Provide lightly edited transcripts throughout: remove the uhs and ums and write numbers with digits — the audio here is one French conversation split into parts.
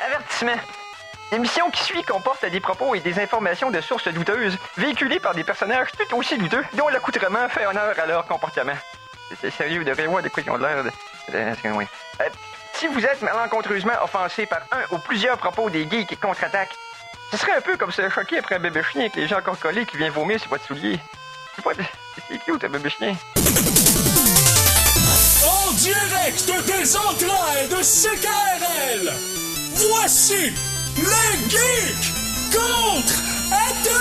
Avertissement. L'émission qui suit comporte des propos et des informations de sources douteuses, véhiculées par des personnages tout aussi douteux, dont l'accoutrement fait honneur à leur comportement. C'est sérieux, de rien voir de quoi ils ont l'air de... si vous êtes malencontreusement offensé par un ou plusieurs propos des geeks contre-attaque, ce serait un peu comme se choquer après un bébé chien avec les gens encore collés qui vient vomir sur votre soulier. C'est cute, un bébé chien. En direct des entrailles de CKRL, voici les geeks contre-attaque!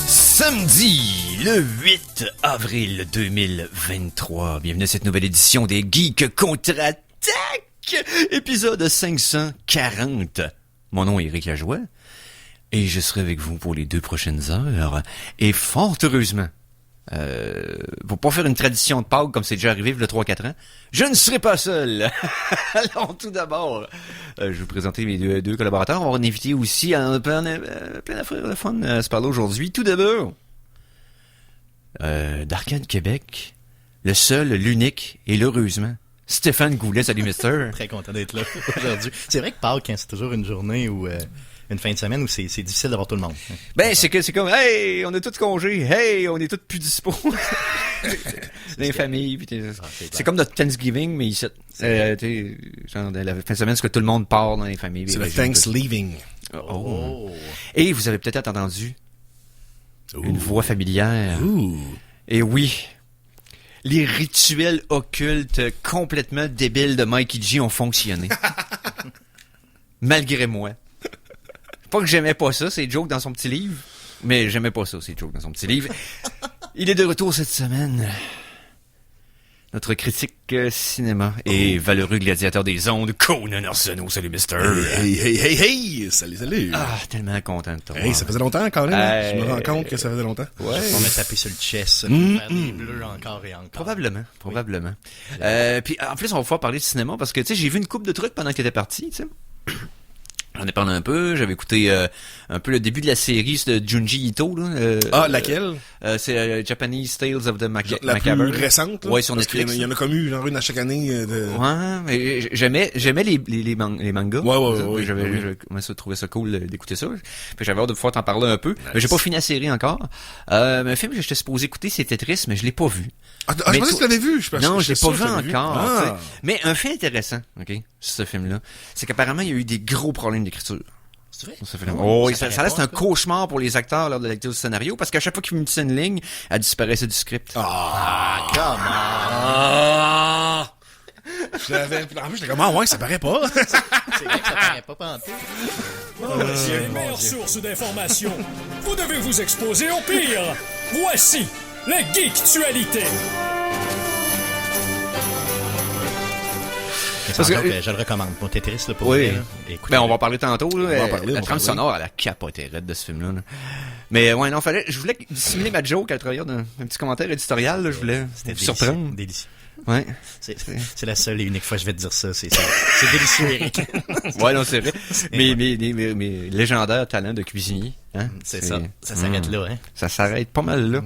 Samedi, le 8 avril 2023. Bienvenue à cette nouvelle édition des Geeks Contre-Attaque, épisode 540. Mon nom est Éric Lajoie et je serai avec vous pour les 2 prochaines heures. Et fort heureusement, pour pas faire une tradition de Pâques comme c'est déjà arrivé il y a 3-4 ans, je ne serai pas seul. Alors tout d'abord, je vais vous présenter mes deux collaborateurs. On va avoir un invité aussi à plein d'affaires de fun à se parler aujourd'hui. Tout d'abord, d'Arcade Québec, le seul, l'unique et l'heureusement, Stéphane Goulet. Salut, mister. Très content d'être là aujourd'hui. C'est vrai que Pâques, hein, c'est toujours une journée où... une fin de semaine où c'est difficile d'avoir tout le monde. Ben, c'est comme, hey, on a tous congé, hey, on est tous plus dispo. Les familles, c'est comme notre Thanksgiving, mais ici, genre, la fin de semaine, c'est que tout le monde part dans les familles. C'est le Thanksgiving. Oh. Et vous avez peut-être entendu une voix familière. Et oui, les rituels occultes complètement débiles de Mikey G ont fonctionné. Malgré moi. Pas que j'aimais pas ça, c'est joke dans son petit livre, mais j'aimais pas ça, c'est joke dans son petit livre. Il est de retour cette semaine. Notre critique cinéma et valeureux gladiateur des ondes, Conan Arsenault. Salut, mister. Hey! Salut! Ah, tellement content de toi. Hey, ça faisait longtemps quand même. Je me rends compte que ça faisait longtemps. Ouais. On a tapé sur le chest, faire des bleus encore et encore. Probablement. Puis en plus, on va pouvoir parler de cinéma parce que, tu sais, j'ai vu une couple de trucs pendant que t'étais parti, tu sais. J'en ai parlé un peu, j'avais écouté un peu le début de la série de Junji Ito. Là, laquelle? C'est Japanese Tales of the La Macabre. plus récente? Là? Ouais, sur Parce Netflix. qu'il y en a comme eu genre une à chaque année. Ouais, mais j'aimais les mangas. Ouais. J'avais trouvé ça cool d'écouter ça. Puis j'avais hâte de pouvoir t'en parler un peu. Nice. Mais j'ai pas fini la série encore. Mais un film que j'étais supposé écouter, c'était triste, mais je l'ai pas vu. Je pensais que tu l'avais vu. Non, je l'ai pas vu encore. Mais un fait intéressant, ok, ce film-là, c'est qu'apparemment, il y a eu des gros problèmes d'écriture. C'est vrai? Ça reste un cauchemar pour les acteurs lors de la lecture du scénario, parce qu'à chaque fois qu'ils finissent une ligne, elle disparaissait du script. Come on! En plus, j'étais comme, ouais, ça paraît pas. C'est vrai que ça paraît pas pantoute. C'est une meilleure source d'information. Vous devez vous exposer au pire. Voici les Geektualités. Parce que je le recommande. Mon Tetris, là, pour oui. Écoutez, ben, on va en parler tantôt, là. La trame sonore, elle a capoté raide de ce film-là. Là. Mais, ouais, non, je voulais dissimuler ma joke à travers d'un petit commentaire éditorial, là. Je voulais vous surprendre. Délicieux. Ouais. C'est la seule et unique fois que je vais te dire ça. C'est délicieux, Eric. Ouais, non, c'est vrai. Mes légendaires talents de cuisinier, hein. C'est ça. Ça s'arrête là, hein. Ça s'arrête pas mal là.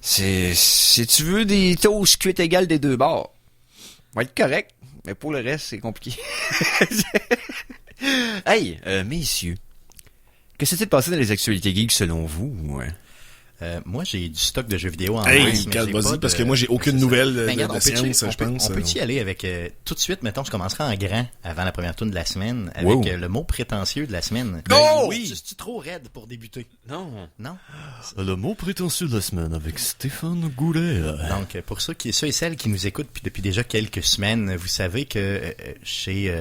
Si tu veux des toasts cuites égales des deux bords, va être correct. Mais pour le reste, c'est compliqué. Hey, messieurs, que s'est-il passé dans les actualités geeks selon vous? Moi, j'ai du stock de jeux vidéo en masse, vas-y, parce que moi, j'ai aucune nouvelle de science, je pense. On peut y aller avec... tout de suite, mettons, je commencerai en grand avant la première tourne de la semaine, avec le mot prétentieux de la semaine. Oui! C'est trop raide pour débuter. Non. Le mot prétentieux de la semaine avec Stéphane Goulet. Donc, pour ceux et celles qui nous écoutent depuis déjà quelques semaines, vous savez que chez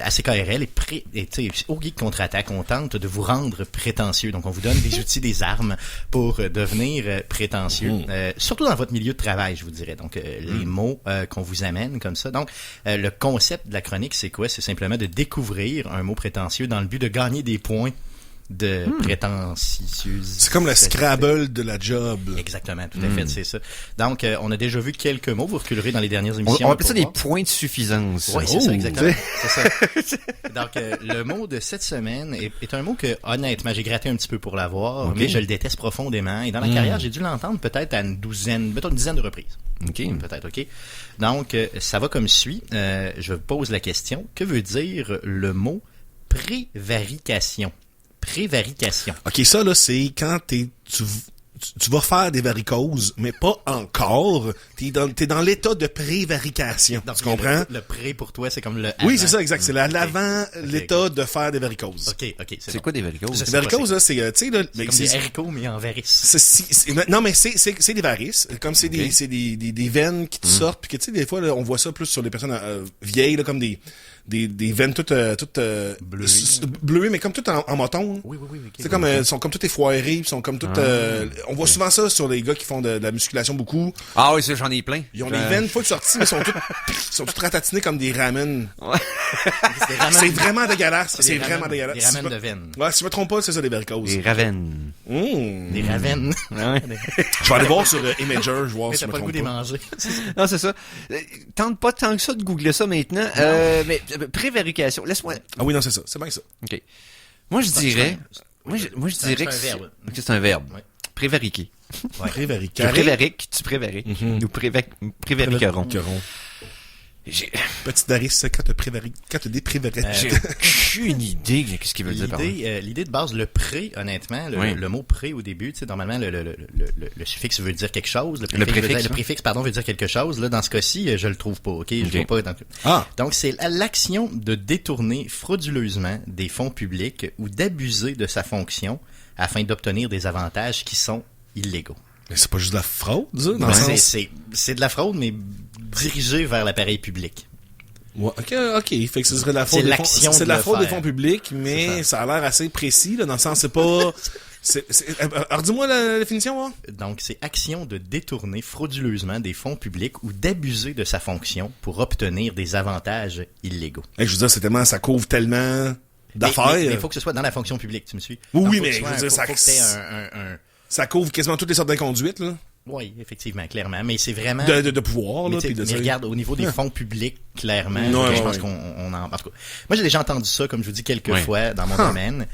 ACKRL et au Geek Contre-Attaque, on tente de vous rendre prétentieux. Donc, on vous donne des outils, des armes pour devenir prétentieux, surtout dans votre milieu de travail, je vous dirais. Donc, les mots qu'on vous amène comme ça. Donc, le concept de la chronique, c'est quoi? C'est simplement de découvrir un mot prétentieux dans le but de gagner des points de prétentieuse. C'est comme le Scrabble de la job. Exactement, tout à fait, c'est ça. Donc, on a déjà vu quelques mots. Vous reculerez dans les dernières émissions. On appelle ça des points de suffisance. Oui, c'est ça, exactement. C'est ça. Donc, le mot de cette semaine est un mot que, honnêtement, j'ai gratté un petit peu pour l'avoir, mais je le déteste profondément. Et dans ma carrière, j'ai dû l'entendre peut-être à une dizaine de reprises. OK. Peut-être, OK. Donc, ça va comme suit. Je pose la question. Que veut dire le mot prévarication? Prévarication. OK, ça, là, c'est quand tu vas faire des varicoses, mais pas encore. T'es dans l'état de prévarication. Donc, tu comprends? Le pré pour toi, c'est comme le avant. Oui, c'est ça, exact. C'est l'avant, l'état de faire des varicoses. OK. C'est quoi des varicoses? Les varicoses, là, c'est, tu sais, là, C'est comme des haricots, mais en varices. Non, mais c'est des varices. Comme c'est des veines qui te sortent, puis que, tu sais, des fois, là, on voit ça plus sur les personnes vieilles, là, comme des veines toutes bleues, mais comme toutes en moton. Oui. C'est comme, sont comme toutes effoirées, sont comme toutes, on voit souvent ça sur les gars qui font de la musculation beaucoup. Ah oui, ça, j'en ai plein. Ils ont les veines full sorties, mais sont toutes ratatinées comme des ramen. Ouais. C'est vraiment dégueulasse. C'est vraiment dégueulasse. Des ramen de veines. Ouais, si je me trompe pas, c'est ça, des varicoses. Des ravens. Des raven. Ouais. Je vais aller voir sur Imager, je vais voir Mais si t'as je pas me le goût trompe de les pas. manger. Non, c'est ça. Tente pas tant que ça de googler ça maintenant. Mais prévarication. Laisse-moi. Ah oui, non, c'est ça. C'est bien ça. OK. Moi, je dirais... Moi, je dirais que c'est un verbe. que c'est un verbe. Ouais. Prévariquer. Prévariquer. Je prévarique, tu prévariques. Nous prévariquerons. J'ai Petite varice, quand tu déprévariques. j'ai aucune idée de ce qu'il veut dire par là. L'idée de base, le pré, honnêtement, le mot pré au début, tu sais, normalement, le suffixe veut dire quelque chose. Le préfixe, veut dire quelque chose. Là, dans ce cas-ci, je le trouve pas, OK? Je vois pas. Donc, c'est l'action de détourner frauduleusement des fonds publics ou d'abuser de sa fonction afin d'obtenir des avantages qui sont illégaux. Mais c'est pas juste de la fraude, ça, dans le sens... C'est de la fraude, mais dirigée vers l'appareil public. Ouais, OK. Fait que ce serait de la fraude. C'est l'action C'est de de la le fraude des faire. fonds publics, mais ça a l'air assez précis, là, dans le sens, c'est pas... Alors, dis-moi la définition, hein? Donc, c'est action de détourner frauduleusement des fonds publics ou d'abuser de sa fonction pour obtenir des avantages illégaux. Hey, je veux dire, ça couvre tellement d'affaires. Mais il faut que ce soit dans la fonction publique, tu me suis? Oui, Donc, oui, faut mais que ce soit je veux dire, faut que t'aies ça couvre quasiment toutes les sortes d'inconduites, là. Oui, effectivement, clairement. Mais c'est vraiment... De pouvoir, là. Mais, mais regarde, au niveau des fonds publics, clairement, je pense qu'on en... En tout cas, moi, j'ai déjà entendu ça, comme je vous dis, quelques fois dans mon domaine.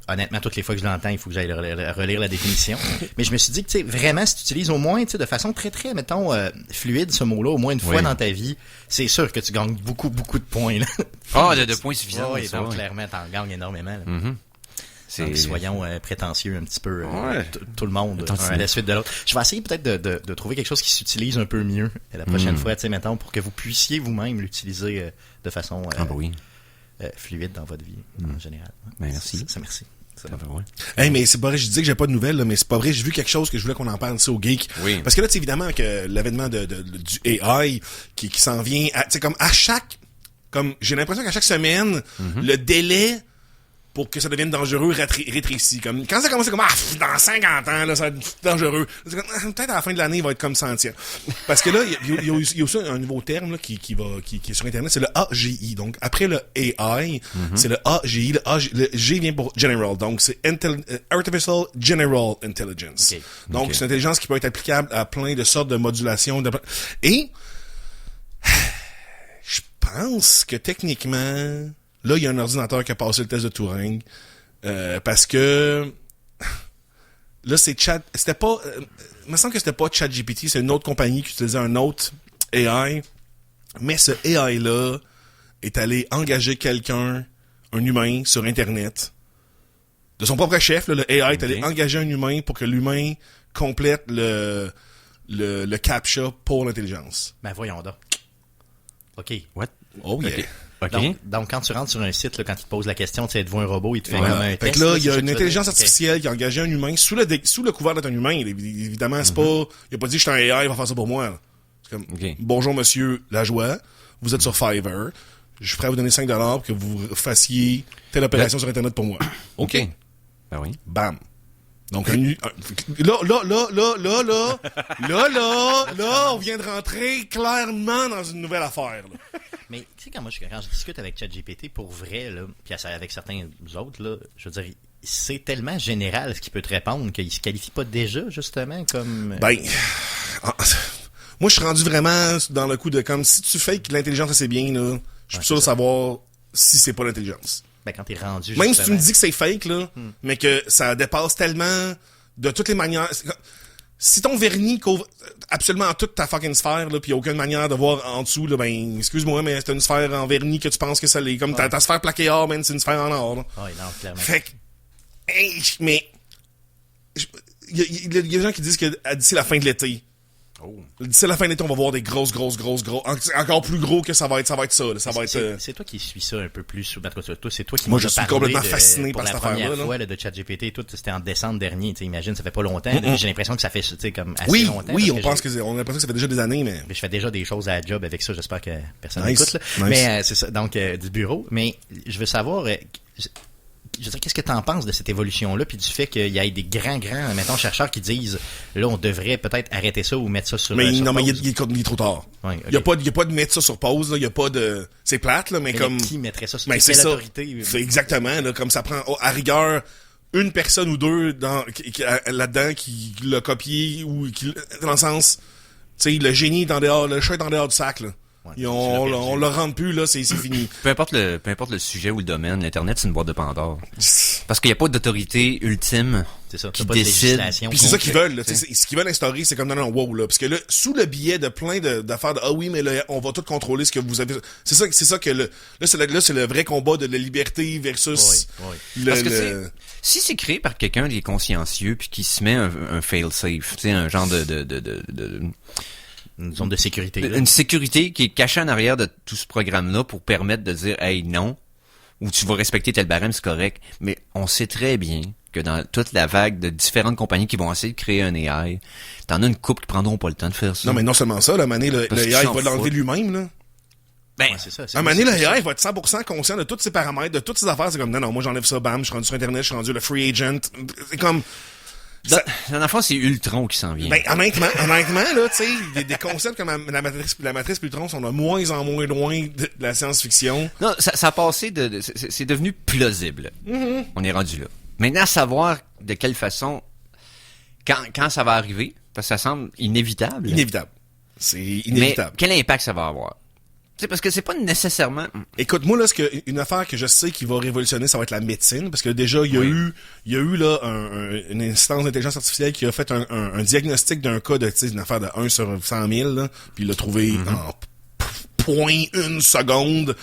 Honnêtement, toutes les fois que je l'entends, il faut que j'aille relire la définition. Mais je me suis dit que, tu sais, vraiment, si tu utilises au moins, tu sais, de façon très, très, mettons, fluide, ce mot-là, au moins une fois dans ta vie, c'est sûr que tu gagnes beaucoup de points, là. Ah, de points suffisants. Oui, donc, clairement, t'en gagnes énormément, là. Donc, soyons prétentieux un petit peu, tout le monde, à la suite de l'autre. Je vais essayer peut-être de trouver quelque chose qui s'utilise un peu mieux la prochaine fois, tu sais, mettons, pour que vous puissiez vous-même l'utiliser de façon fluide dans votre vie, en général. Merci. Merci. Hey, mais c'est pas vrai, je dis que j'ai pas de nouvelles, là, mais c'est pas vrai, j'ai vu quelque chose que je voulais qu'on en parle, tu sais, au Geek. Oui. Parce que là, tu sais, évidemment, que l'avènement du AI qui s'en vient, tu sais, comme à chaque, comme, j'ai l'impression qu'à chaque semaine, le délai pour que ça devienne dangereux rétrécit. Comme, quand ça commence comme, dans 50 ans, là, ça va être dangereux. Peut-être à la fin de l'année, il va être comme ça entier. Parce que là, il y a aussi un nouveau terme, là, qui est sur Internet, c'est le AGI. Donc, après le AI, c'est le AGI. Le G vient pour General. Donc, c'est Artificial General Intelligence. Okay. Donc, c'est une intelligence qui peut être applicable à plein de sortes de modulations. Et, je pense que techniquement, là, il y a un ordinateur qui a passé le test de Turing, parce que là, c'était pas, il me semble que c'était pas ChatGPT, c'est une autre compagnie qui utilisait un autre AI, mais ce AI-là est allé engager quelqu'un, un humain, sur Internet, de son propre chef, là, le AI est allé engager un humain pour que l'humain complète le CAPTCHA pour l'intelligence. Ben, voyons donc. OK. What? Oh yeah. OK. Donc, quand tu rentres sur un site, là, quand il te pose la question, tu sais, êtes-vous un robot, il te fait comme un test. Fait que là, il y a une intelligence dire? artificielle qui a engagé un humain sous le couvert d'être un humain. Évidemment, c'est pas, il a pas dit je suis un AI, il va faire ça pour moi. Là. C'est comme, bonjour monsieur Lajoie, vous êtes sur Fiverr, je suis prêt à vous donner 5$ pour que vous fassiez telle opération sur Internet pour moi. OK. Ben oui. Bam. Donc, là, on vient de rentrer clairement dans une nouvelle affaire, là. Mais tu sais, quand je discute avec ChatGPT pour vrai, là, puis avec certains autres, là, je veux dire, c'est tellement général ce qu'il peut te répondre qu'il se qualifie pas déjà, justement, comme... Ben, moi, je suis rendu vraiment dans le coup de comme si tu fais que l'intelligence, c'est bien, là, je suis sûr de savoir si c'est pas l'intelligence. Ben, quand t'es rendu, Même justement... si tu me dis que c'est fake, là, mais que ça dépasse tellement de toutes les manières... Si ton vernis couvre absolument toute ta fucking sphère, là, pis y a aucune manière de voir en dessous, là, ben, excuse-moi, mais c'est une sphère en vernis que tu penses que ça l'est. Comme ta sphère plaquée or, man, c'est une sphère en or, là. Ouais, non, clairement. Fait que, hey, mais, il y a des gens qui disent que d'ici la fin de l'été, d'ici la fin de l'été, on va voir des gros, encore plus gros que ça va être ça, là. Ça va être, C'est toi qui suis ça un peu plus, toi, c'est toi qui moi, m'en je as suis parlé complètement fasciné pour par la cette affaire-là, première là. fois, là, de ChatGPT et tout, c'était en décembre dernier, tu imagines, ça fait pas longtemps, j'ai l'impression que ça fait, tu sais, comme assez oui, longtemps. oui, on a l'impression que ça fait déjà des années, mais... Je fais déjà des choses à la job avec ça, j'espère que personne Nice, n'écoute, là. nice. Mais, c'est ça, donc, du bureau, mais je veux savoir, je veux dire, qu'est-ce que t'en penses de cette évolution-là, puis du fait qu'il y ait des grands, mettons, chercheurs qui disent, là, on devrait peut-être arrêter ça ou mettre ça sur Mais sur non, mais pause. il est trop tard. Ouais, ok. Il y a pas de mettre ça sur pause, là. Il y a pas de, c'est plate, là, mais comme... Qui mettrait ça sur Ben, c'est quelle ça. autorité? C'est exactement, là, comme ça prend, à rigueur, une personne ou deux là-dedans qui l'a copié ou qui, dans le sens, tu sais, le génie est en dehors, le chat est en dehors du sac, là. Ouais, Et on le rentre plus, là, c'est fini. Peu importe le sujet ou le domaine, l'Internet, c'est une boîte de Pandore. Parce qu'il n'y a pas d'autorité ultime C'est ça, qui t'as pas de décide. législation. Puis c'est ça qu'ils veulent, là. T'sais. Ce qu'ils veulent instaurer, c'est comme non, wow, là. Parce que là, sous le biais de plein d'affaires de, ah oui, mais là, on va tout contrôler ce que vous avez. C'est ça que là, c'est le vrai combat de la liberté versus Oui. Parce que si c'est créé par quelqu'un qui est consciencieux puis qui se met un fail-safe, tu sais, un genre de Une zone de sécurité. Là. une sécurité qui est cachée en arrière de tout ce programme-là pour permettre de dire, hey, non, ou tu vas respecter tel barème, c'est correct. Mais on sait très bien que dans toute la vague de différentes compagnies qui vont essayer de créer un AI, t'en as une couple qui prendront pas le temps de faire ça. Non, mais non seulement ça, là, à un moment donné, le Parce qu'ils AI s'en va l'enlever foutent. lui-même, là. Ben, Ouais, c'est ça. À un moment donné, le AI va être 100% conscient de tous ses paramètres, de toutes ses affaires. C'est comme, non, moi j'enlève ça, bam, je suis rendu sur Internet, je suis rendu le free agent. C'est comme... dans le fond, c'est Ultron qui s'en vient. Ben, honnêtement, là, tu sais, des concepts comme la matrice Ultron sont de moins en moins loin de la science-fiction. Non, ça a passé c'est devenu plausible. On est rendu là. Maintenant, à savoir de quelle façon, quand ça va arriver, parce que ça semble inévitable. Inévitable. C'est inévitable. Mais quel impact ça va avoir? Tu sais, parce que c'est pas nécessairement... Écoute, moi, là, une affaire que je sais qui va révolutionner, ça va être la médecine, parce que déjà, il y a eu, là, une instance d'intelligence artificielle qui a fait un diagnostic d'un cas de, tu sais, une affaire de 1 sur 100 000, là, puis il l'a trouvé en 0.1 seconde.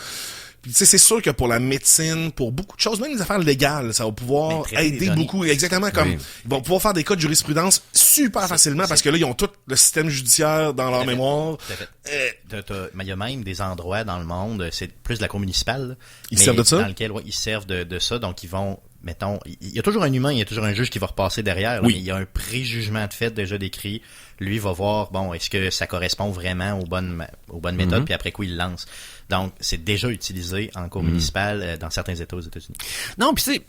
Puis, tu sais, c'est sûr que pour la médecine, pour beaucoup de choses, même les affaires légales, ça va pouvoir aider beaucoup. Exactement, comme, ils vont pouvoir faire des cas de jurisprudence super facilement, parce que là, ils ont tout le système judiciaire dans leur mémoire. Mais il y a même des endroits dans le monde, c'est plus de la cour municipale, là, Ils servent de ça? dans lequel ils servent de ça, donc ils vont, mettons, il y a toujours un humain, il y a toujours un juge qui va repasser derrière, là, mais il y a un préjugement de fait déjà décrit. Lui va voir, bon, est-ce que ça correspond vraiment aux bonnes méthodes, puis après quoi il lance. Donc, c'est déjà utilisé en cour municipale dans certains États aux États-Unis. Non, puis tu sais,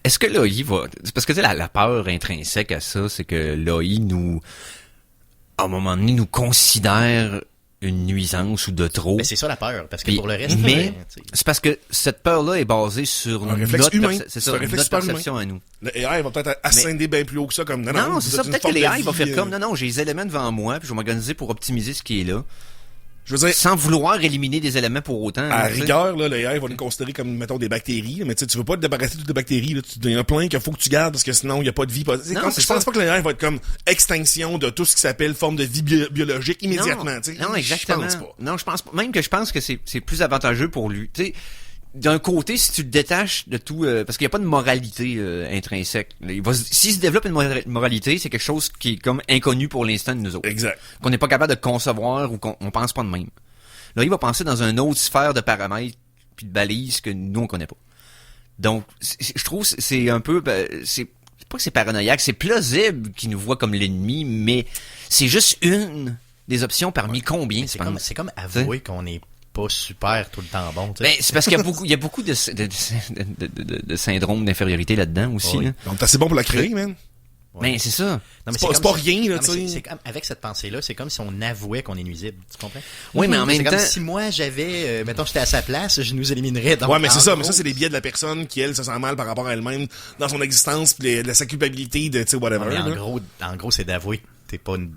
est-ce que l'AI va... Parce que tu sais, la peur intrinsèque à ça, c'est que l'AI nous... À un moment donné, nous considère une nuisance ou de trop. Mais c'est ça la peur, parce que Puis- pour le reste... mais tu sais, c'est parce que cette peur-là est basée sur Un réflexe humain. c'est C'est ça, un réflexe notre super perception à nous. Le AI va peut-être ascender bien plus haut que ça, comme, Non, c'est ça, vous êtes peut-être une que forme l'AI de va vie, faire comme, non, j'ai les éléments devant moi, puis je vais m'organiser pour optimiser ce qui est là, Je veux dire, sans vouloir éliminer des éléments pour autant. à tu sais. rigueur, là, le AI va nous considérer comme, mettons, des bactéries, mais tu sais, tu veux pas te débarrasser de toutes les bactéries, là. Il y en a plein qu'il faut que tu gardes, parce que sinon, il y a pas de vie. Non, c'est Je pense ça. pas que le AI va être comme extinction de tout ce qui s'appelle forme de vie biologique immédiatement, tu sais. Non, exactement. Je pense pas. Non, je pense pas. Même que je pense que c'est plus avantageux pour lui. Tu sais, d'un côté, si tu te détaches de tout, parce qu'il n'y a pas de moralité intrinsèque. S'il se développe une moralité, c'est quelque chose qui est comme inconnu pour l'instant de nous autres. Exact. Qu'on n'est pas capable de concevoir ou qu'on pense pas de même. Là, il va penser dans une autre sphère de paramètres puis de balises que nous, on connaît pas. Donc, je trouve que c'est un peu... c'est pas que c'est paranoïaque, c'est plausible qu'il nous voit comme l'ennemi, mais c'est juste une des options parmi combien, tu penses? c'est comme avouer qu'on n'est pas super tout le temps bon, tu sais. Ben, c'est parce qu'il y a beaucoup de syndromes d'infériorité là-dedans aussi. Oui. Là. Donc, t'es assez bon pour la créer, man. Mais c'est ça. Non, mais C'est pas rien, là, non, tu mais sais. c'est comme, avec cette pensée-là, c'est comme si on avouait qu'on est nuisible. Tu comprends? Oui, mais en même c'est temps... comme si moi, j'avais, mettons, j'étais à sa place, je nous éliminerais. Donc, Ouais, mais c'est en ça. gros, Mais ça, c'est les biais de la personne qui, elle, se sent mal par rapport à elle-même dans son existence, pis sa culpabilité de, tu sais, whatever. mais là. en gros, c'est d'avouer que t'es pas une...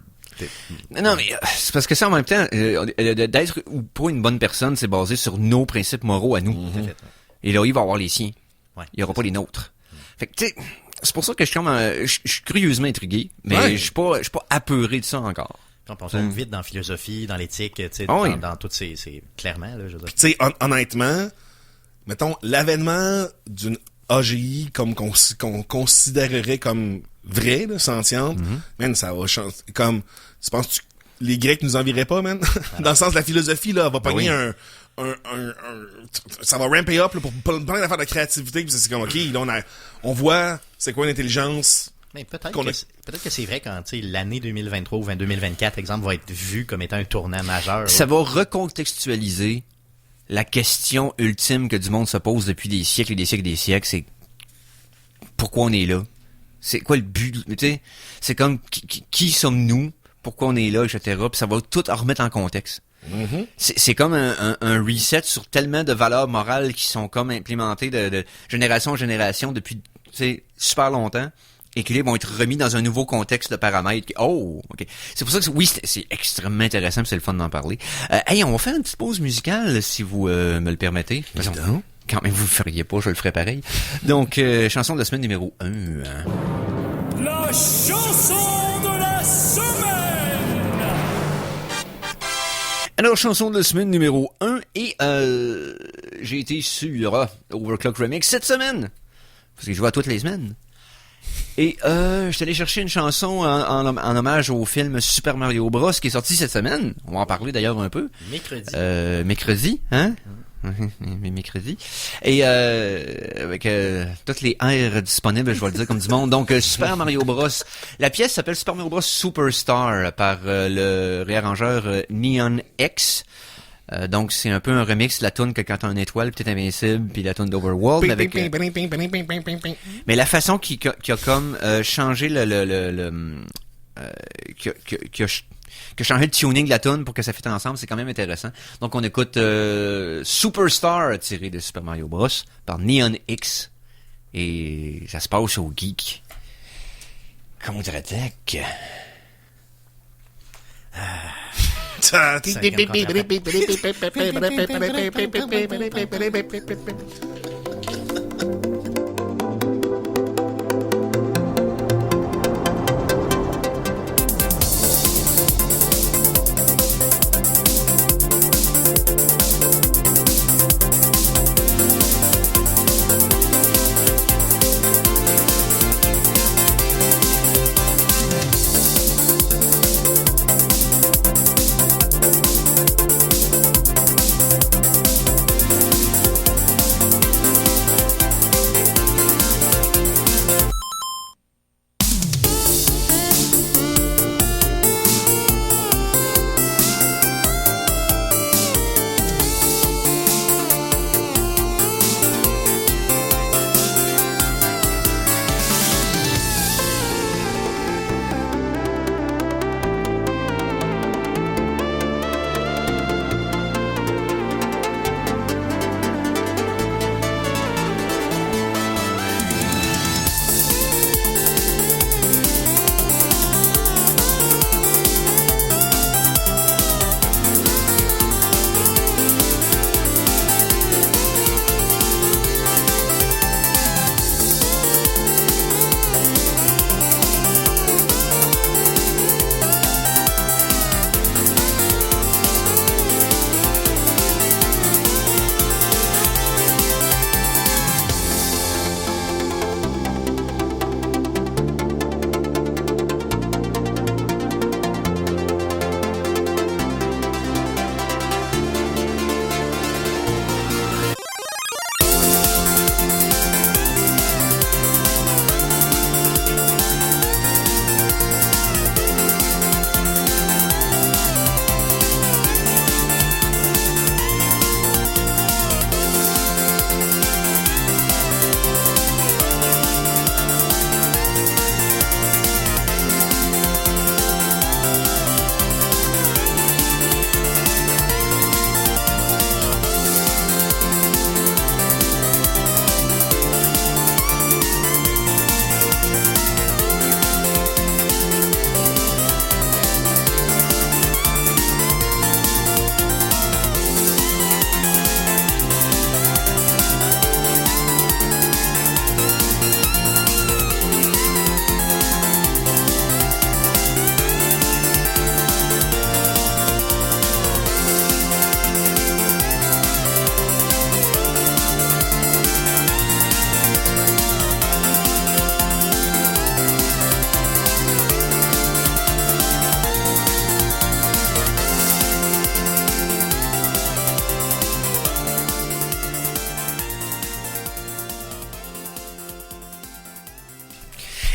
Non, mais c'est parce que ça, en même temps, d'être ou pas une bonne personne, c'est basé sur nos principes moraux à nous. Tout à fait, ouais. Et là, il va avoir les siens. Ouais, Il y aura pas les nôtres. Fait que, tu sais, c'est pour ça que je suis curieusement intrigué, mais Ouais. je suis pas apeuré de ça encore. Puis on tombe vite dans la philosophie, dans l'éthique, tu sais, Oh oui. dans toutes ces clairement, là, je veux dire. Tu sais, honnêtement, mettons, l'avènement d'une AGI comme qu'on considérerait comme vraie, là, sentiente, man, ça va changer. Comme, tu penses que les Grecs nous envieraient pas, man? Dans le sens de la philosophie, là, elle va pogner ça va ramper up, là, pour plein d'affaires de créativité, puis c'est comme, ok, là, on voit c'est quoi l'intelligence. Mais peut-être qu'on a- peut-être que c'est vrai quand, tu sais, l'année 2023 ou 2024, exemple, va être vue comme étant un tournant majeur. Ça va recontextualiser la question ultime que du monde se pose depuis des siècles et des siècles et des siècles, c'est pourquoi on est là? C'est quoi le but? Tu sais, c'est comme qui sommes-nous? Pourquoi on est là, etc. Puis ça va tout remettre en contexte. C'est comme un reset sur tellement de valeurs morales qui sont comme implémentées de génération en génération depuis, tu sais, super longtemps, et qui là, vont être remis dans un nouveau contexte de paramètres. Oh, ok. C'est pour ça que oui, c'est extrêmement intéressant, puis c'est le fun d'en parler. Hey, on va faire une petite pause musicale, si vous me le permettez. Évidemment. Quand même, vous le feriez pas, je le ferais pareil. Donc, chanson de la semaine numéro 1. La chanson de la semaine! Alors, chanson de la semaine numéro 1, et j'ai été sur Overclock Remix cette semaine, parce que je joue à toutes les semaines. Et je suis allé chercher une chanson en hommage au film Super Mario Bros. Qui est sorti cette semaine. On va en parler d'ailleurs un peu. Mercredi, hein? Mercredi. Et avec toutes les airs disponibles, je vais le dire comme du monde. Donc, Super Mario Bros. La pièce s'appelle Super Mario Bros. Superstar par le réarrangeur Neon X. Donc, c'est un peu un remix de la toune que quand t'as une étoile, puis t'es invincible, puis la toune d'Overworld. Mais la façon qui a comme changé qui a changé le tuning de la toune pour que ça fitte ensemble, c'est quand même intéressant. Donc, on écoute Superstar tiré de Super Mario Bros. Par Neon X. Et ça se passe au Geek. Contre-attaque.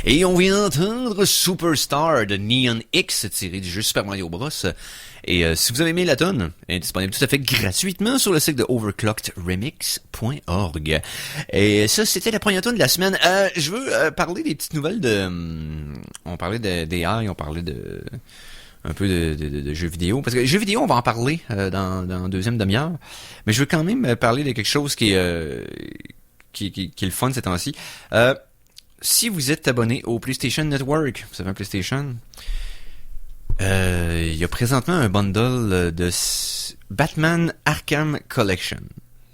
Et on vient d'entendre Superstar de Neon X tiré du jeu Super Mario Bros. Et si vous avez aimé la tonne, elle est disponible tout à fait gratuitement sur le site de overclockedremix.org. Et ça, c'était la première tonne de la semaine. Je veux parler des petites nouvelles de... on parlait d'AI, on parlait de... un peu de jeux vidéo. Parce que jeux vidéo, on va en parler dans la deuxième demi-heure. Mais je veux quand même parler de quelque chose qui est le fun ces temps-ci. Si vous êtes abonné au PlayStation Network, vous avez un PlayStation, il y a présentement un bundle de Batman Arkham Collection.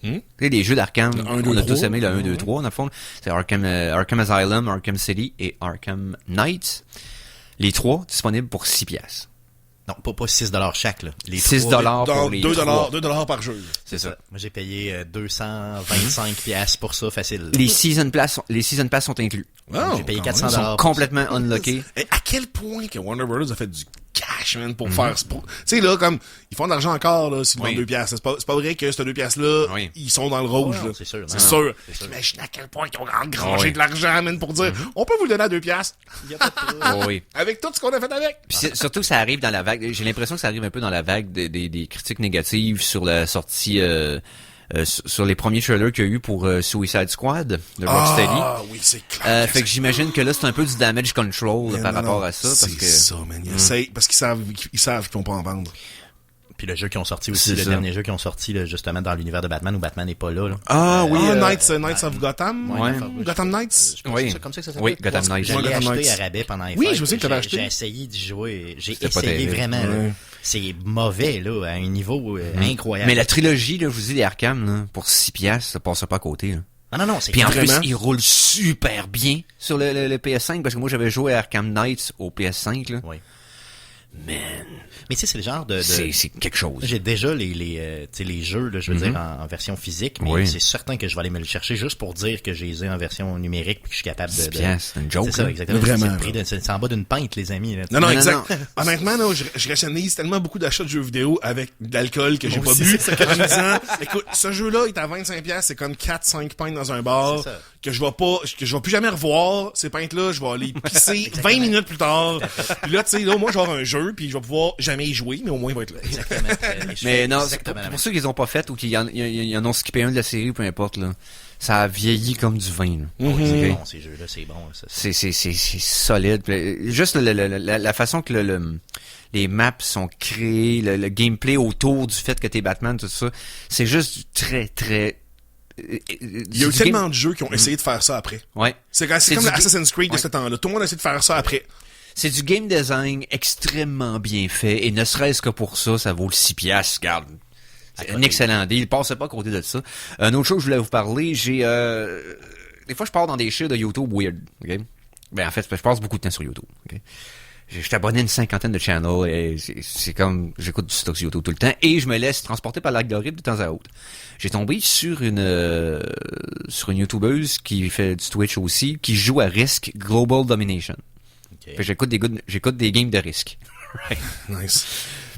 C'est les jeux d'Arkham, on a tous aimé le 1, 2, 3, dans le fond. C'est Arkham Asylum, Arkham City et Arkham Knight. Les trois disponibles pour 6$. Non, pas 6$ chaque, là. Les 6$ pour les trois. $2 par jeu. C'est ça. Moi, j'ai payé 225$ pour ça, facile. Les Season Pass sont inclus. Wow, J'ai payé quand même. 400$. Ils sont complètement unlockés. Et à quel point que Warner Bros. A fait du cash, man, pour faire... Tu sais, là, comme, ils font de l'argent encore, là, s'ils vendent 2$. C'est pas vrai que ces 2$-là, ils sont dans le rouge, non, là. c'est sûr. C'est sûr. Imagine à quel point ils ont engrangé de l'argent, man, pour dire, on peut vous le donner à 2$. Il y a pas de trouble. Oui. Avec tout ce qu'on a fait avec. Puis surtout que ça arrive dans la vague, j'ai l'impression que ça arrive un peu dans la vague des critiques négatives sur la sortie, sur les premiers trailers qu'il y a eu pour Suicide Squad de Rocksteady. Ah, oui, c'est clair. Fait que j'imagine que là, c'est un peu du damage control par rapport à ça. Parce que... C'est ça, man. Ils essayent, parce qu'ils savent qu'ils vont pas en vendre. Puis le jeu qui ont sorti aussi, C'est le ça. dernier jeu qui ont sorti, là, justement, dans l'univers de Batman, où Batman n'est pas là. Ah oui. Knights of Gotham. Ouais. Gotham Knights. Je pense que c'est comme ça que ça s'appelle. Oui, Gotham Knights. Je l'ai Gotham acheté Knights. à rabais pendant les Oui, fêtes. je sais que t'avais acheté. J'ai essayé d'y jouer. J'ai C'était pas essayé terrible. vraiment. Là. Ouais. C'est mauvais, là, à un niveau incroyable. Mais la trilogie, là, je vous dis, les Arkham, là, pour 6$, ça passe pas à côté, là. Non, c'est Puis en Vraiment? plus, il roule super bien sur le PS5, parce que moi, j'avais joué à Arkham Knights au PS5, là. Oui. Man, Mais tu sais, c'est le genre de... c'est quelque chose. J'ai déjà les jeux, là, je veux dire, en version physique, mais Oui. c'est certain que je vais aller me le chercher juste pour dire que je les ai en version numérique puis que je suis capable de... 6$, c'est une joke, C'est ça, là. exactement. Vraiment, C'est le prix c'est en bas d'une pinte, les amis. Là. Non, Non, exact. non. Honnêtement, là, je rationalise tellement beaucoup d'achats de jeux vidéo avec de l'alcool que j'ai Moi pas aussi, bu. c'est ça que En me disant, écoute, ce jeu-là est à 25$, c'est comme 4-5 pintes dans un bar, C'est ça. que je vais plus jamais revoir ces pintes-là, je vais aller pisser 20 minutes plus tard. Puis là, tu sais, là, moi, j'aurai un jeu, puis je vais pouvoir jamais y jouer, mais au moins, il va être là. Exactement. Je Mais fais non, c'est exactement la pour même ceux qu'ils ont pas fait ou qu'ils en ont skippé un de la série, peu importe, là. Ça a vieilli comme du vin, là. chose. C'est Ok. bon, ces jeux-là, c'est bon. Ça. C'est solide. Puis, juste la façon que les maps sont créées, le gameplay autour du fait que t'es Batman, tout ça, c'est juste du très, très... Il y a eu tellement de jeux qui ont essayé de faire ça après. Ouais. C'est C'est comme du Assassin's Creed de Ouais. ce temps-là. Tout le monde a essayé de faire ça après. C'est du game design extrêmement bien fait, et ne serait-ce que pour ça, ça vaut le 6$, regarde. C'est un excellent deal, passez pas à côté de ça. Une autre chose que je voulais vous parler, j'ai... des fois, je pars dans des shit de YouTube weird, ok? Ben, en fait, je passe beaucoup de temps sur YouTube, ok? J'étais abonné à une 50aine de channels, et c'est comme... J'écoute du stock sur YouTube tout le temps, et je me laisse transporter par l'algorithme de temps à autre. J'ai tombé sur une YouTubeuse qui fait du Twitch aussi, qui joue à Risk Global Domination. Okay. Fait que j'écoute des games de risque. Nice.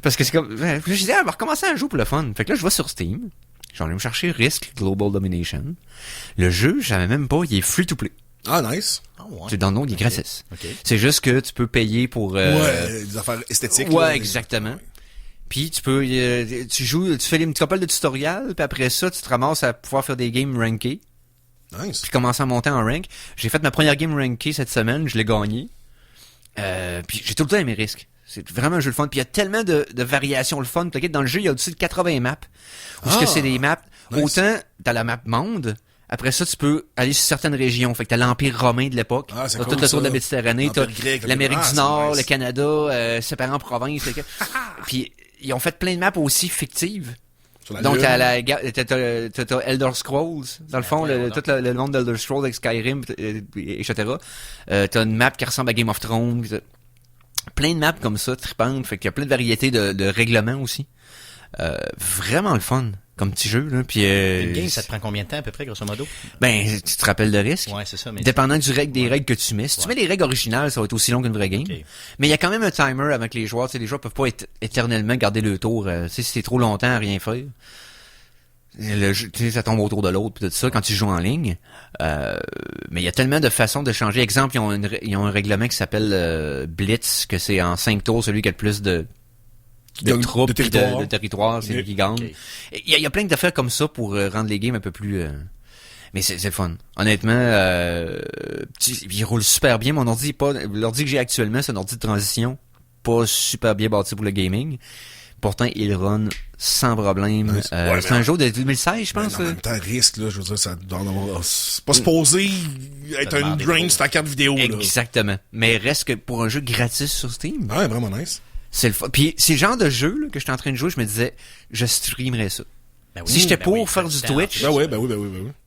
Parce que c'est comme... Là, j'ai dit, elle va recommencer à jouer pour le fun. Fait que là, je vais sur Steam. J'en ai me chercher Risk Global Domination. Le jeu, je savais même pas, il est free to play. Ah, nice. Ah, ouais. Tu le download, il est gratis. Ok. C'est juste que tu peux payer pour... Ouais, des affaires esthétiques. Ouais, là. exactement. Puis tu peux... tu fais une petite couple de tutoriels, puis après ça, tu te ramasses à pouvoir faire des games rankés, Nice. puis commencer à monter en rank. J'ai fait ma première game rankée cette semaine, je l'ai gagnée. Puis j'ai tout le temps aimé Risk. C'est vraiment un jeu de fun. Puis il y a tellement de variations le fun. Dans le jeu, il y a aussi 80 maps. Où est-ce que c'est des maps... nice. Autant, t'as la map monde... Après ça, tu peux aller sur certaines régions. Fait que t'as l'Empire romain de l'époque. Ah, c'est t'as cool, tout le tour de ça. la Méditerranée. T'as L'Empire grec, l'Amérique ah, du c'est Nord, nice. le Canada, séparé en provinces. Puis, ils ont fait plein de maps aussi fictives. Sur la Donc, Lune. t'as Elder Scrolls, dans le fond, tout le monde d'Elder Scrolls avec Skyrim, etc. T'as une map qui ressemble à Game of Thrones. Plein de maps comme ça, tripantes. Fait qu'il y a plein de variétés de règlements aussi. Vraiment le fun. Comme petit jeu, là. Puis, Une game, ça te prend combien de temps, à peu près, grosso modo? ben, tu te rappelles de risque? Ouais, c'est ça. Mais Dépendant des règles que tu mets. Si tu mets les règles originales, ça va être aussi long qu'une vraie game. Ok. Mais il y a quand même un timer avec les joueurs. Tu sais, les joueurs peuvent pas éternellement garder le tour. Tu sais, si c'est trop longtemps à rien faire. Le jeu, tu sais, ça tombe autour de l'autre pis tout ça quand tu joues en ligne. Mais il y a tellement de façons de changer. Exemple, ils ont un règlement qui s'appelle Blitz, que c'est en 5 tours celui qui a le plus de troupes de territoire. de territoire, c'est lui qui gagne. Okay. Il y a plein d'affaires comme ça pour rendre les games un peu plus... Mais c'est le fun. Honnêtement, il roule super bien. Mon ordi, l'ordi que j'ai actuellement, c'est un ordi de transition, pas super bien bâti pour le gaming. Pourtant, il run sans problème. C'est un jeu de 2016, je pense. En même temps, risque, là, je veux dire, ça doit c'est pas supposé être un drain sur ta carte vidéo, là. Exactement. Mais reste que pour un jeu gratis sur Steam, Ouais, vraiment nice. c'est le fun. Puis c'est le genre de jeu là, que j'étais en train de jouer, je me disais, je streamerais ça. Ben oui, Si j'étais ben pour oui, faire du c'est Twitch, Ben oui.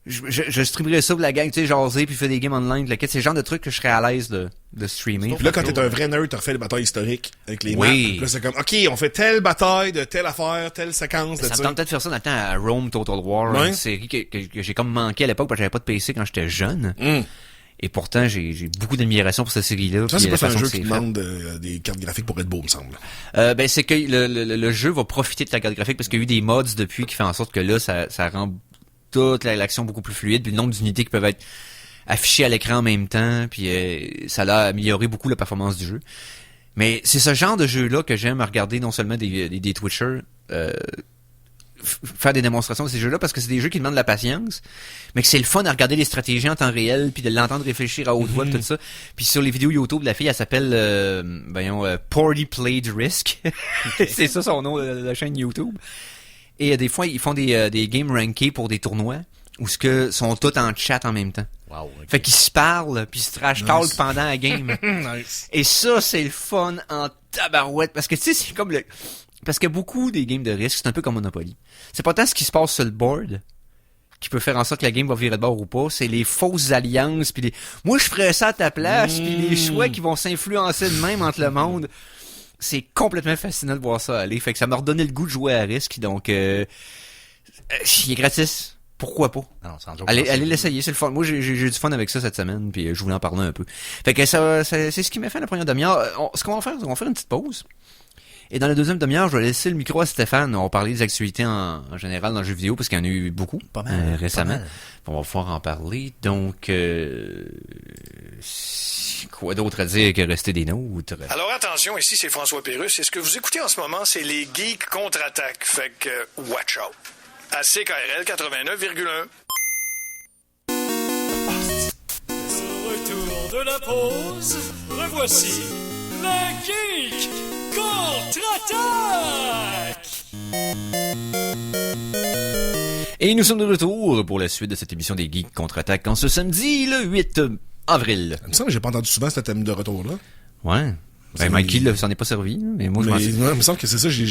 je streamerais ça pour la gang, tu sais, jaser, puis faire des games online, c'est le genre de truc que je serais à l'aise de streamer. Puis là, quand t'es un vrai nerd, t'as refait les batailles historiques avec les Oui. maps. Puis là, c'est comme, OK, on fait telle bataille de telle affaire, telle séquence de Ça me ça. tente peut-être de faire ça dans le temps à Rome Total War, Ouais. une série que j'ai comme manqué à l'époque parce que j'avais pas de PC quand j'étais jeune. Et pourtant, j'ai beaucoup d'admiration pour cette série-là. Ça, puis c'est la pas un façon jeu que c'est qui fait. demande des cartes graphiques pour être beau, me semble. Ben c'est que le jeu va profiter de la carte graphique parce qu'il y a eu des mods depuis qui fait en sorte que là ça rend toute l'action beaucoup plus fluide, puis le nombre d'unités qui peuvent être affichées à l'écran en même temps, puis ça a amélioré beaucoup la performance du jeu. Mais c'est ce genre de jeu-là que j'aime regarder, non seulement des Twitchers faire des démonstrations de ces jeux-là, parce que c'est des jeux qui demandent de la patience, mais que c'est le fun à regarder les stratégies en temps réel, puis de l'entendre réfléchir à haute voix, tout ça. Puis sur les vidéos YouTube, la fille, elle s'appelle Poorly Played Risk. C'est ça son nom, la chaîne YouTube. Et des fois, ils font des games rankés pour des tournois, où ce que sont tous en chat en même temps. Wow, okay. Fait qu'ils se parlent, puis ils se trash talk pendant la game. Nice. Et ça, c'est le fun en tabarouette. Parce que, tu sais, c'est comme le... Parce que beaucoup des games de risque, c'est un peu comme Monopoly. C'est pas tant ce qui se passe sur le board qui peut faire en sorte que la game va virer de bord ou pas. C'est les fausses alliances, puis moi, je ferais ça à ta place, puis les choix qui vont s'influencer de même entre le monde. C'est complètement fascinant de voir ça aller. Fait que ça m'a redonné le goût de jouer à risque. Donc, il est gratis. Pourquoi pas? Non, sans Allez l'essayer, c'est le fun. Moi, j'ai du fun avec ça cette semaine, puis je voulais en parler un peu. Fait que c'est ce qui m'a fait la première demi-heure. Ce qu'on va faire, c'est qu'on va faire une petite pause. Et dans la deuxième demi-heure, je vais laisser le micro à Stéphane. On va parler des actualités en général dans le jeu vidéo, parce qu'il y en a eu beaucoup Pas mal, récemment. pas mal. On va pouvoir en parler. Donc, quoi d'autre à dire que rester des nôtres? Alors attention, ici c'est François Pérusse et ce que vous écoutez en ce moment, c'est les Geeks contre-attaque. Fait que, watch out. À CKRL 89,1. Au retour de la pause, revoici les Geeks contre-attaque! Et nous sommes de retour pour la suite de cette émission des Geeks contre-attaque en ce samedi, le 8 avril. Il me semble que j'ai pas entendu souvent ce thème de retour-là. Ouais. Ben, Mikey, là, s'en est pas servi, mais moi, je m'en Mais, ouais, il me semble que c'est ça, je me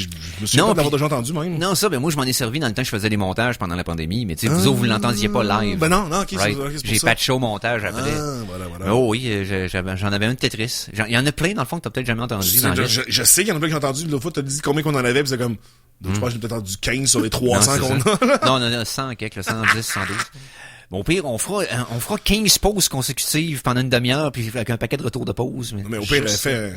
suis Non, pas d'avoir puis- déjà entendu même. Non, ça, ben, moi, je m'en ai servi dans le temps que je faisais des montages pendant la pandémie, mais tu sais, vous autres, vous l'entendiez pas live. Ben non, ok, Right. c'est pour J'ai ça. patché au montage après. Voilà. Oh oui, j'en avais un de Tetris. Il y en a plein, dans le fond, que t'as peut-être jamais entendu. Dans le... Je sais qu'il y en a plein qui ont entendu. L'autre fois, t'as dit combien qu'on en avait, pis c'est comme, donc, je pense que j'ai peut-être entendu 15 sur les 300 Non, qu'on c'est a. ça. Non, on en a 100 quelques, 110, 112. Bon, au pire, on fera 15 pauses consécutives pendant une demi-heure, puis avec un paquet de retours de pauses. Mais au pire, elle fait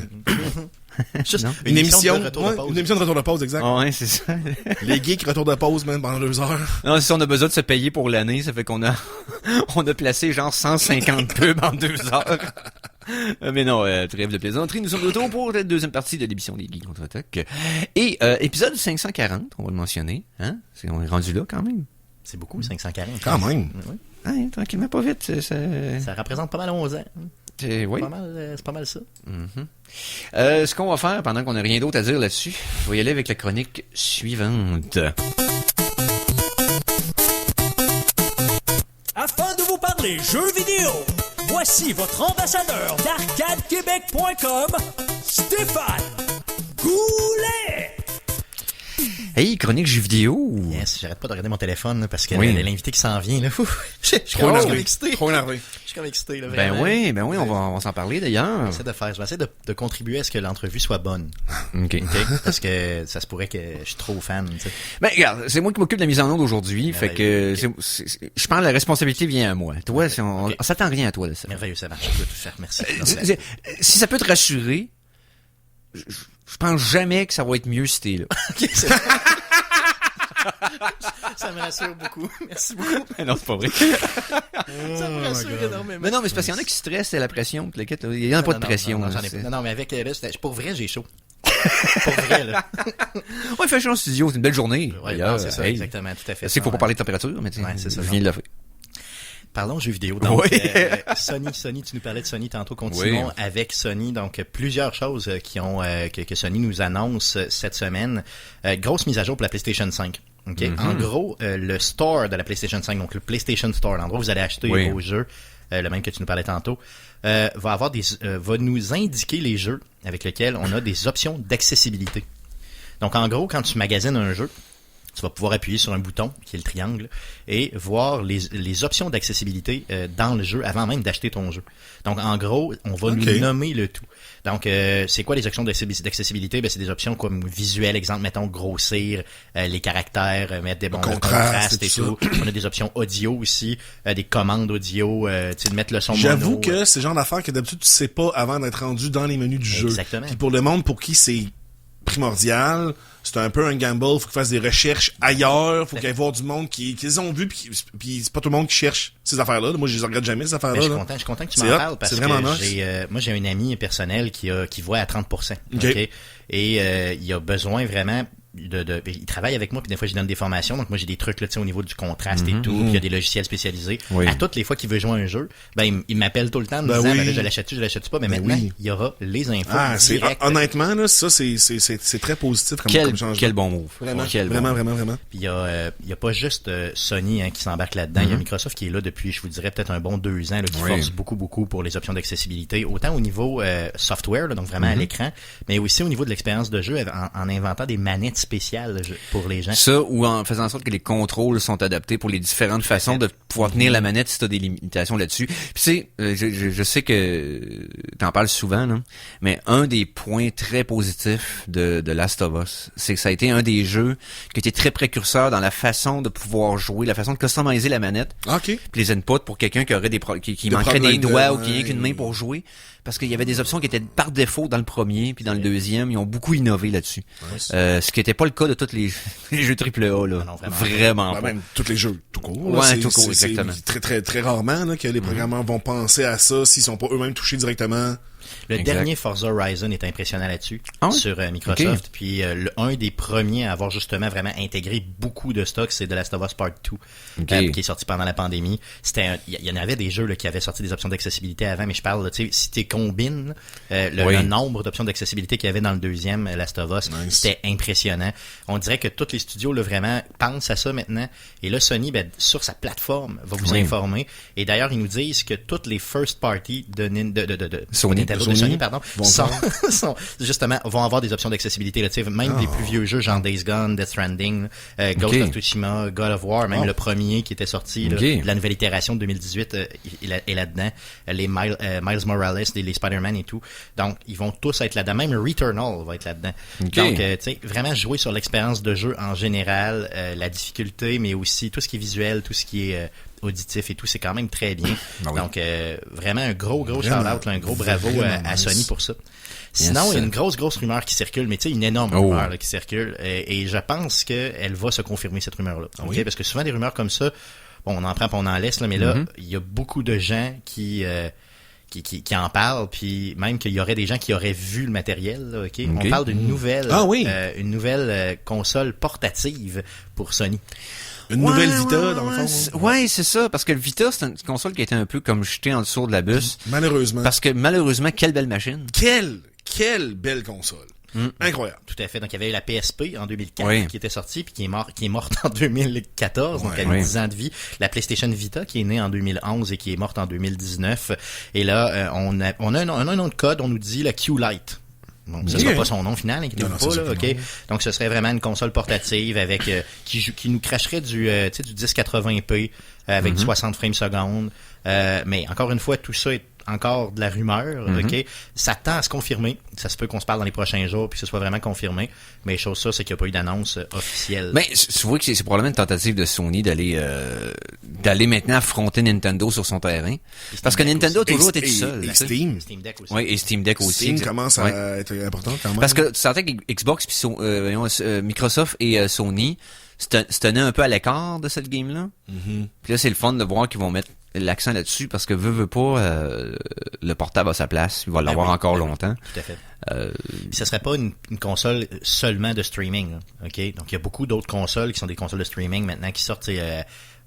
Juste Non. une émission, de retour de pause. une émission de retour de pause, exact. Ah ouais, c'est ça. Les geeks retour de pause, même, pendant 2 heures. Non, si on a besoin de se payer pour l'année, ça fait qu'on a, on a placé genre 150 pubs en 2 heures. Mais non, trêve de plaisanterie. Nous sommes de retour pour la deuxième partie de l'émission des Geeks contre-attaque. Et, épisode 540, on va le mentionner, hein. On est rendu là, quand même. C'est beaucoup, 540. Quand même. Oui. Ouais, tranquillement, pas vite. Ça représente pas mal 11 ans. Oui. C'est pas mal ça. Ce qu'on va faire, pendant qu'on n'a rien d'autre à dire là-dessus, je vais y aller avec la chronique suivante. Afin de vous parler jeux vidéo, voici votre ambassadeur d'ArcadeQuébec.com, Stéphane Goulet! Hey, chronique jeux vidéo. Yes, j'arrête pas de regarder mon téléphone là, parce que Oui. l'invité qui s'en vient là. Je suis Trop comme énervé. excité. Trop énervé. Je suis comme excité là. Ben vraiment. oui, on va s'en parler d'ailleurs. Je vais essayer de contribuer à ce que l'entrevue soit bonne. OK. Parce que ça se pourrait que je suis trop fan. Tu sais. Ben, regarde, c'est moi qui m'occupe de la mise en onde aujourd'hui, fait que je pense que la responsabilité vient à moi. Toi, on s'attend rien à toi de ça. Merveilleux, ça marche. Je peux tout faire. Merci. Si ça peut te rassurer, je pense jamais que ça va être mieux si t'es là. Ça me rassure beaucoup. Merci beaucoup. Mais non, c'est pas vrai. Ça me rassure énormément. Mais non, mais c'est parce qu'il y en a qui stressent, c'est la pression. Il y en a pas de pression. Non, là, non, mais avec là, pour vrai, j'ai chaud. Pour vrai, là. Ouais, il fait chaud en studio, c'est une belle journée. Ouais, D'ailleurs, non, c'est ça, hey. exactement, tout à fait. Je sais qu'il faut pas parler de température, mais tu sais, Ouais, c'est ça, je viens de le faire. Parlons jeux vidéo. Donc, Oui. Sony, tu nous parlais de Sony tantôt. Continuons avec Sony. Donc, plusieurs choses que Sony nous annonce cette semaine. Grosse mise à jour pour la PlayStation 5. Okay? En gros, le store de la PlayStation 5, donc le PlayStation Store, l'endroit où vous allez acheter vos jeux, le même que tu nous parlais tantôt, va nous indiquer les jeux avec lesquels on a des options d'accessibilité. Donc, en gros, quand tu magasines un jeu, tu vas pouvoir appuyer sur un bouton, qui est le triangle, et voir les options d'accessibilité dans le jeu avant même d'acheter ton jeu. Donc, en gros, on va nous nommer le tout. Donc, c'est quoi les options d'accessibilité? Ben, c'est des options comme visuel, exemple, mettons, grossir les caractères, mettre des bons contrastes et tout. On a des options audio aussi, des commandes audio, tu sais, de mettre le son mono. J'avoue que c'est le genre d'affaires que d'habitude tu sais pas avant d'être rendu dans les menus du jeu. Exactement. Puis pour le monde pour qui c'est primordial, c'est un peu un gamble, faut qu'ils fassent des recherches ailleurs, faut qu'il y ait voir du monde qui les ont vus, puis c'est pas tout le monde qui cherche ces affaires-là. Moi, je les regarde jamais, ces affaires-là. Ben, je suis content que tu m'en parles parce que moi, j'ai un ami personnel qui voit à 30%. Okay? Et il a besoin vraiment il travaille avec moi, puis des fois, je lui donne des formations. Donc, moi, j'ai des trucs là, tu sais, au niveau du contraste et tout. Puis, il y a des logiciels spécialisés. Oui. À toutes les fois qu'il veut jouer à un jeu, ben, il m'appelle tout le temps en me disant, ben là, je l'achète pas. Mais maintenant, il y aura les infos directes. Honnêtement, là, ça, c'est très positif comme changement. Quel bon move. Vraiment. Puis, il y a pas juste Sony qui s'embarque là-dedans. Il y a Microsoft qui est là depuis, je vous dirais, peut-être un bon 2 ans, là, qui force beaucoup pour les options d'accessibilité. Autant au niveau software, là, donc vraiment à l'écran, mais aussi au niveau de l'expérience de jeu en inventant des manettes spéciales pour les gens. Ça, ou en faisant en sorte que les contrôles sont adaptés pour les différentes façons de pouvoir tenir la manette si t'as des limitations là-dessus. Puis tu sais, je sais que t'en parles souvent, là, mais un des points très positifs de Last of Us, c'est que ça a été un des jeux qui était très précurseur dans la façon de pouvoir jouer, la façon de customiser la manette. OK. Puis les inputs pour quelqu'un qui aurait qui manquerait des doigts ou qui n'a qu'une main pour jouer. Parce qu'il y avait des options qui étaient par défaut dans le premier, puis dans le deuxième, ils ont beaucoup innové là-dessus. Ouais, ce qui n'était pas le cas de tous les jeux AAA, là. Non, vraiment pas. Même tous les jeux tout court. Ouais, tout court, exactement. C'est très, très, très rarement là, que les programmeurs vont penser à ça s'ils sont pas eux-mêmes touchés directement. Le dernier Forza Horizon est impressionnant là-dessus, sur Microsoft. Okay. Puis un des premiers à avoir justement vraiment intégré beaucoup de stocks, c'est The Last of Us Part 2, qui est sorti pendant la pandémie. Il y en avait des jeux là, qui avaient sorti des options d'accessibilité avant, mais je parle, tu sais, si tu combines le nombre d'options d'accessibilité qu'il y avait dans le deuxième Last of Us, c'était impressionnant. On dirait que tous les studios là, vraiment pensent à ça maintenant. Et là, Sony, ben, sur sa plateforme, va vous informer. Et d'ailleurs, ils nous disent que toutes les first party de Sony, sont justement vont avoir des options d'accessibilité là, même des plus vieux jeux genre Days Gone, Death Stranding, Ghost of Tsushima, God of War, même le premier qui était sorti là, de la nouvelle itération de 2018 est là-dedans, les Miles Morales, les Spider-Man et tout. Donc ils vont tous être là-dedans, même Returnal va être là-dedans. Donc tu sais, vraiment jouer sur l'expérience de jeu en général, la difficulté, mais aussi tout ce qui est visuel, tout ce qui est auditif et tout, c'est quand même très bien. Donc, vraiment un gros shout-out, un gros bravo à Sony pour ça. Sinon, il y a une grosse rumeur qui circule, mais tu sais, une énorme rumeur là, qui circule, et je pense qu'elle va se confirmer, cette rumeur-là. Okay? Parce que souvent, des rumeurs comme ça, bon, on en prend, on en laisse, là, mais là, il y a beaucoup de gens qui en parlent, puis même qu'il y aurait des gens qui auraient vu le matériel. Là, on parle d'une nouvelle, une nouvelle console portative pour Sony. Une nouvelle Vita, dans le fond. Ouais, c'est ça, parce que le Vita, c'est une console qui a été un peu comme jetée en dessous de la bus. Malheureusement. Parce que malheureusement, quelle belle machine. Quelle belle console. Incroyable. Tout à fait. Donc, il y avait eu la PSP en 2004 qui était sortie, puis qui est morte en 2014, donc elle a 10 ans de vie. La PlayStation Vita qui est née en 2011 et qui est morte en 2019. Et là, on a un nom de code, on nous dit la Q-Lite. Donc, ce sera pas son nom final, inquiétez-vous pas, là, OK? Donc, ce serait vraiment une console portative avec, qui nous cracherait du 1080p, avec du 60 frames secondes. Mais, encore une fois, tout ça est encore de la rumeur, OK? Ça tend à se confirmer. Ça se peut qu'on se parle dans les prochains jours puis que ce soit vraiment confirmé. Mais chose ça, c'est qu'il n'y a pas eu d'annonce officielle. Mais tu vois que c'est probablement une tentative de Sony d'aller maintenant affronter Nintendo sur son terrain. Parce que Nintendo a toujours été tout seul. Et Steam Deck aussi. Oui, et Steam Deck aussi. Steam commence à être important quand même. Parce que tu sentais que Xbox puis Microsoft et Sony se tenaient un peu à l'écart de cette game-là. Puis là, c'est le fun de voir qu'ils vont mettre l'accent là-dessus parce que veut pas, le portable à sa place. Il va l'avoir encore longtemps. Tout à fait. Puis ça serait pas une console seulement de streaming, là, OK? Donc, il y a beaucoup d'autres consoles qui sont des consoles de streaming maintenant qui sortent,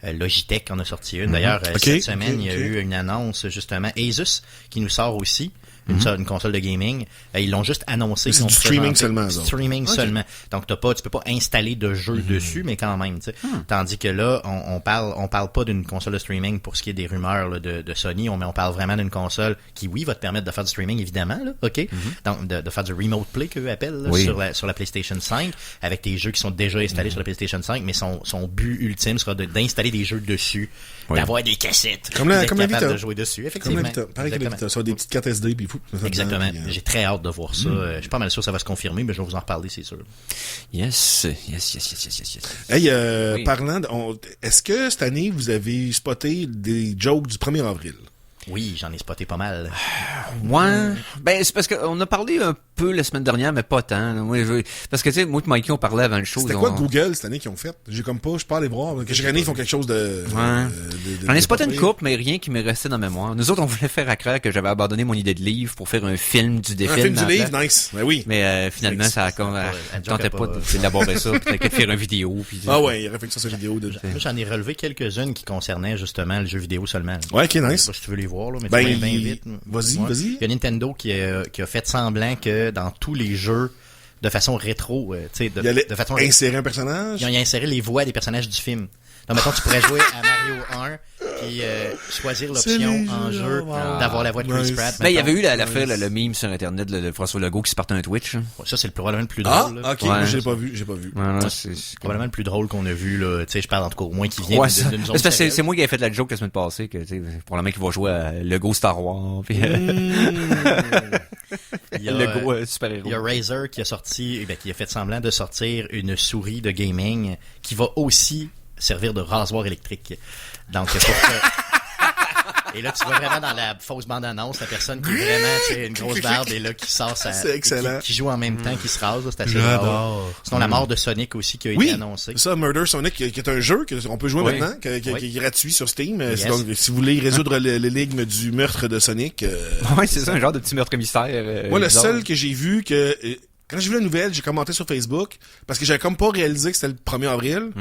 Logitech en a sorti une. D'ailleurs, cette semaine, il y a eu une annonce, justement. Asus, qui nous sort aussi. Une console de gaming. Ils l'ont juste annoncé. C'est du streaming seulement. Streaming seulement. Donc tu peux pas installer de jeux dessus, mais quand même, tu sais. Tandis que là, on parle pas d'une console de streaming pour ce qui est des rumeurs là, de Sony, mais on parle vraiment d'une console qui, oui, va te permettre de faire du streaming, évidemment, là, OK? Donc de faire du remote play qu'eux appellent là, sur la PlayStation 5, avec des jeux qui sont déjà installés sur la PlayStation 5, mais son but ultime sera d'installer des jeux dessus, d'avoir des cassettes, comme la Vita, de jouer dessus, effectivement. Comme la Vita, pareil que la Vita, ça a des petites cartes SD puis exactement. J'ai très hâte de voir ça. Je suis pas mal sûr que ça va se confirmer, mais je vais vous en reparler, c'est sûr. Yes. Hey, parlant est-ce que cette année, vous avez spoté des jokes du 1er avril? Oui, j'en ai spoté pas mal. Ouais. Ben, c'est parce qu'on a parlé un peu la semaine dernière, mais pas tant. Parce que, tu sais, moi et Mikey, on parlait avant le show. C'était quoi Google cette année qu'ils ont fait? Je suis pas allé voir. Chaque année, ils font quelque chose de... J'en ai spoté une couple, mais rien qui m'est resté dans la mémoire. Nous autres, on voulait faire à croire que j'avais abandonné mon idée de livre pour faire un film du défilé. Un film du livre, nice. Ben oui. Mais finalement, ça a comme... tentait pas d'élaborer ça, peut-être de faire une vidéo. Puis, ouais, il aurait fait que ça, cette vidéo. Moi, j'en ai relevé quelques-unes qui concernaient justement le jeu vidéo seulement. Ouais, ok, nice. Je sais pas si tu veux les voir, là, mais bien vite. Vas-y. Il y a Nintendo qui a fait semblant que dans tous les jeux, de façon rétro, tu sais, de façon insérer un personnage. Ils ont inséré les voix des personnages du film. Donc, mettons, tu pourrais jouer à Mario 1 puis choisir l'option en jeu d'avoir la voix de Chris Pratt. Ben, il y avait eu l'affaire, le meme sur Internet de François Legault qui se partait un Twitch. Ça, c'est probablement le plus drôle. Ah, ok, j'ai pas vu. C'est probablement le plus drôle qu'on a vu, là. Tu sais, je parle en tout cas au moins qui vient d'une zone. C'est moi qui ai fait la joke la semaine passée, que, tu sais, probablement qu'il va jouer à Lego Star Wars, puis Lego super-héros. Il y a Razer qui a fait semblant de sortir une souris de gaming qui va aussi servir de rasoir électrique. Donc, et là, tu vois vraiment dans la fausse bande-annonce la personne qui est vraiment, tu sais, une grosse barbe et là, qui sort c'est excellent. Qui joue en même temps, qui se rase, c'est assez drôle. Sinon, la mort de Sonic aussi qui a été annoncée. Ça, Murder Sonic, qui est un jeu qu'on peut jouer maintenant, qui est gratuit sur Steam. Yes. Donc, si vous voulez résoudre l'énigme du meurtre de Sonic. Ouais, c'est ça, un genre de petit meurtre mystère. Moi, le seul que j'ai vu que... Quand j'ai vu la nouvelle, j'ai commenté sur Facebook parce que j'avais comme pas réalisé que c'était le 1er avril.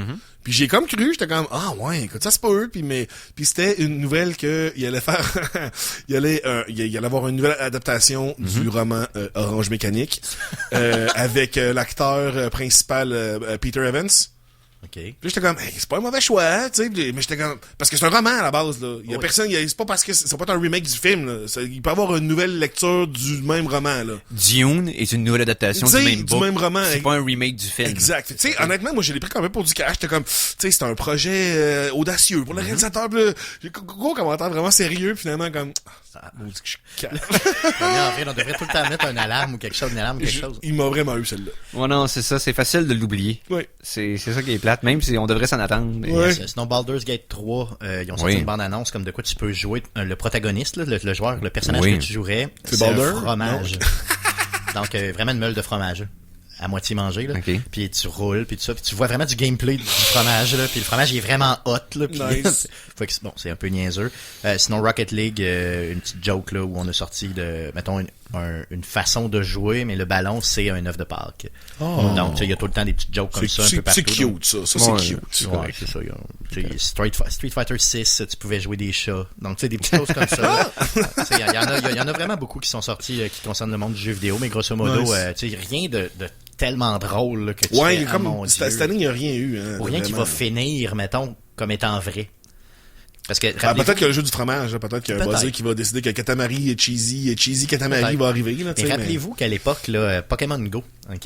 Puis j'ai comme cru, j'étais comme écoute, ça c'est pas eux, puis c'était une nouvelle que il allait faire il allait avoir une nouvelle adaptation du roman Orange Mécanique avec l'acteur principal Peter Evans. OK. Puis j'étais comme, c'est pas un mauvais choix, hein, tu sais, mais j'étais comme, parce que c'est un roman à la base, là. Il y a personne, c'est pas parce que c'est pas un remake du film, là. Il peut y avoir une nouvelle lecture du même roman, là. Dune est une nouvelle adaptation du même book. Roman. C'est pas un remake du film. Exact. Tu sais, honnêtement, moi, je l'ai pris quand même pour du cash. J'étais comme, tu sais, c'est un projet audacieux pour le réalisateur. J'ai gros commentaire vraiment sérieux, finalement, comme, on devrait tout le temps mettre une alarme ou quelque chose, Il m'a vraiment eu celle-là. Ouais, non, c'est ça, c'est facile de l'oublier. Oui. C'est ça qui est plate, même si on devrait s'en attendre. Ouais. Sinon, Baldur's Gate 3, ils ont sorti une bande-annonce comme de quoi tu peux jouer le protagoniste, là, le joueur, le personnage que tu jouerais. C'est un fromage. Donc, vraiment une meule de fromage. À moitié mangé, là. Okay. Puis tu roules, puis tout ça, puis tu vois vraiment du gameplay du fromage, là. Puis le fromage, il est vraiment hot, là. Puis nice. bon, c'est un peu niaiseux. Sinon, Rocket League, une petite joke, là, où on a sorti mettons, une façon de jouer, mais le ballon, c'est un œuf de Pâques. Donc, il y a tout le temps des petites jokes comme ça, un peu partout. C'est cute, ça. Ça, c'est cute. Ouais, c'est ça. Street Fighter 6, tu pouvais jouer des chats. Donc, tu sais, des petites choses comme ça. Il y en a vraiment beaucoup qui sont sortis, qui concernent le monde du jeu vidéo, mais grosso modo, tu sais, rien de tellement drôle là, que tu fais, comme cette année, il n'y a rien eu. Hein, ou rien qui va finir, mettons, comme étant vrai. Parce que peut-être qu'il y a le jeu du fromage, peut-être qu'il y a un buzzer qui va décider que Katamari et Cheesy Katamari va arriver. Là, mais rappelez-vous qu'à l'époque, là, Pokémon Go,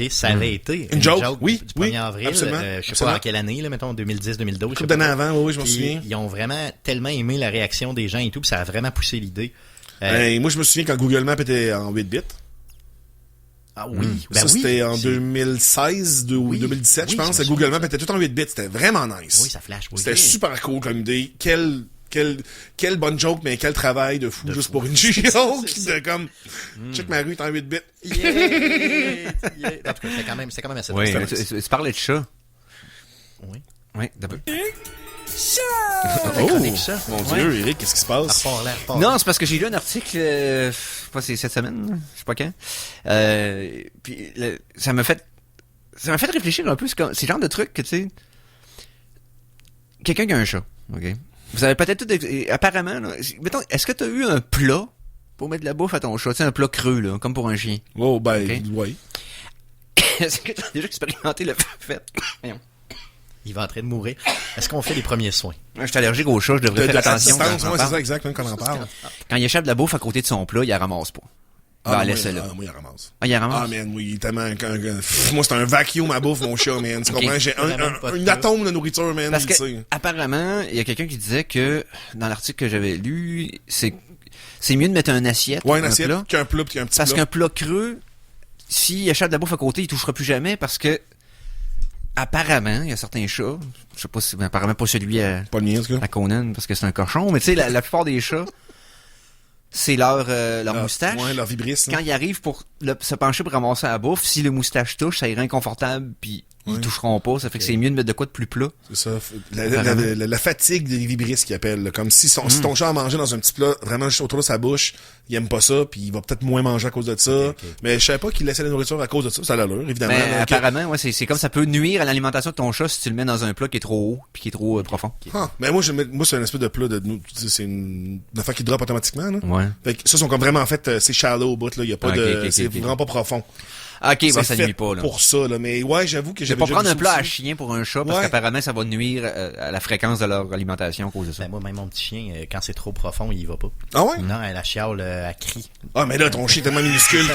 ça avait été une joke du 1er avril. Je sais pas en quelle année, là, mettons 2010-2012. Couple d'années avant, oui, je m'en souviens. Ils ont vraiment tellement aimé la réaction des gens et tout, puis ça a vraiment poussé l'idée. Moi, je me souviens quand Google Maps était en 8 bits. Ah oui, ça c'était en 2016 ou 2017, je pense. Google Maps était tout en 8 bits, c'était vraiment nice. Oui, ça flash. C'était super cool comme idée. Quelle bonne joke, mais quel travail de fou juste pour une joke de comme check ma rue, t'es en 8 bits. Yeah. En tout cas, c'est quand même assez. Oui, tu parlais de chat. Oui. Oui, d'abord. Chronique ça. Mon Dieu, Eric, qu'est-ce qui se passe? Non, c'est parce que j'ai lu un article, je sais pas, c'est cette semaine, je sais pas quand. Puis ça m'a fait réfléchir un peu. C'est le genre de truc que, tu sais, quelqu'un qui a un chat, ok? Vous avez peut-être tout, apparemment, là, mettons, est-ce que t'as eu un plat pour mettre de la bouffe à ton chat? Tu sais, un plat creux, là, comme pour un chien. Oh, ben, Ok. oui. Est-ce que t'as déjà expérimenté le fait? Voyons. Il va en train de mourir. Est-ce qu'on fait les premiers soins? Je suis allergique au chat, je devrais De faire attention. l'assistance, quand on ouais, parle. c'est ça, exact, même quand on en parle. Quand il échappe de la bouffe à côté de son plat, il la ramasse pas. Ah, Ben, laisse-le là. moi, il ramasse. Ah, il la ramasse? Ah, man, oui, il est tellement... moi, c'est un vacuum à bouffe, mon chat, man. Tu Ok. comprends? J'ai une atome de nourriture, man, Parce il que, sait. apparemment, il y a quelqu'un qui disait que, dans l'article que j'avais lu, c'est mieux de mettre un assiette. Ouais, une un assiette, plat, qu'un plat pis qu'un petit parce plat. qu'un plat creux, s'il échappe de la bouffe à côté, il touchera plus jamais parce que, apparemment, il y a certains chats, je sais pas si, apparemment pas celui à Pas le mien, en tout cas. Conan parce que c'est un cochon, mais tu sais, la plupart des chats, c'est leur moustache. Ouais, leur vibrisse. Quand ils arrivent pour se pencher pour ramasser la bouffe, si le moustache touche, ça ira inconfortable, puis ils toucheront pas. Ça fait que c'est mieux de mettre de quoi de plus plat. C'est ça. La fatigue des vibrisses qu'ils appellent. Là. Comme si si ton chat a mangé dans un petit plat vraiment juste autour de sa bouche, il aime pas ça, puis il va peut-être moins manger à cause de ça. Ok. Mais je savais pas qu'il laissait la nourriture à cause de ça. Ça a l'allure, évidemment. Mais là, apparemment, ouais, c'est comme ça peut nuire à l'alimentation de ton chat si tu le mets dans un plat qui est trop haut puis qui est trop profond. Ah, mais moi, c'est un espèce de plat c'est une affaire qui drop automatiquement. Là. Ouais. Fait que ça, sont comme vraiment, en fait, c'est shallow au bout, là. Il y a pas Ok, de, ok, c'est ok. vraiment pas profond. Ah, ok, bah, C'est ça fait nuit pas, là. pour ça, là. Mais ouais, j'avoue que Je vais j'avais pas déjà prendre vu un plat ça à aussi. chien pour un chat parce Ouais. qu'apparemment ça va nuire à la fréquence de leur alimentation à cause de ça. Ben, moi, même mon petit chien, quand c'est trop profond, il y va pas. Ah ouais? Non, elle chiale, elle crie. Ah, mais là, ton chien est tellement minuscule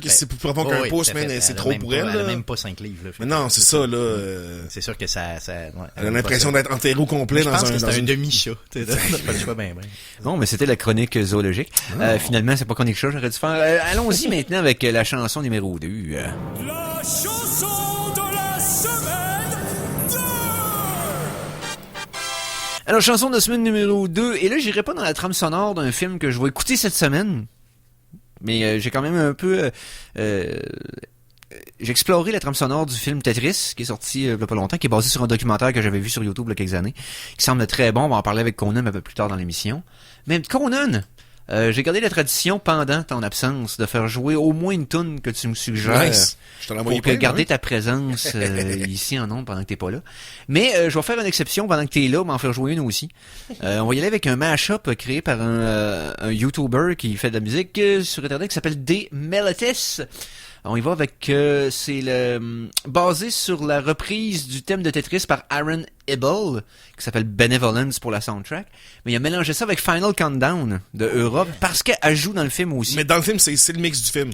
que c'est plus profond qu'un Oui, pouce, tout à fait. man. C'est a trop même pour pas- elle, Elle a là. même pas 5 livres, là. Mais non, c'est ça, là. C'est sûr que ça Elle a l'impression d'être enterré au complet je dans pense que dans c'est un une- demi-chat. T'as pas le choix, ben. Bon, mais c'était la chronique zoologique. Finalement, c'est pas chronique chat, j'aurais dû faire. Allons-y maintenant avec la chanson numéro 2. La chanson de la semaine 2! Alors, chanson de semaine numéro 2. Et là, j'irai pas dans la trame sonore d'un film que je vais écouter cette semaine. Mais j'ai quand même un peu... j'ai exploré la trame sonore du film Tetris, qui est sorti il y a pas longtemps, qui est basé sur un documentaire que j'avais vu sur YouTube il y a quelques années, qui semble très bon. On va en parler avec Conan un peu plus tard dans l'émission. Mais Conan, j'ai gardé la tradition pendant ton absence de faire jouer au moins une toune que tu me suggères. Nice. Je t'en envoie Pour plein, garder ouais. ta présence ici en ondes pendant que t'es pas là. Mais je vais faire une exception pendant que t'es là, m'en faire jouer une aussi. On va y aller avec un mash-up créé par un YouTuber qui fait de la musique sur Internet qui s'appelle D. Meletis. On y va avec basé sur la reprise du thème de Tetris par Aaron Ebel, qui s'appelle Benevolence pour la soundtrack. Mais il a mélangé ça avec Final Countdown de Europe parce qu'elle joue dans le film aussi. Mais dans le film, c'est le mix du film.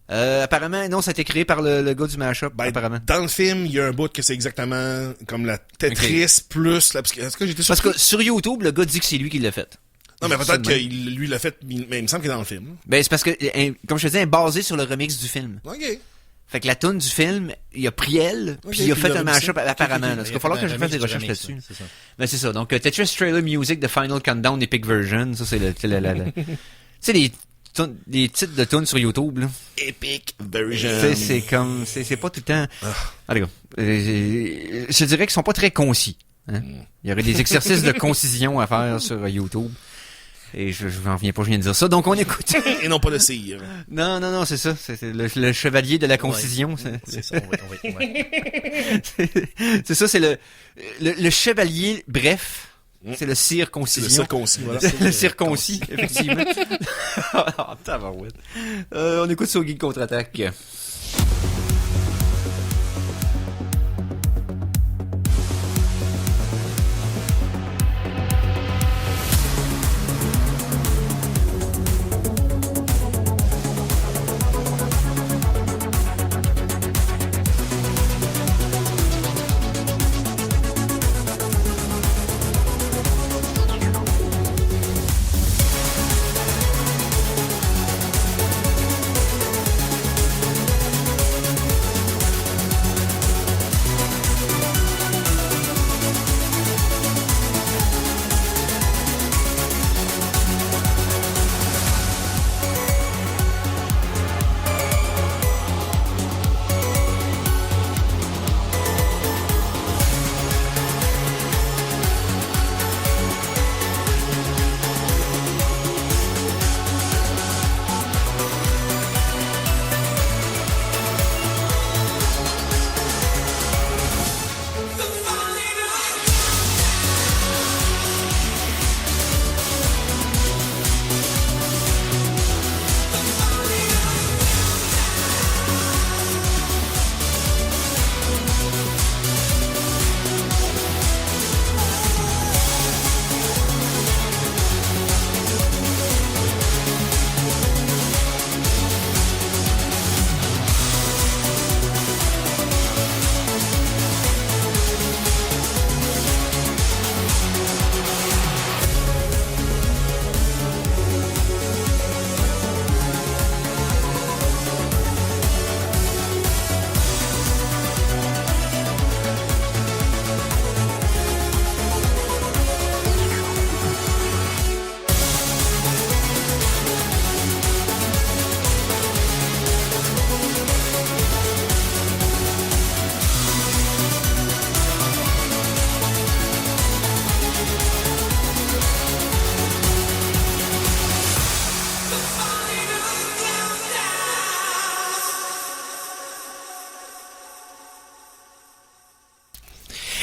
Apparemment, non, ça a été créé par le gars du mashup, Ben, apparemment. dans le film, il y a un bout que c'est exactement comme la Tetris plus la... Parce que j'étais Parce surpris. que sur YouTube, le gars dit que c'est lui qui l'a fait. Non, mais C'est peut-être ça de qu'il lui l'a fait, mais il me semble qu'il est dans le film. Ben, c'est parce que, comme je te disais, basé sur le remix du film. OK. Fait que la tune du film, il a pris elle, Ok, puis il a puis fait il l'a un mashup remixé. apparemment. Ok, ok, là. ok. Il va falloir que je fasse des recherches là-dessus. Ben, c'est ça. Donc, Tetris Trailer Music de Final Countdown Epic Version, ça, c'est tu sais, les titres de tunes sur YouTube, là. Epic version. Tu sais, c'est comme, c'est pas tout le temps. Allez, je dirais qu'ils sont pas très concis. Hein? Il y aurait des exercices de concision à faire sur YouTube. Et je m'en viens pas, je viens de dire ça. Donc, on écoute. Et non pas le cire. Non, c'est ça. C'est le chevalier de la concision. C'est ça, on va. C'est ça, c'est le chevalier, bref. C'est le C'est le circoncision. circoncis, voilà. Le circoncis, effectivement. Ah, tabarouette. On écoute ça au Geek Contre-Attaque.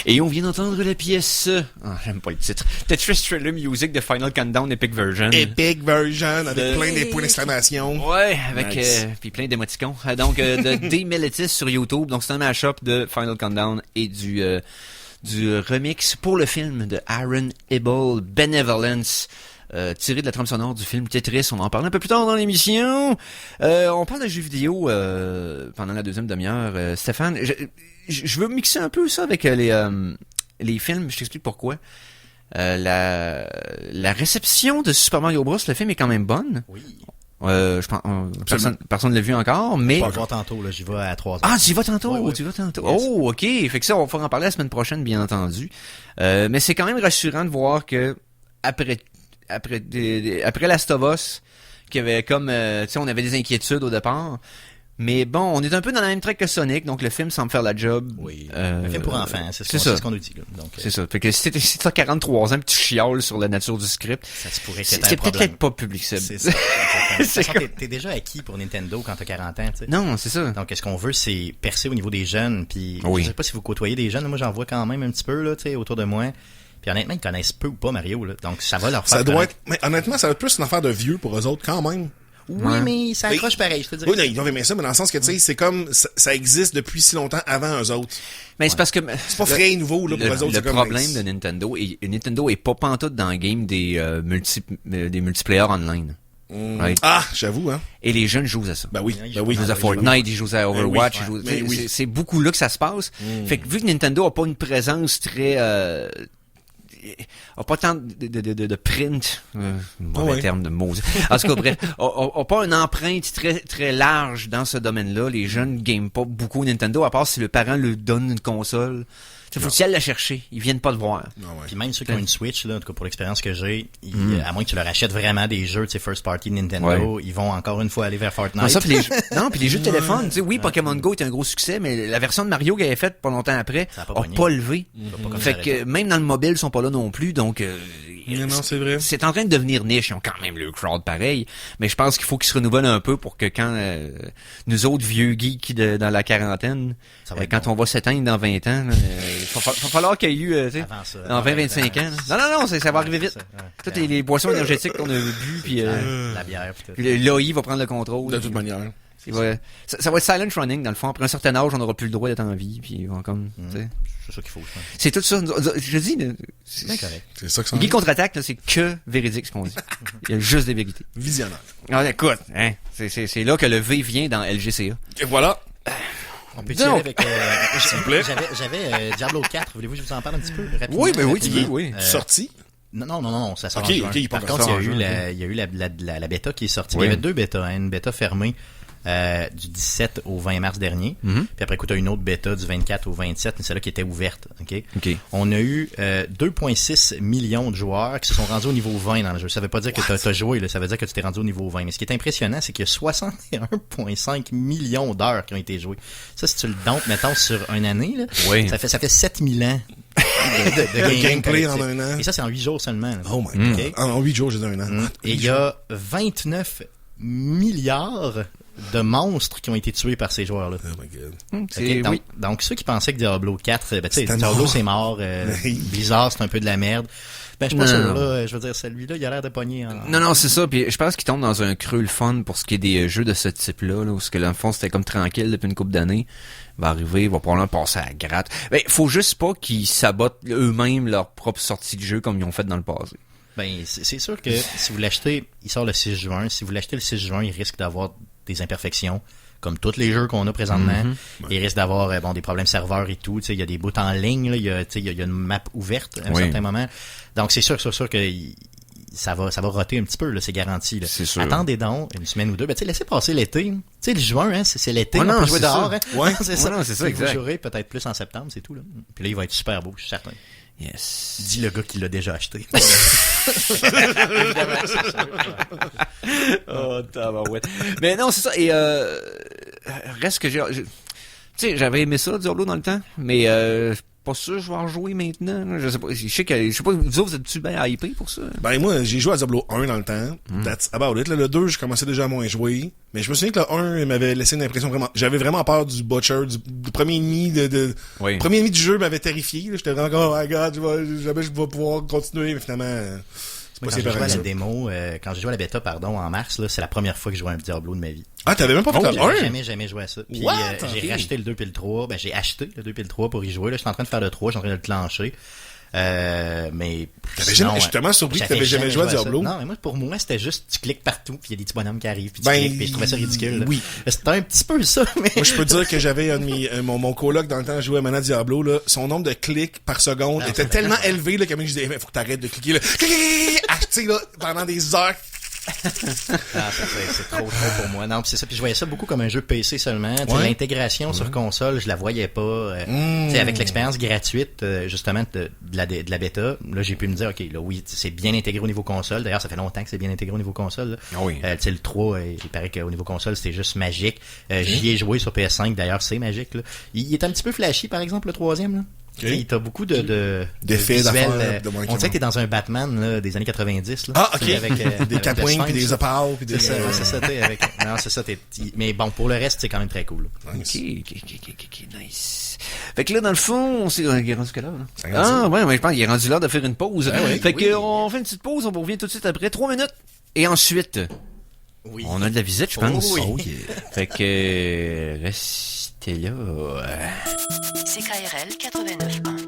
Et on vient d'entendre la pièce... j'aime pas le titre. Tetris Thriller Music de Final Countdown Epic Version. Epic version, avec plein de points d'exclamation. Ouais, avec Nice. puis plein d'émoticons. Donc de D-Mellitis sur YouTube. Donc c'est un mashup de Final Countdown et du remix pour le film de Aaron Ebel, Benevolence. Tiré de la trame sonore du film Tetris. On en parle un peu plus tard dans l'émission. On parle de jeux vidéo pendant la deuxième demi-heure. Stéphane, je veux mixer un peu ça avec les films. Je t'explique pourquoi. La réception de Super Mario Bros, le film est quand même bonne. Oui. Je pense personne ne l'a vu encore, mais... Je vais voir tantôt, là. J'y vais à 3h. Ah, tu y vas tantôt, Ouais. tu y vas tantôt. Yes. Oh, ok. Fait que ça, on va en parler la semaine prochaine, bien entendu. Mais c'est quand même rassurant de voir que après Last of Us, qu'il y avait comme, tu sais, on avait des inquiétudes au départ. Mais bon, on est un peu dans la même track que Sonic, donc le film semble faire la job. Oui. Un film pour enfants, c'est ça. ce qu'on nous dit, là. Donc, C'est ça. Fait que si t'as 43 ans pis tu chiales sur la nature du script, ça se pourrait que c'est t'aies un problème. peut-être pas public cible. C'est ça. exactement. De toute façon, comme- t'es déjà acquis pour Nintendo quand t'as 40 ans, tu sais. Non, c'est ça. Donc, ce qu'on veut, c'est percer au niveau des jeunes. Puis, Oui. je sais pas si vous côtoyez des jeunes. Moi, j'en vois quand même un petit peu, là, tu sais, autour de moi. Puis, honnêtement, ils connaissent peu ou pas Mario, là. Donc, ça va leur faire Ça doit connaître. être, mais honnêtement, ça va être plus une affaire de vieux pour eux autres, quand même. Oui, Ouais. mais ça accroche pareil, je te dirais. Oui, non, ils doivent aimer ça, mais dans le sens que, tu sais, c'est comme, ça existe depuis si longtemps avant eux autres. Mais c'est parce que... C'est pas frais et nouveau, là, pour eux autres. Le c'est comme, problème de Nintendo, et Nintendo est pas pantoute dans le game des multiplayer online. Right? Ah, j'avoue, hein. Et les jeunes jouent à ça. Ben oui, Ils ben oui. Ils jouent à Fortnite, ils jouent à Overwatch, oui, ils jouent... mais oui. C'est beaucoup là que ça se passe. Fait que vu que Nintendo a pas une présence très... a pas tant de print, mauvais Ouais. terme de mots. En tout cas, bref, a pas une empreinte très très large dans ce domaine-là. Les jeunes game pas beaucoup Nintendo, à part si le parent leur donne une console. Il faut que tu ailles la chercher. Ils viennent pas te voir. Non, ouais. Puis même ceux qui ont une Switch, là, en tout cas pour l'expérience que j'ai, à moins que tu leur achètes vraiment des jeux de ces first party Nintendo, ils vont encore une fois aller vers Fortnite. Non, ça, puis les jeux de téléphone, tu sais, oui, Pokémon Go est un gros succès, mais la version de Mario qu'elle avait faite pas longtemps après Ça a a pas pogné. pas levé. pas comme Fait ça que arrêté. même dans le mobile, ils sont pas là non plus, donc Non, c'est vrai. c'est en train de devenir niche. Ils ont quand même le crowd pareil, mais je pense qu'il faut qu'ils se renouvellent un peu pour que quand nous autres vieux geeks dans la quarantaine, Ça va être quand bon. on va s'éteindre dans 20 ans, il va falloir qu'il y ait eu, tu sais, Avant ça, dans avant 20-25 ans. là. Non, ça va arriver vite. ça, ouais. Toutes les boissons énergétiques qu'on a bu, puis La bière, puis tout. puis l'OI va prendre le contrôle. De toute manière. Ça va être silent running, dans le fond. Après un certain âge, on n'aura plus le droit d'être en vie, puis on va comme, tu sais. C'est ça qu'il faut, je pense. C'est tout ça. Je dis, C'est bien correct. C'est ça que ça Guy contre-attaque, là, c'est que véridique, ce qu'on dit. Il y a juste des vérités. Visionnaire. Ah, écoute, hein, c'est là que le V vient dans LGCA. Et voilà. On peut Donc. tirer avec... S'il vous plaît. J'avais Diablo 4. Voulez-vous que je vous en parle un petit peu rapidement? Oui, ben oui, Rapidement. tu veux, oui. Sorti. Non, ça sort Ok, en juin. ok, il est pas Par encore contre, il y sorti. a eu la bêta qui est sortie. Oui. Il y avait deux bêtas, hein, une bêta fermée du 17 au 20 mars dernier. Puis après, écoute, une autre bêta du 24 au 27, mais celle-là qui était ouverte. Ok. OK. On a eu 2,6 millions de joueurs qui se sont rendus au niveau 20 dans le jeu. Ça veut pas dire que t'as joué, là, ça veut dire que tu t'es rendu au niveau 20. Mais ce qui est impressionnant, c'est qu'il y a 61,5 millions d'heures qui ont été jouées. Ça, si tu le dompes, mettons, sur une année, là, Oui. ça fait 7000 ans de gameplay collectif. en un an. Et ça, c'est en 8 jours seulement. là. Oh my god. Ok. En 8 jours, j'ai dit un an. Et il y a 29 milliards de monstres qui ont été tués par ces joueurs-là. Oh my god. C'est, Ok, donc, oui. donc, ceux qui pensaient que Diablo 4, ben, tu sais, C'était Diablo mort. c'est mort, Blizzard c'est un peu de la merde. Ben, je suis pas Non, sûr, non. là. Je veux dire, celui-là, il a l'air de pogner en... Non, c'est ça. Puis je pense qu'il tombe dans un creux le fun pour ce qui est des jeux de ce type-là, là, où ce que dans le fond c'était comme tranquille depuis une couple d'années. Il va arriver, il va probablement passer à la gratte. Ben, faut juste pas qu'ils sabotent eux-mêmes leur propre sortie de jeu comme ils ont fait dans le passé. Ben, c'est sûr que si vous l'achetez, il sort le 6 juin. Si vous l'achetez le 6 juin, il risque d'avoir des imperfections, comme tous les jeux qu'on a présentement. Il risque d'avoir des problèmes serveurs et tout. Tu sais, il y a des bouts en ligne, là, il y a une map ouverte à un Oui. certain moment. Donc c'est sûr que ça va roter un petit peu, là, c'est garanti. Là. C'est sûr. Attendez donc une semaine ou deux. Ben, tu sais, laissez passer l'été. Tu sais, le juin, hein, c'est l'été, Ouais, on non, peut jouer c'est dehors. ça. Hein. Ouais. c'est Ouais, ça. non, c'est ça, Puis vous exact. jouerez peut-être plus en septembre, c'est tout. Là. Puis là, il va être super beau, je suis certain. Yes. Dit le gars qui l'a déjà acheté. Oh, tabarouette. Mais non, c'est ça. Et reste que tu sais, j'avais aimé ça, Diablo, dans le temps, mais pas sûr que je vais en jouer maintenant. Là. Je sais pas, vous autres, vous êtes-tu bien hypés pour ça? Ben, moi, j'ai joué à Diablo 1 dans le temps. That's about it. Là, le 2, je commençais déjà à moins jouer. Mais je me souviens que le 1 m'avait laissé une impression vraiment... J'avais vraiment peur du Butcher, du premier ennemi Oui. premier ennemi du jeu m'avait terrifié. Là. J'étais vraiment comme, oh my god, jamais je vais pouvoir continuer. Mais finalement, c'est Moi, pas quand si j'ai joué à pareil la ça. démo, quand j'ai joué à la bêta, en mars, là, c'est la première fois que je jouais à un Diablo de ma vie. Ah, t'avais même pas fait le J'avais 1? jamais joué à ça. Puis What? j'ai racheté le 2 puis le 3. Ben, j'ai acheté le 2 puis le 3 pour y jouer. Là, je suis en train de faire le 3, je suis en train de le clencher. Mais T'avais sinon, jamais, justement surpris que j'avais t'avais jamais joué à ça. Diablo. Non, mais moi, pour moi, c'était juste, tu cliques partout, puis il y a des petits bonhommes qui arrivent, puis tu Ben, cliques, puis je trouvais ça ridicule. Là. oui. C'était un petit peu ça, mais... Moi, je peux dire que j'avais un de mon coloc dans le temps jouait à Mana Diablo, là. Son nombre de clics par seconde était tellement élevé, là, que même je disais, faut que t'arrêtes de cliquer, là. Ah, tu sais, là, pendant des heures. Ah, c'est trop pour moi. Non, puis c'est ça. Puis je voyais ça beaucoup comme un jeu PC seulement. Tu sais, Ouais. l'intégration sur console, je la voyais pas. Tu sais, avec l'expérience gratuite, justement, de la bêta, là, j'ai pu me dire, OK, là, oui, c'est bien intégré au niveau console. D'ailleurs, ça fait longtemps que c'est bien intégré au niveau console. Là. Ah oui. Tu sais, le 3, il paraît qu'au niveau console, c'était juste magique. J'y ai joué sur PS5, d'ailleurs, c'est magique. Là. Il est un petit peu flashy, par exemple, le 3e, là. Okay. T'as beaucoup d'effets, d'affaires, de on dirait que t'es dans un Batman là, des années 90. Là. Ah, ok. Avec, des avec le capouins, Sphinx, puis des là. opales, puis des... C'est ça, ouais, c'est ça, t'es avec... Non, c'est ça, mais bon, pour le reste, c'est quand même très cool. Ok, nice. Fait que là, dans le fond, il est rendu quelle heure, là? Ah, ouais, je pense qu'il est rendu l'heure de faire une pause. oui, Fait que, on fait une petite pause, on revient tout de suite après, 3 minutes. Et ensuite, Oui. on a de la visite, je pense. Oh, oui. Oh, yeah. Fait que, restez là. CKRL 89.1.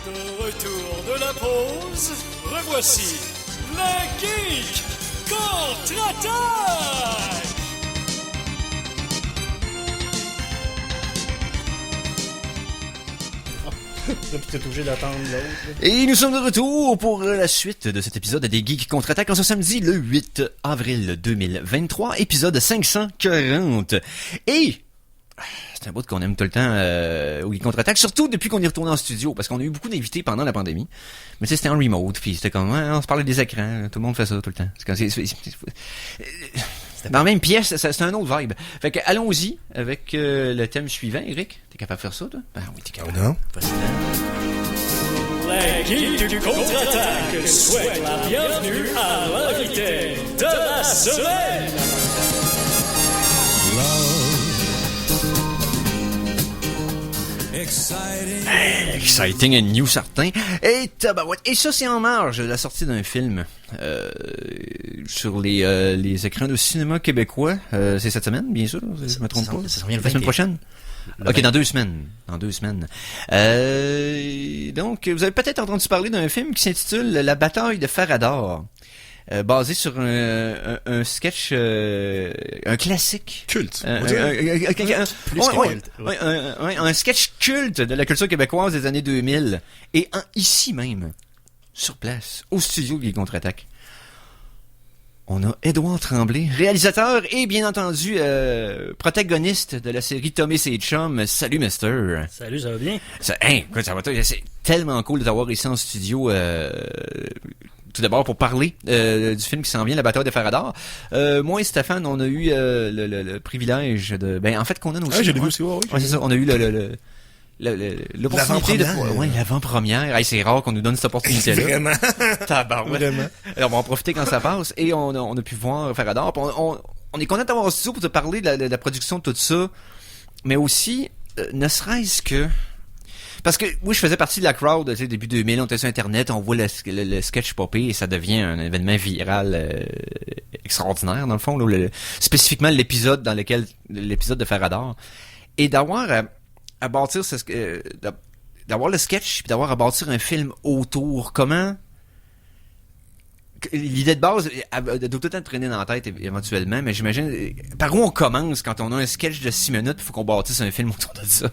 De retour de la pause, revoici le Geek Contre-Attaque! T'es obligé d'attendre l'autre. Et nous sommes de retour pour la suite de cet épisode des Geeks Contre-Attaque en ce samedi, le 8 avril 2023, épisode 540. Et... c'est un bout qu'on aime tout le temps au Geek Contre-Attaque, surtout depuis qu'on est retourné en studio, parce qu'on a eu beaucoup d'invités pendant la pandémie. Mais tu sais, c'était en remote, puis c'était comme, on se parlait des écrans, tout le monde fait ça tout le temps. Dans la même pièce, c'est un autre vibe. Fait que allons-y avec le thème suivant, Eric. T'es capable de faire ça, toi? Ben oui, t'es capable. Non? Les Geeks du Contre-Attaque souhaitent la bienvenue à l'invité de la semaine! Exciting and new, certain. Et tabarouette. Et ça, c'est en marge de la sortie d'un film sur les écrans de cinéma québécois. C'est cette semaine, bien sûr, je me trompe pas. Ça s'en vient le La semaine 21. prochaine? Ok, dans 2 semaines. Dans 2 semaines. Donc, vous avez peut-être entendu parler d'un film qui s'intitule La bataille de Faradar. Basé sur un sketch, un classique. Culte. Un sketch culte de la culture québécoise des années 2000. Et ici même, sur place, au studio des Contre-Attaques, on a Édouard Tremblay, réalisateur et bien entendu protagoniste de la série Tom et ses chums. Salut, Mister. Salut, ça va bien? Ça va, c'est tellement cool de t'avoir ici en studio. Tout d'abord pour parler du film qui s'en vient, La bataille de Faradar. Moi et Stéphane, on a eu le privilège de... Ben, en fait, qu'on a aussi... Ah, je l'ai vu aussi, oui. Ouais, c'est ça. On a eu l'opportunité de... L'avant-première. Ouais, l'avant-première. Hey, c'est rare qu'on nous donne cette opportunité-là. Vraiment. Tabarouette. Vraiment. Alors, on va en profiter quand ça passe. Et on a pu voir Faradar. Puis on est content d'avoir au studio pour te parler de la production de tout ça. Mais aussi, ne serait-ce que... Parce que oui, je faisais partie de la crowd, tu sais, début 2000, on était sur Internet, on voit le sketch popper et ça devient un événement viral extraordinaire, dans le fond. Là, spécifiquement l'épisode de Faradar. Et d'avoir à bâtir d'avoir le sketch, puis d'avoir à bâtir un film autour. Comment... L'idée de base doit tout le temps te traîner dans la tête éventuellement, mais j'imagine... Par où on commence quand on a un sketch de 6 minutes, il faut qu'on bâtisse un film autour de ça?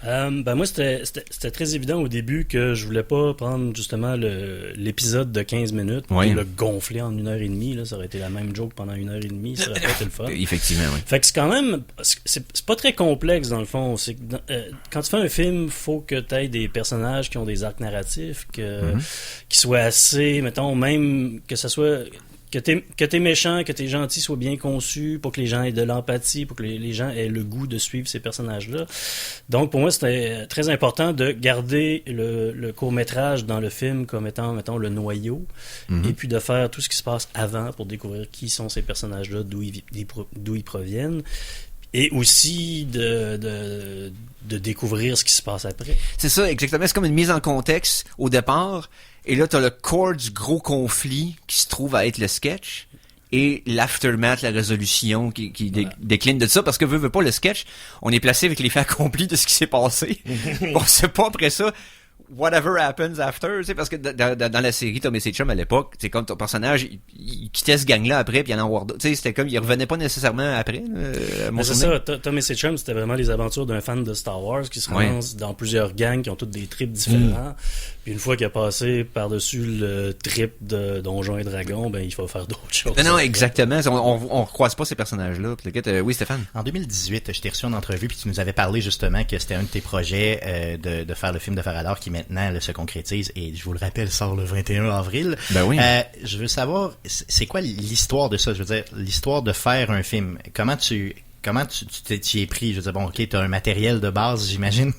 Ben moi, c'était très évident au début que je voulais pas prendre justement l'épisode de 15 minutes Oui. et le gonfler en 1h30. Là, ça aurait été la même joke pendant 1h30. Ça aurait pas été le fun. Effectivement, oui. Fait que c'est quand même... C'est pas très complexe, dans le fond. C'est que quand tu fais un film, faut que tu aies des personnages qui ont des arcs narratifs, qui soient assez... Mettons, même que ça soit... que t'es méchant, que t'es gentil soit bien conçu, pour que les gens aient de l'empathie, pour que les gens aient le goût de suivre ces personnages-là. Donc, pour moi, c'était très important de garder le court-métrage dans le film comme étant, mettons, le noyau, et puis de faire tout ce qui se passe avant pour découvrir qui sont ces personnages-là, d'où ils proviennent, et aussi de découvrir ce qui se passe après. C'est ça, exactement. C'est comme une mise en contexte au départ. Et là, t'as le corps du gros conflit qui se trouve à être le sketch. Et l'aftermath, la résolution qui décline de ça. Parce que veut pas le sketch, on est placé avec les faits accomplis de ce qui s'est passé. On sait pas après ça whatever happens after, tu sais, parce que dans la série Tom et ses chums à l'époque, c'est comme ton personnage, il quittait ce gang-là après, puis il allait en voir d'autres. Tu sais, c'était comme, il revenait pas nécessairement après, c'est ça, Tom et ses chums, c'était vraiment les aventures d'un fan de Star Wars qui se lance dans plusieurs gangs qui ont toutes des trips différents. Puis une fois qu'il a passé par-dessus le trip de Donjons et Dragons, ben, il faut faire d'autres choses. Non, exactement. On recroise pas ces personnages-là. Oui, Stéphane? En 2018, je t'ai reçu en entrevue, puis tu nous avais parlé justement que c'était un de tes projets de faire le film de Farador qui maintenant se concrétise, et je vous le rappelle, sort le 21 avril. Ben oui. Je veux savoir, c'est quoi l'histoire de ça? Je veux dire, l'histoire de faire un film. Comment tu y es pris? Je veux dire, bon, ok, t'as un matériel de base, j'imagine,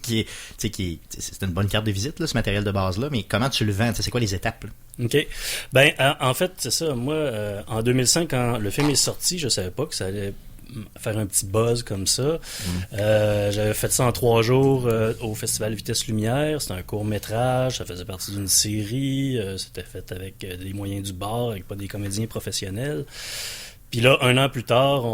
c'est une bonne carte de visite, là, ce matériel de base-là, mais comment tu le vends? C'est quoi les étapes, là? OK. Ben, en fait, c'est ça. Moi, en 2005, quand le film est sorti, je savais pas que ça allait faire un petit buzz comme ça. J'avais fait ça en 3 jours au Festival Vitesse Lumière. C'était un court-métrage, ça faisait partie d'une série. C'était fait avec des moyens du bord, avec pas des comédiens professionnels. Puis là, 1 an plus tard,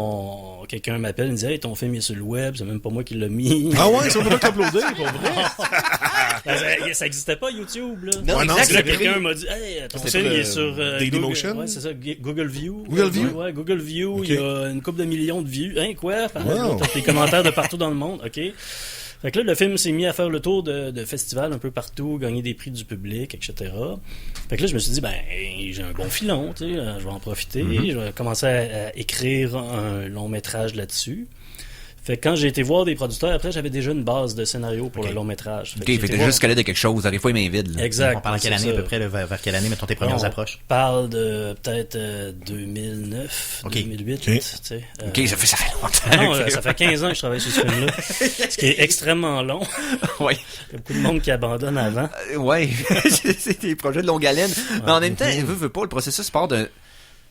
quelqu'un m'appelle, il me dit « Hey, ton film est sur le web, c'est même pas moi qui l'ai mis. » Ah ouais, c'est pas t'applaudir, pour vrai? Ça existait pas, YouTube, là. Non, ouais, non, Là, quelqu'un m'a dit « Hey, ton film il est sur Dailymotion? Ouais, c'est ça, Google View. Google View? Ouais, Google View, Okay. il y a une couple de millions de vues. Hein, quoi? Wow. T'as des commentaires de partout dans le monde, OK. Fait que là, le film s'est mis à faire le tour de festivals un peu partout, gagner des prix du public, etc. Fait que là, je me suis dit, ben, j'ai un bon filon, tu sais, je vais en profiter. Je vais commencer à écrire un long métrage là-dessus. Fait que quand j'ai été voir des producteurs, après, j'avais déjà une base de scénario pour le long métrage. Fait que t'as juste calé de quelque chose, des fois il m'invite. Exact. On parle de quelle année à peu près, là, vers quelle année, mettons tes premières approches? On parle de peut-être 2009, 2008, tu sais. OK, ça fait longtemps. Non, ça fait 15 ans que je travaille sur ce film-là. Ce qui est extrêmement long. Oui. Il y a beaucoup de monde qui abandonne avant. Ouais, c'est des projets de longue haleine. Mais en même temps, veut pas, le processus part d'un...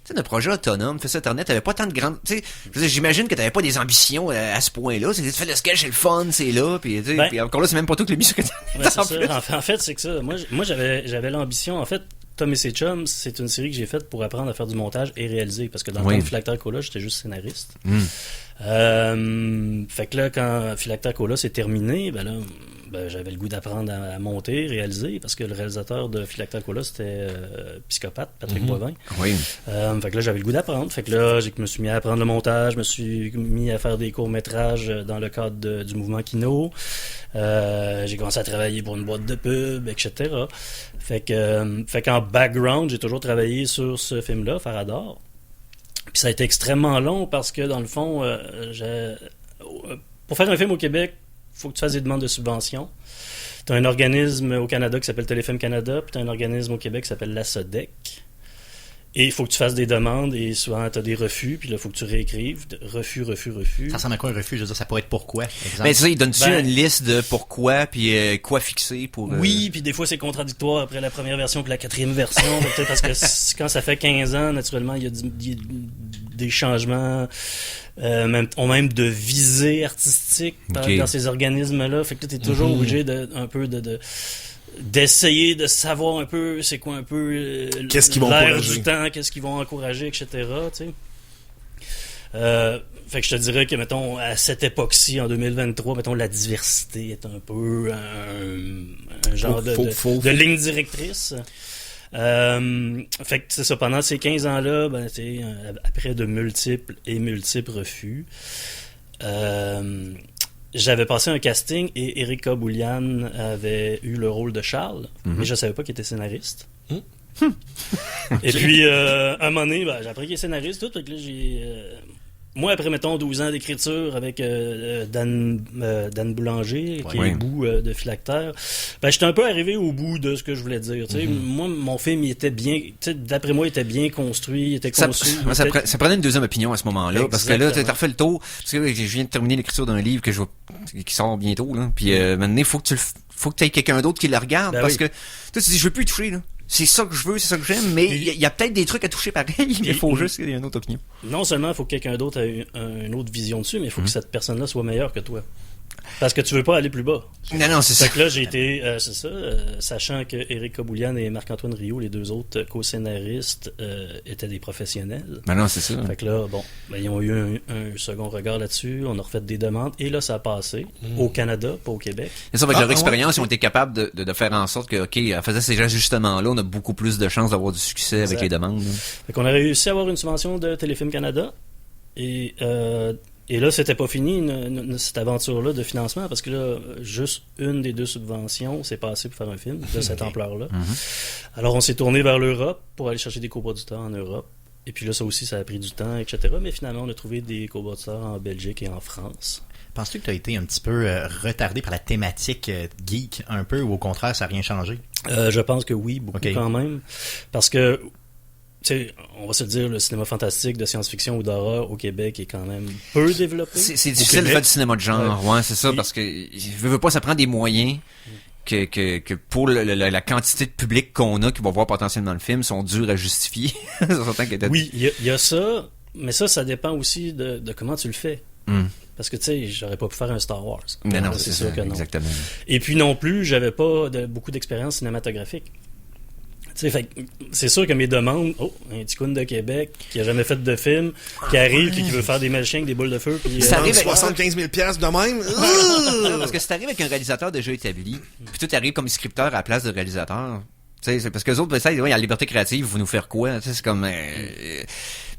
Tu sais, d'un projet autonome, fais ça Internet, t'avais pas tant de grandes... Tu sais, j'imagine que t'avais pas des ambitions à ce point-là. Tu fais le sketch, c'est le fun, c'est là, puis tu sais, puis encore là, c'est même pas toi qui l'as mis sur Internet. Ouais, c'est ça. En fait, c'est que ça. Moi j'avais l'ambition, en fait, Tom et ses chums, c'est une série que j'ai faite pour apprendre à faire du montage et réaliser, parce que dans le temps de Philactère Cola, j'étais juste scénariste. Fait que là, quand Philactère Cola s'est terminé, ben là, j'avais le goût d'apprendre à monter, réaliser, parce que le réalisateur de Philactère Cola, c'était Psychopathe, Patrick Boivin. Oui. Fait que là, j'avais le goût d'apprendre. Fait que là, je me suis mis à apprendre le montage, je me suis mis à faire des courts-métrages dans le cadre du mouvement Kino. J'ai commencé à travailler pour une boîte de pub, etc. Fait qu'en background, j'ai toujours travaillé sur ce film-là, Farador. Puis ça a été extrêmement long parce que, dans le fond, pour faire un film au Québec, il faut que tu fasses des demandes de subvention. Tu as un organisme au Canada qui s'appelle Téléfilm Canada, puis tu as un organisme au Québec qui s'appelle la SODEC. Et il faut que tu fasses des demandes, et souvent tu as des refus, puis là, il faut que tu réécrives. Refus. Ça ressemble à quoi un refus? Je veux dire, ça pourrait être pourquoi, exemple? Ben, c'est ça, il donne-tu une liste de pourquoi, puis quoi fixer pour... Oui, puis des fois, c'est contradictoire après la première version puis la 4e version. Peut-être parce que quand ça fait 15 ans, naturellement, il y a des changements, même de visée artistique dans ces organismes-là. Fait que tu es toujours obligé d'essayer de savoir un peu c'est quoi un peu qu'est-ce qu'ils vont l'air encourager du temps, qu'est-ce qu'ils vont encourager, etc. Tu sais. Fait que je te dirais que, mettons, à cette époque-ci, en 2023, mettons, la diversité est un peu un genre de ligne directrice. Fait que c'est ça, pendant ces 15 ans-là, après de multiples refus, j'avais passé un casting et Erika Bouliane avait eu le rôle de Charles, mais je savais pas qu'il était scénariste. Et puis, un moment donné, j'ai appris qu'il est scénariste, tout, fait que là, moi, après, mettons, 12 ans d'écriture avec Dan Boulanger, qui est bout de phylactère, ben, j'étais un peu arrivé au bout de ce que je voulais dire. Tu sais, moi, mon film, il était bien, tu sais, d'après moi, il était bien construit, il était conçu. Ça prenait une deuxième opinion à ce moment-là, parce que là, t'as refait le tour, parce que je viens de terminer l'écriture d'un livre qui sort bientôt, là, puis maintenant, il faut que tu aies quelqu'un d'autre qui le regarde, parce que toi, tu dis, je veux plus y toucher, là. C'est ça que je veux, c'est ça que j'aime, mais il y a peut-être des trucs à toucher pareil, mais il faut juste qu'il y ait une autre opinion. Non seulement il faut que quelqu'un d'autre ait une autre vision dessus, mais il faut que cette personne-là soit meilleure que toi. Parce que tu veux pas aller plus bas. Non, c'est ça. Fait que là, j'ai été, sachant que Éric Kaboulian et Marc-Antoine Rio, les deux autres co-scénaristes, étaient des professionnels. Non, c'est ça. Fait que là, bon, ben, ils ont eu un second regard là-dessus, on a refait des demandes, et là, ça a passé au Canada, pas au Québec. Et ça, avec leur expérience, ils ont été capables de faire en sorte que, OK, en faisant ces ajustements-là, on a beaucoup plus de chances d'avoir du succès avec les demandes. Là. Fait qu'on a réussi à avoir une subvention de Téléfilm Canada, et là, c'était pas fini, cette aventure-là de financement, parce que là, juste une des deux subventions s'est passée pour faire un film de cette ampleur-là. Alors, on s'est tourné vers l'Europe pour aller chercher des coproducteurs en Europe. Et puis là, ça aussi, ça a pris du temps, etc. Mais finalement, on a trouvé des coproducteurs en Belgique et en France. Penses-tu que tu as été un petit peu retardé par la thématique geek, un peu, ou au contraire, ça n'a rien changé? Je pense que oui, beaucoup quand même. Parce que, tu sais, on va se le dire, le cinéma fantastique de science-fiction ou d'horreur au Québec est quand même peu développé. C'est difficile de faire du cinéma de genre, ouais c'est ça, parce que je veux pas, ça prend des moyens que pour la quantité de public qu'on a qui va voir potentiellement le film sont durs à justifier. Oui, il y a ça, mais ça dépend aussi de comment tu le fais. Parce que, tu sais, j'aurais pas pu faire un Star Wars. Non, c'est sûr que non. Exactement. Et puis non plus, j'avais pas beaucoup d'expérience cinématographique. Tu sais, c'est sûr que mes demandes, un petit coon de Québec qui a jamais fait de film, qui arrive qui veut faire des machins avec des boules de feu, puis ça arrive 75 000 $ de même. Parce que si t'arrives avec un réalisateur déjà établi, puis toi t'arrives comme scripteur à la place de réalisateur, tu sais, c'est parce que les autres, il y a la liberté créative, vous nous faire quoi, tu sais, c'est comme, mais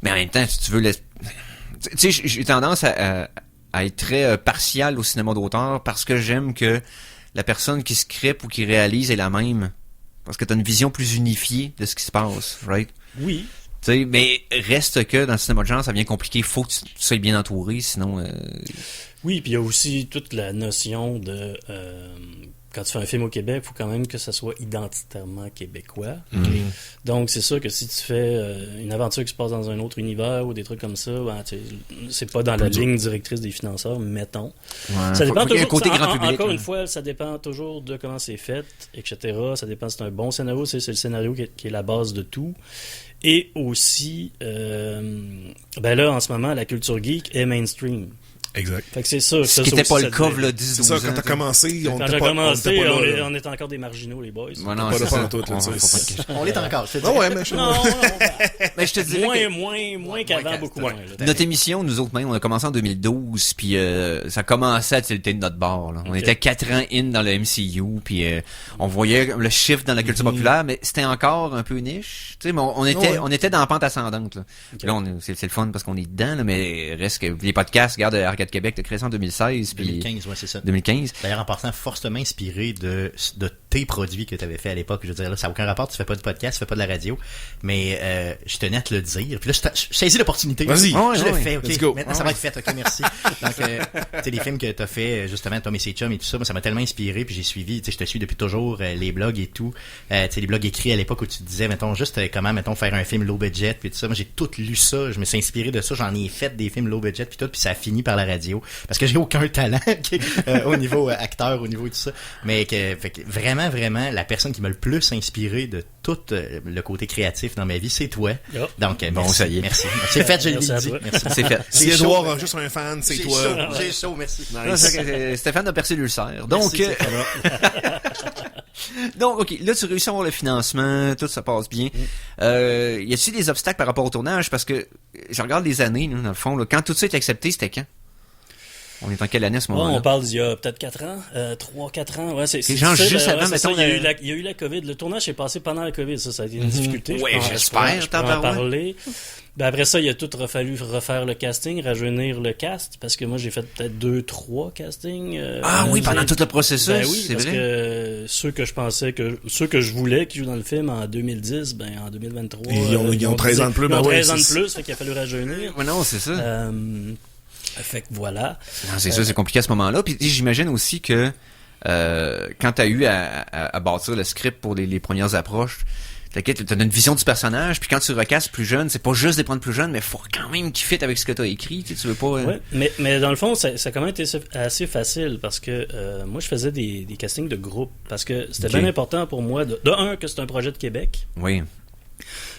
en même temps, si tu veux, tu sais, j'ai tendance à être très partial au cinéma d'auteur parce que j'aime que la personne qui script ou qui réalise est la même. Parce que t'as une vision plus unifiée de ce qui se passe, right? Oui. Tu sais, mais reste que dans le cinéma de genre, ça devient compliqué. Faut que tu sois bien entouré, sinon... Oui, puis il y a aussi toute la notion de... quand tu fais un film au Québec, il faut quand même que ça soit identitairement québécois. Donc, c'est sûr que si tu fais une aventure qui se passe dans un autre univers ou des trucs comme ça, ben, c'est pas dans la ligne directrice des financeurs, mettons. Ouais, ça dépend toujours... côté grand public, encore une fois, ça dépend toujours de comment c'est fait, etc. Ça dépend si c'est un bon scénario, c'est le scénario qui est la base de tout. Et aussi, ben là, en ce moment, la culture geek est mainstream. Exact. Fait que c'est ça. Ce qui n'était pas le cas, là, 10-12 ans. C'est ça, quand t'as commencé, on est encore des marginaux, les boys. Ouais, non, on l'est encore, je te dis. Ouais, mais je... Non, mais je te dirais moins qu'avant, beaucoup moins. Notre émission, nous autres même, on a commencé en 2012, puis ça commençait à tilter de notre bord. Là. On était 4 ans in dans le MCU, puis on voyait le shift dans la culture populaire, mais c'était encore un peu niche. Tu sais, mais on était dans la pente ascendante. Là, là c'est le fun parce qu'on est dedans, là, mais reste que les podcasts, regarde Arcade Québec, t'as créé ça en 2016. 2015, ouais, c'est ça. 2015. D'ailleurs, en partant fortement inspiré de tes produits que tu avais fait à l'époque. Je veux dire, là, ça n'a aucun rapport, tu fais pas de podcast, tu fais pas de la radio, mais je tenais à te le dire. Puis là, je saisis l'opportunité. Vas-y. Je le fais, ok. Maintenant, ça va être fait, ok, merci. Donc, tu sais, les films que t'as fait, justement, Tom et ses chums et tout ça, moi, ça m'a tellement inspiré, puis j'ai suivi, tu sais, je te suis depuis toujours, les blogs et tout. Tu sais, les blogs écrits à l'époque où tu te disais, mettons, juste comment, mettons, faire un film low budget, puis tout ça. Moi, j'ai tout lu ça, je me suis inspiré de ça, j'en ai fait des films low budget, puis tout, puis ça a fini par la radio. Parce que j'ai aucun talent au niveau acteur, au niveau de tout ça. Mais fait que vraiment, la personne qui m'a le plus inspiré de tout le côté créatif dans ma vie, c'est toi. Oh. Donc, bon, merci, ça y est. Merci. C'est fait, je l'ai dit. Merci. C'est fait. Si Edouard a juste un fan, c'est toi. J'ai chaud, merci. Non, Stéphane a percé l'ulcère. Donc, donc, ok, là, tu réussis à avoir le financement, tout ça passe bien. Y a-t-il des obstacles par rapport au tournage? Parce que je regarde les années, là, dans le fond, là, quand tout ça est accepté, c'était quand? On est en quelle année à ce Ouais, moment-là? on parle d'il y a peut-être 4 ans, 3-4 ans. Ouais, c'est genre juste avant, c'est ça, mettons, il y a eu la COVID. Le tournage s'est passé pendant la COVID. Ça a été une difficulté. Ouais, je peux j'espère, en tabarouette. parler. Ben après ça, il a tout fallu refaire le casting, rajeunir le cast, parce que moi, j'ai fait peut-être 2-3 castings. Oui, pendant tout le processus, Ben oui, c'est parce vrai. que ceux que je voulais qui jouent dans le film en 2010, ben en 2023... Ils ont 13 ans de plus, Ils ont ben ouais, 13 ans de c'est- plus, fait qu'il a fallu rajeunir. Ouais, non, c'est ça. Fait que voilà. Non, c'est ça, c'est compliqué à ce moment-là. Puis j'imagine aussi que quand t'as eu à bâtir le script pour les premières approches, t'as une vision du personnage, puis quand tu recastes plus jeune, c'est pas juste de les prendre plus jeunes, mais faut quand même qu'ils fit avec ce que t'as écrit, tu veux pas... Ouais, mais dans le fond, ça a quand même été assez facile, parce que moi, je faisais des castings de groupe, parce que c'était Ok. bien important pour moi, de un, que c'est un projet de Québec, Oui.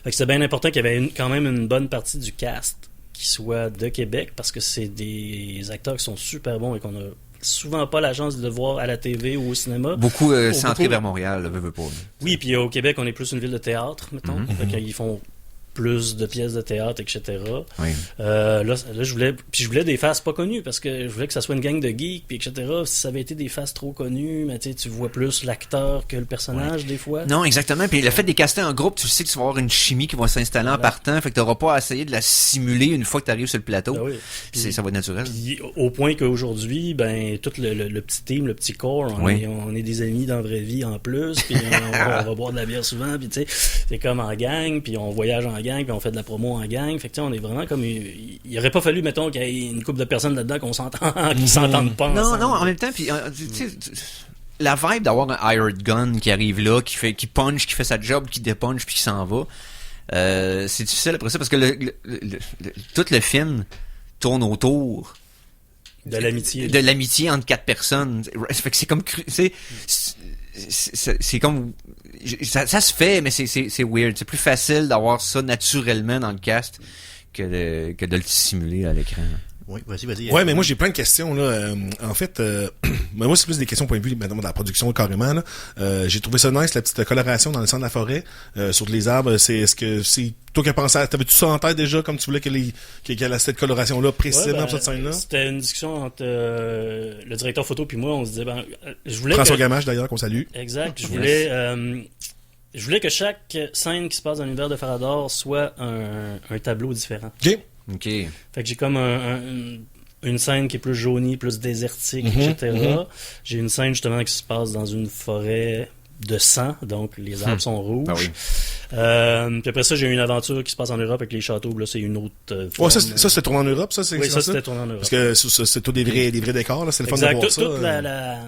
fait que c'était bien important qu'il y avait quand même une bonne partie du cast qui soit de Québec, parce que c'est des acteurs qui sont super bons et qu'on a souvent pas la chance de le voir à la TV ou au cinéma. Beaucoup centré beaucoup- vers Montréal, là, veux pas. Là. Oui, puis au Québec, on est plus une ville de théâtre, mettons. Fait qu'ils font plus de pièces de théâtre, etc. Oui. Là, je voulais des faces pas connues, parce que je voulais que ça soit une gang de geeks, puis etc. Si ça avait été des faces trop connues, mais tu vois plus l'acteur que le personnage, des fois. Non, exactement. Puis le fait de les caster en groupe, tu sais que tu vas avoir une chimie qui va s'installer en partant, fait que t'auras pas à essayer de la simuler une fois que t'arrives sur le plateau. Ben oui. Ça va être naturel. Puis, au point qu'aujourd'hui, ben, tout le petit team, le petit corps, on est des amis dans la vraie vie en plus, puis on va boire de la bière souvent, puis tu sais, c'est comme en gang, puis on voyage en gang, puis on fait de la promo en gang, fait que tu sais, on est vraiment comme... Il aurait pas fallu, mettons, qu'il y ait une couple de personnes là-dedans qui s'entendent pas Non, ensemble. non, en même temps, puis tu sais, la vibe d'avoir un hired gun qui arrive là, qui punch, qui fait sa job, qui dépunch, puis qui s'en va, c'est difficile après ça, parce que tout le film tourne autour De l'amitié. de l'amitié entre 4 personnes. Fait que c'est comme c'est comme ça se fait, mais c'est weird. C'est plus facile d'avoir ça naturellement dans le cast que de le simuler à l'écran. Oui, vas-y. Ouais, mais moi j'ai plein de questions là. En fait, mais moi c'est plus des questions point de vue maintenant de la production carrément là. J'ai trouvé ça nice la petite coloration dans le centre de la forêt sur les arbres. Est-ce que c'est toi qui as pensé à, t'avais-tu ça en tête déjà comme tu voulais qu'il y ait cette coloration là précisément pour cette scène là? C'était une discussion entre le directeur photo puis moi. On se disait, je voulais François Gamache d'ailleurs qu'on salue. Exact. Je voulais que chaque scène qui se passe dans l'univers de Farador soit un tableau différent. Ok. OK. Fait que j'ai comme une scène qui est plus jaunie, plus désertique, etc. J'ai une scène justement qui se passe dans une forêt de sang, donc les arbres sont rouges. Ah oui. Puis après ça, j'ai une aventure qui se passe en Europe avec les châteaux. Là, c'est une autre Ouais, forme. ça c'était tourné en Europe, ça c'est Oui, ça? ça c'était tourné en Europe. Parce que c'est tout des vrais décors là, c'est le fun de Exact. voir ça.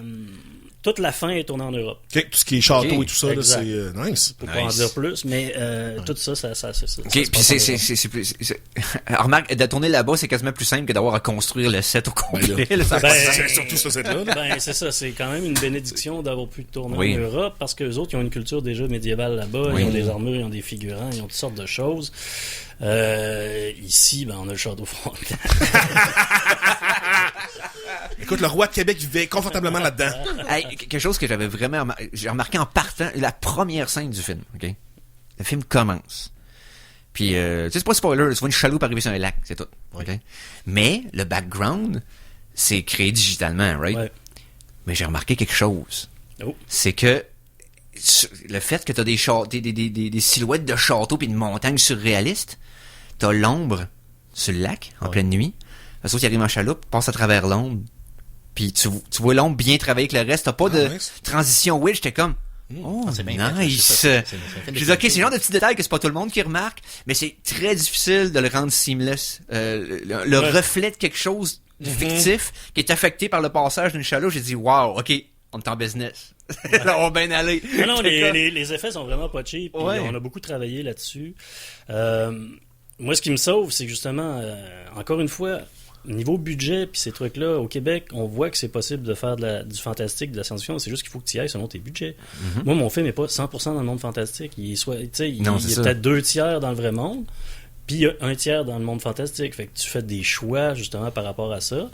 Toute la fin est tournée en Europe. Ok, tout ce qui est château Ok, et tout ça là, exact. c'est nice. Pour pas en Nice. dire plus, mais tout ça, ça OK, se puis passe en Europe. c'est remarque, de tourner là-bas, c'est quasiment plus simple que d'avoir à construire le set au complet. là, ça- C'est surtout ça cette là. Ben, c'est ça, c'est quand même une bénédiction d'avoir pu tourner Oui. en Europe, parce que les autres, ils ont une culture déjà médiévale là-bas, Oui. ils ont des armures, ils ont des figurants, ils ont toutes sortes de choses. Ici, ben, on a le château Frontenac. Écoute, le roi de Québec vivait confortablement là-dedans. Hey, quelque chose que j'avais vraiment j'ai remarqué en partant, la première scène du film, OK? Le film commence. Puis, tu sais, c'est pas spoiler, tu vois une chaloupe arriver sur un lac, c'est tout. OK? Mais, le background, c'est créé digitalement, right? Ouais. Mais j'ai remarqué quelque chose. Oh. C'est que le fait que t'as des silhouettes de châteaux puis de montagnes surréalistes, t'as l'ombre sur le lac, en pleine nuit. Les autres qui arrivent en chaloupe, passent à travers l'ombre. Puis tu vois l'ombre bien travailler avec le reste. T'as pas de nice. transition weird. J'étais comme, oh, Ah, c'est bien fait, nice. c'est ça. C'est un film de Je dis, ok, qualité. c'est le genre de petits détails que c'est pas tout le monde qui remarque, mais c'est très difficile de le rendre seamless. Le reflet de quelque chose de fictif qui est affecté par le passage d'une chaloupe, j'ai dit, wow, ok, on est en business. Ça va bien aller. Non, les effets sont vraiment pas cheap. Puis Ouais. on a beaucoup travaillé là-dessus. Moi, ce qui me sauve, c'est que justement, encore une fois, niveau budget puis ces trucs-là, au Québec, on voit que c'est possible de faire du fantastique, de la science-fiction. C'est juste qu'il faut que tu y ailles selon tes budgets. Moi, mon film n'est pas 100% dans le monde fantastique. Il est Non, c'est ça. peut-être 2 tiers dans le vrai monde, puis il y a 1 tiers dans le monde fantastique. Fait que tu fais des choix justement par rapport à ça.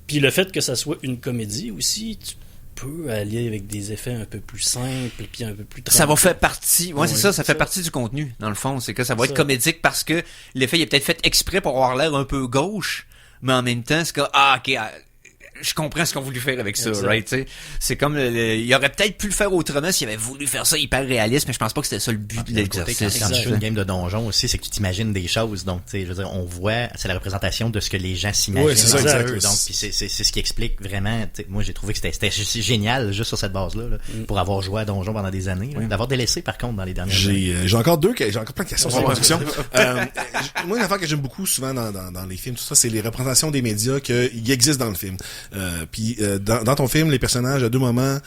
Puis le fait que ça soit une comédie aussi, tu peux aller avec des effets un peu plus simples puis un peu plus Ça va tranquilles. faire partie, ouais, c'est Oui, ça c'est fait ça. partie du contenu, dans le fond. C'est que ça va être Ça. comédique parce que l'effet il est peut-être fait exprès pour avoir l'air un peu gauche, mais en même temps, c'est que, ok, je comprends ce qu'on voulu faire avec ça, Exact. right, tu sais. C'est comme, il aurait peut-être pu le faire autrement s'il avait voulu faire ça hyper réaliste, mais je pense pas que c'était ça le but de D'un côté, l'exercice. quand tu joues une game de donjon aussi, c'est que tu t'imagines des choses. Donc, tu sais, je veux dire, on voit, c'est la représentation de ce que les gens s'imaginent. Ouais, c'est ça, dans le exact. jeu. Donc, puis c'est ce qui explique vraiment, tu sais, moi, j'ai trouvé que c'était génial, juste sur cette base-là, là, pour avoir joué à donjon pendant des années, là. D'avoir délaissé, par contre, dans les dernières années. J'ai encore plein de questions sur la production. Moi, une affaire que j'aime beaucoup souvent dans les films, tout ça, c'est les représentations des médias qui existent dans le film. Puis dans ton film, les personnages à deux moments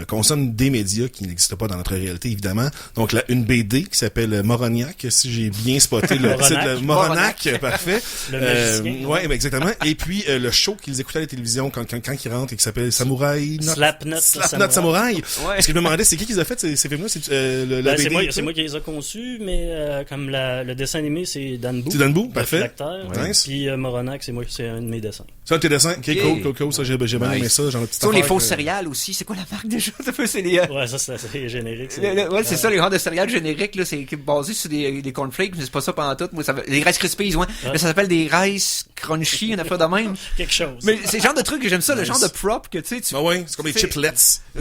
consomment des médias qui n'existent pas dans notre réalité, évidemment. Donc une BD qui s'appelle Moroniac, si j'ai bien spoté le titre. Moronac, parfait. Le magicien. Ouais, ben, exactement. Et puis le show qu'ils écoutaient à la télévision quand ils rentrent et qui s'appelle Samouraï Slapnut Samouraï. Est-ce que je me demandais c'est qui les a fait ces films-là? C'est la Ben, BD? c'est moi qui les ai conçus, mais comme le dessin animé, c'est Dan Bou. C'est Dan Bou, le parfait. Philactère. Nice. Puis Moronac, c'est un de mes dessins. Ça, tes dessins? Ok, cool. Ça, j'ai bien aimé Nice. ça. Genre, une petite Tu sais, les affaire faux que- céréales aussi, c'est quoi la marque déjà? C'est les, Ouais, ça, c'est générique. ça. ouais, c'est ça, les genres de céréales génériques, là, c'est basé sur des cornflakes, mais c'est pas ça pendant tout. Moi, les Rice Krispies, ouais. Mais ça s'appelle des Rice Crunchy, une affaire de même. Quelque chose. Mais c'est le genre de truc que j'aime ça, le genre de prop que, tu sais, Ah ouais, c'est comme les c'est- chiplets.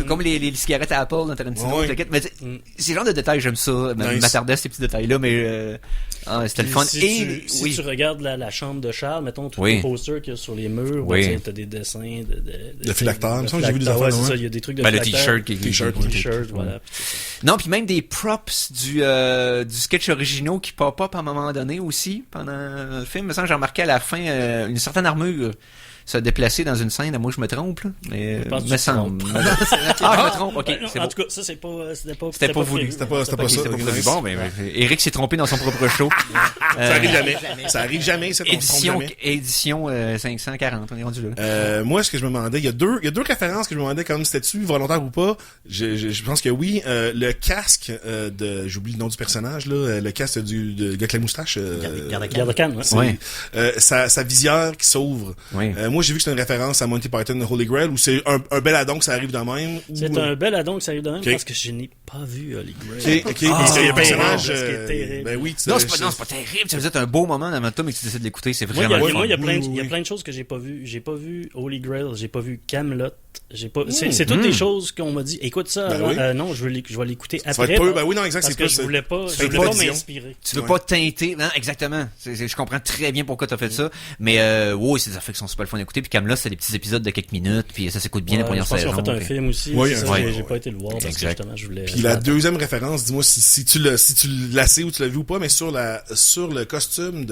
comme les cigarettes à Apple dans Tarantino, Ouais. t'inquiète. Mais c'est le genre de détails, j'aime ça. Nice. M'attardais à ces petits détails-là, mais c'était le fun. Si oui. tu regardes la chambre de Charles, mettons, tous Oui. les posters qu'il y a sur les murs, Oui. ben, t'as des dessins De phylactère. Il me semble que j'ai vu des phylactère, affaires, ouais, c'est ouais. ça, il y a des trucs de Ben, le phylactère. t-shirt T-shirt, voilà. Non, puis même des props du sketch originaux qui pop-up à un moment donné aussi pendant le film. Il me semble que j'ai remarqué à la fin une certaine armure se déplacer dans une scène. Moi, je me trompe, là. Mais Je pense que me tu te semble. trompes. Ah, je me trompe. Ok, Ben, non, c'est en bon. tout cas, ça, c'était C'était pas voulu. prévu. C'était pas ça. Ok, c'est bon, ben, Eric s'est trompé dans son propre show. Ça arrive jamais. Ça arrive jamais, ça, on se trompe jamais. Édition 540, on est rendu là. Moi, ce que je me demandais, il y a deux références que je me demandais comme c'était-tu volontaire ou pas. Je pense que oui. Le casque j'oublie le nom du personnage, là, le casque du gars avec la moustache. Garde-canne, ouais. C'est, Ouais. sa visière qui s'ouvre. Oui. Moi, j'ai vu que c'était une référence à Monty Python Holy Grail, où c'est un bel addon que ça arrive de même. C'est un bel addon que ça arrive de même Ok. parce que je n'ai pas vu Holy Grail. Ok, parce qu'il y a un personnage. ce qui est terrible. Ben oui, Non, c'est pas terrible. Ça faisait un beau moment dans le temps, mais tu décides de l'écouter. C'est Moi, vraiment il y a fun. plein il y a plein de choses que j'ai pas vues. J'ai pas vu Holy Grail, j'ai pas vu Camelot. C'est toutes des choses qu'on m'a dit. Écoute ça. Ben avant. oui. Non, je vais l'écouter Ça va après. être peu. Ben oui, non, exact. Parce C'est que plus. je voulais pas pas m'inspirer. Tu veux pas teinter, non, exactement. Je comprends très bien pourquoi t'as fait ça, mais oui, c'est des affaires qui sont super le fun à écouter. Puis Camelot, c'est des petits épisodes de quelques minutes, puis ça s'écoute bien la Ouais, première je pense qu'ils saison. ont fait un puis- film aussi. Oui, c'est un ça, film, j'ai pas été le voir parce que Exact. justement, je voulais. Puis la deuxième référence, dis-moi si tu l'as sais ou tu l'as vu ou pas, mais sur le costume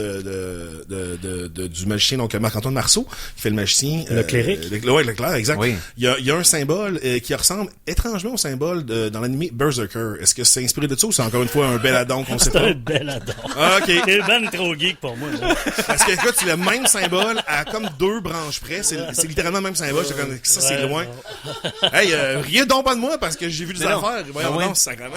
du magicien, donc Marc-Antoine Marceau, qui fait le magicien. Le cléric. Ouais, le clerc, exact. Oui. Il y a un symbole qui ressemble étrangement au symbole dans l'animé Berserker. Est-ce que c'est inspiré de ça ou c'est encore une fois un bel addon qu'on sait C'est pas? un bel addon. Ah, ok. C'est ben trop geek pour moi. là. Parce que écoute, c'est le même symbole à comme 2 branches près. C'est littéralement le même symbole. J'étais comme, ça, c'est Ouais, loin. non. Hey, rien donc pas de moi parce que j'ai vu des Non. affaires. Voyons Ah ouais. donc, sacrément.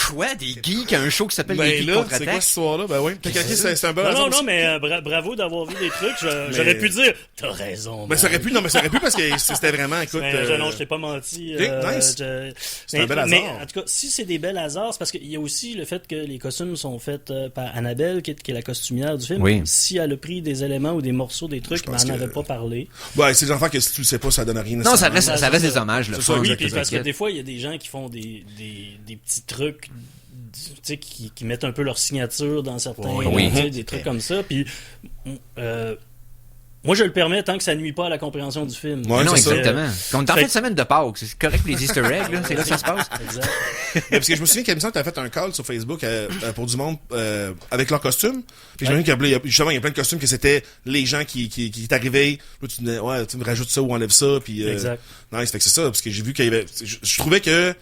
Quoi? Des geeks à un show qui s'appelle Les Ben Geeks là, c'est quoi contre-attaque? cette histoire-là? Ben oui. C'est un bel Non, hasard non, aussi. non, mais bravo d'avoir vu des trucs. J'aurais pu dire, t'as raison. Ben, ça aurait pu, parce que c'était vraiment, écoute. Non, je t'ai pas menti. Ok, nice. C'est un bel hasard. Mais en tout cas, si c'est des bels hasards, c'est parce qu'il y a aussi le fait que les costumes sont faits par Annabelle, qui est la costumière du film. Oui. Si elle a pris des éléments ou des morceaux, des trucs, Je mais pense elle n'en que- avait pas parlé. Ouais, c'est des enfants que si tu le sais pas, ça donne rien. Non, ça nécessairement. reste des hommages, là. C'est ça, Oui, exact, puis parce que exact. des fois, il y a des gens qui font des petits trucs, tu sais, qui mettent un peu leur signature dans certains, Oui. tu sais, des trucs comme ça. Puis, moi, je le permets tant que ça nuit pas à la compréhension du film. Ouais, non, c'est ça. exactement. Comme dans Fait- fin de semaine de Pâques, c'est correct pour les Easter eggs, là. C'est là que ça se passe. Exact. Mais parce que je me souviens qu'à tu as fait un call sur Facebook pour du monde avec leurs costumes. Puis j'imagine qu'il y a justement il y a plein de costumes que c'était les gens qui t'arrivaient. Là, tu disais, ouais, tu me rajoutes ça ou enlève ça. Puis Exact. nice, fait que c'est ça parce que j'ai vu qu'il y avait. Je trouvais que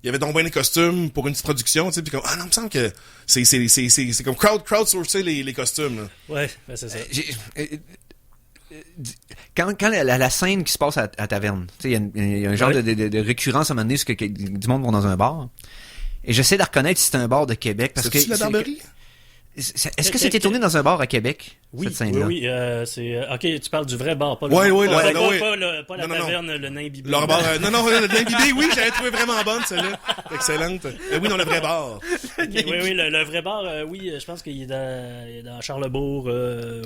il y avait donc bien des costumes pour une petite production, tu sais, puis comme non, il me semble que c'est comme crowdsourcer les costumes. Là. Ouais, ben, c'est ça. Quand la scène qui se passe à taverne, tu sais, il y a un genre Ouais. de récurrence à un moment donné, parce que du monde vont dans un bar. Et j'essaie de reconnaître si c'est un bar de Québec, parce que... C'est-tu la Barberie? Est-ce que c'était tourné dans un bar à Québec? Oui, cette scène-là. oui, c'est... OK, tu parles du vrai bar, pas Ouais, le ouais, pas, le- pas, ouais. pas la Non, non, taverne, le nain bibé. Le bar, non, le Bibé, oui, j'avais trouvé vraiment bonne, celle-là. Excellente. Oui, non, le vrai bar. Oui, le vrai bar, oui, je pense qu'il est dans Charlesbourg.